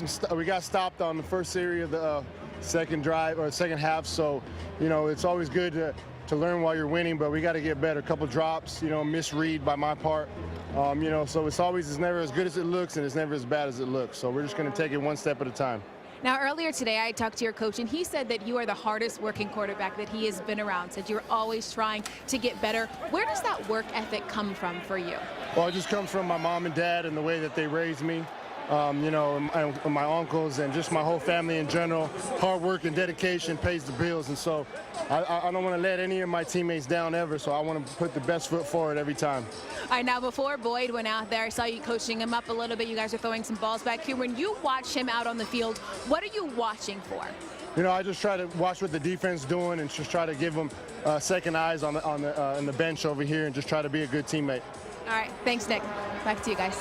stopped on the first series of the second half. So, you know, it's always good to learn while you're winning, but we got to get better. A couple drops, you know, misread by my part. You know, so it's never as good as it looks, and it's never as bad as it looks. So we're just going to take it one step at a time. Now, earlier today, I talked to your coach, and he said that you are the hardest working quarterback that he has been around. Said you're always trying to get better. Where does that work ethic come from for you? Well, it just comes from my mom and dad and the way that they raised me. You know, and my uncles and just my whole family in general. Hard work and dedication pays the bills, and so I don't want to let any of my teammates down ever, so I want to put the best foot forward every time. All right, now before Boyd went out there, I saw you coaching him up a little bit. You guys are throwing some balls back here. When you watch him out on the field, what are you watching for? You know, I just try to watch what the defense is doing and just try to give them second eyes on the bench over here and just try to be a good teammate. All right, thanks, Nick. Back to you guys.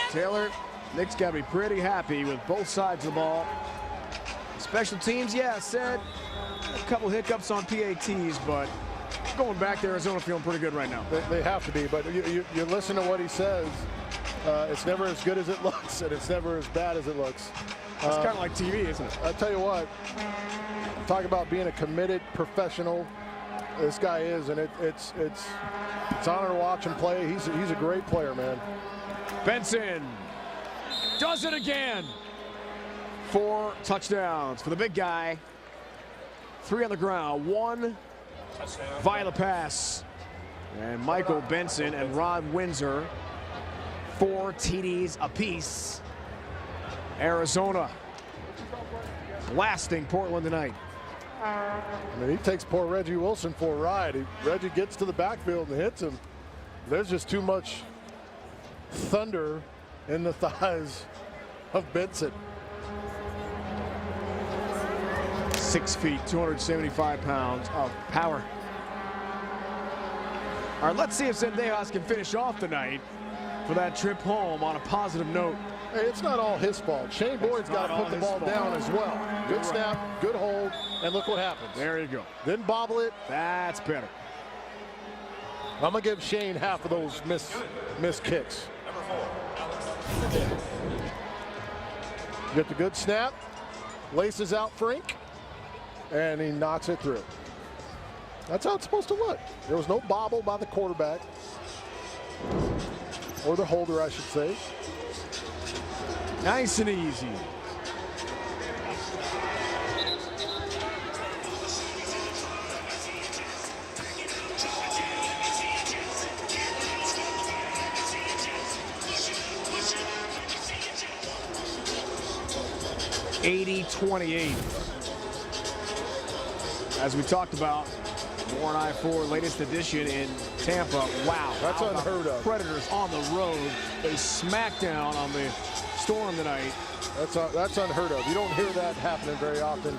Taylor, Nick's got to be pretty happy with both sides of the ball. Special teams, yeah, said a couple hiccups on PATs, but going back to Arizona feeling pretty good right now. They have to be, but you listen to what he says. It's never as good as it looks, and it's never as bad as it looks. It's kind of like TV, isn't it? I tell you what, talk about being a committed professional. This guy is, and it's honor to watch him play. He's a great player, man. Benson does it again. 4 touchdowns for the big guy. 3 on the ground, 1 via the pass. And Michael Benson and Rod Windsor, 4 TDs apiece. Arizona blasting Portland tonight. I mean, he takes poor Reggie Wilson for a ride. Reggie gets to the backfield and hits him. There's just too much thunder in the thighs of Benson. 6 feet, 275 pounds of power. All right, let's see if Zendejas can finish off the night for that trip home on a positive note. Hey, it's not all his fault. Shane Boyd's got to put the ball down as well. Good snap, good hold, and look what happens. There you go. Then bobble it. That's better. I'm going to give Shane half of those missed kicks. Get the good snap, laces out Frank, and he knocks it through. That's how it's supposed to look. There was no bobble by the quarterback, or the holder, I should say. Nice and easy. (80-28). As we talked about, Warren I-4 latest edition in Tampa. Wow, that's unheard of. Predators on the road. A smackdown on the Storm tonight. That's unheard of. You don't hear that happening very often.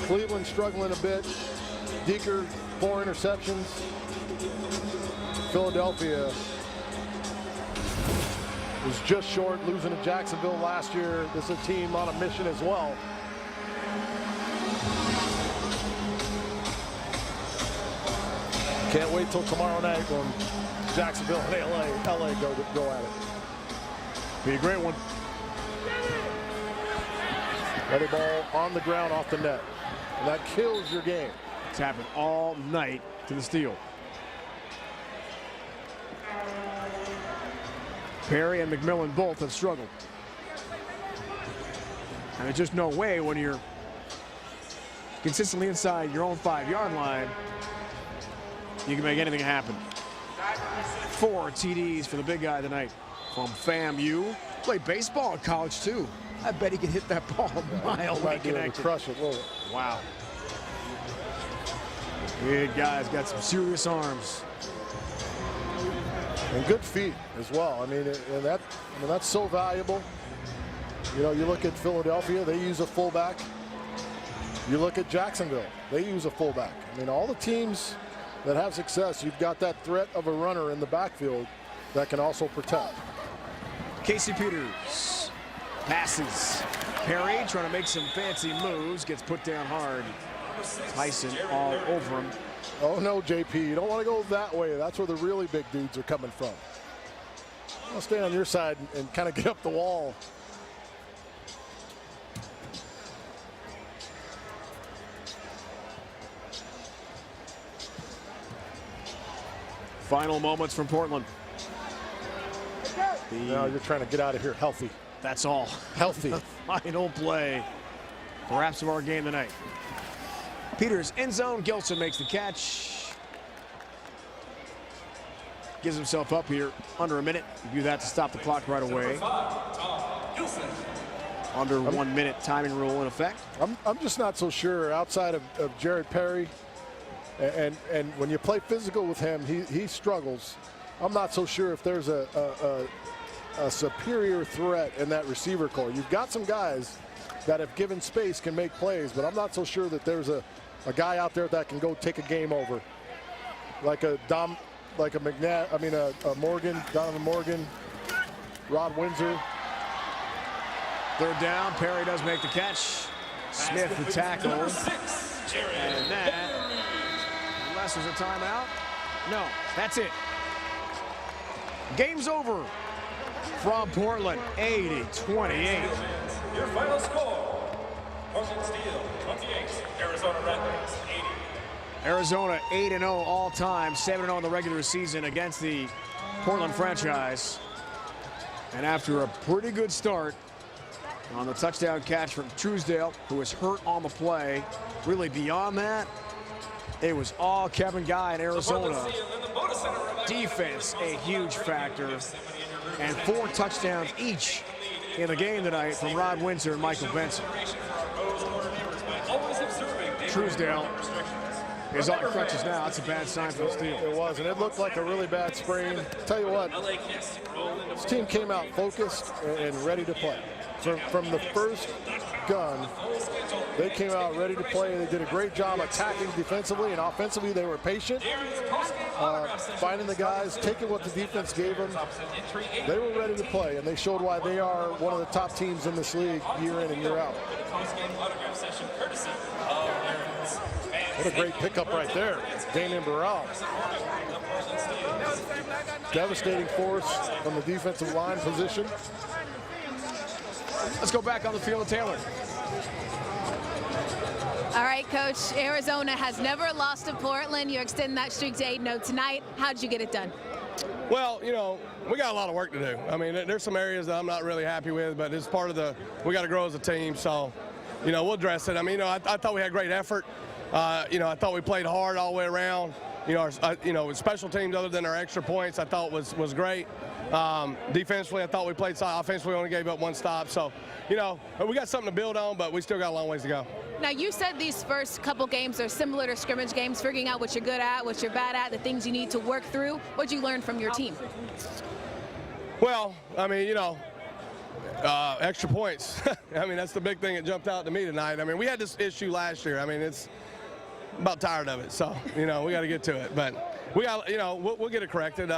Cleveland struggling a bit. Deeker, 4 interceptions. Philadelphia was just short, losing to Jacksonville last year. This is a team on a mission as well. Can't wait till tomorrow night when Jacksonville and LA go at it. Be a great one. Ready ball on the ground off the net. And that kills your game. It's happened all night to the steal. Perry and McMillan both have struggled. And there's just no way when you're consistently inside your own 5-yard line, you can make anything happen. 4 TDs for the big guy tonight from FAMU. Played baseball in college too. I bet he could hit that ball mildly connected. Crush it, will it? Wow. Good guy's got some serious arms. And good feet as well. I mean, that's so valuable. You know, you look at Philadelphia, they use a fullback. You look at Jacksonville, they use a fullback. I mean, all the teams that have success, you've got that threat of a runner in the backfield that can also protect. Casey Peters passes. Perry trying to make some fancy moves, gets put down hard. Tyson all over him. Oh no, JP, you don't want to go that way. That's where the really big dudes are coming from. I'll stay on your side and kind of get up the wall. Final moments from Portland. Now you're trying to get out of here healthy. That's all. Healthy. Final play, perhaps of our game tonight. Peters end zone. Gilson makes the catch. Gives himself up here. Under a minute. You do that to stop the clock right away. Under 1 minute timing rule in effect. I'm just not so sure outside of Jared Perry. And when you play physical with him, he struggles. I'm not so sure if there's a superior threat in that receiver core. You've got some guys that, if given space, can make plays, but I'm not so sure that there's a guy out there that can go take a game over, like a Morgan, Donovan Morgan, Rod Windsor. Third down. Perry does make the catch. Smith the tackle. And that, unless there's a timeout. No, that's it. Game's over from Portland, 80-28. Your final score, Portland Steel 28, Arizona Rattlers 80. Arizona 8-0 all time, 7-0 in the regular season against the Portland franchise. And after a pretty good start on the touchdown catch from Truesdale, who was hurt on the play, really beyond that, it was all Kevin Guy in Arizona. Defense, a huge factor. And 4 touchdowns each in the game tonight from Rod Windsor and Michael Benson. Truesdale is on crutches now. That's a bad sign for the Steel. It was, and it looked like a really bad sprain. Tell you what, this team came out focused and ready to play. From the first gun, they came out ready to play. They did a great job attacking defensively, and offensively they were patient, finding the guys, taking what the defense gave them. They were ready to play, and they showed why they are one of the top teams in this league year in and year out. What a great pickup right there, Damian Burrell. Devastating force from the defensive line position. Let's go back on the field to Taylor. All right, Coach. Arizona has never lost to Portland. You extend that streak to 8-0 tonight. How did you get it done? Well, you know, we got a lot of work to do. I mean, there's some areas that I'm not really happy with, but it's part of we got to grow as a team. So, you know, we'll address it. I mean, you know, I thought we had great effort. You know, I thought we played hard all the way around. You know, with special teams, other than our extra points, I thought was great. Defensively, I thought we played solid. Offensively, we only gave up 1 stop. So, you know, we got something to build on, but we still got a long ways to go. Now, you said these first couple games are similar to scrimmage games, figuring out what you're good at, what you're bad at, the things you need to work through. What did you learn from your team? Well, I mean, you know, extra points. I mean, that's the big thing that jumped out to me tonight. I mean, we had this issue last year. I mean, it's about tired of it. So, you know, we got to get to it. But we got, you know, we'll get it corrected.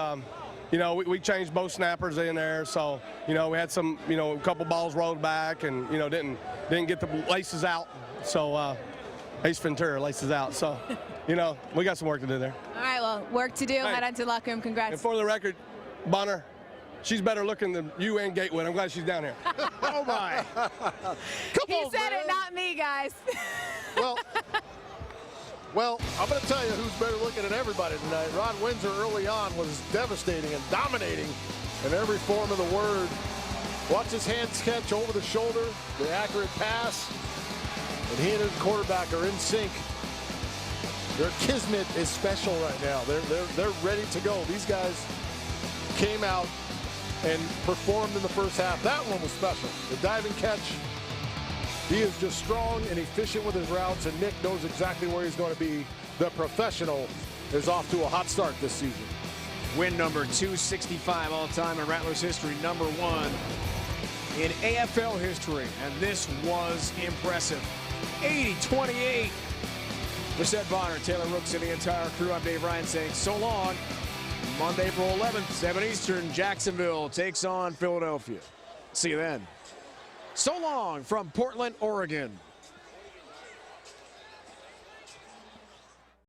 You know, we changed both snappers in there. So, you know, we had some, you know, a couple balls rolled back and, you know, didn't get the laces out. So, Ace Ventura laces out. So, you know, we got some work to do there. All right, well, work to do. Hey. Head on to the locker room. Congrats. And for the record, Bonner, she's better looking than you and Gatewood. I'm glad she's down here. Oh, my. He said it, not me, guys. Well, I'm going to tell you who's better looking than everybody tonight. Rod Windsor early on was devastating and dominating in every form of the word. Watch his hands catch over the shoulder, the accurate pass, and he and his quarterback are in sync. Their kismet is special right now. They're ready to go. These guys came out and performed in the first half. That one was special. The diving catch. He is just strong and efficient with his routes, and Nick knows exactly where he's going to be. The professional is off to a hot start this season. Win number 265 all time in Rattlers history, number 1 in AFL history, and this was impressive. 80-28. For Seth Bonner, Taylor Rooks, and the entire crew, I'm Dave Ryan saying so long. Monday, April 11th, 7 Eastern, Jacksonville takes on Philadelphia. See you then. So long from Portland, Oregon.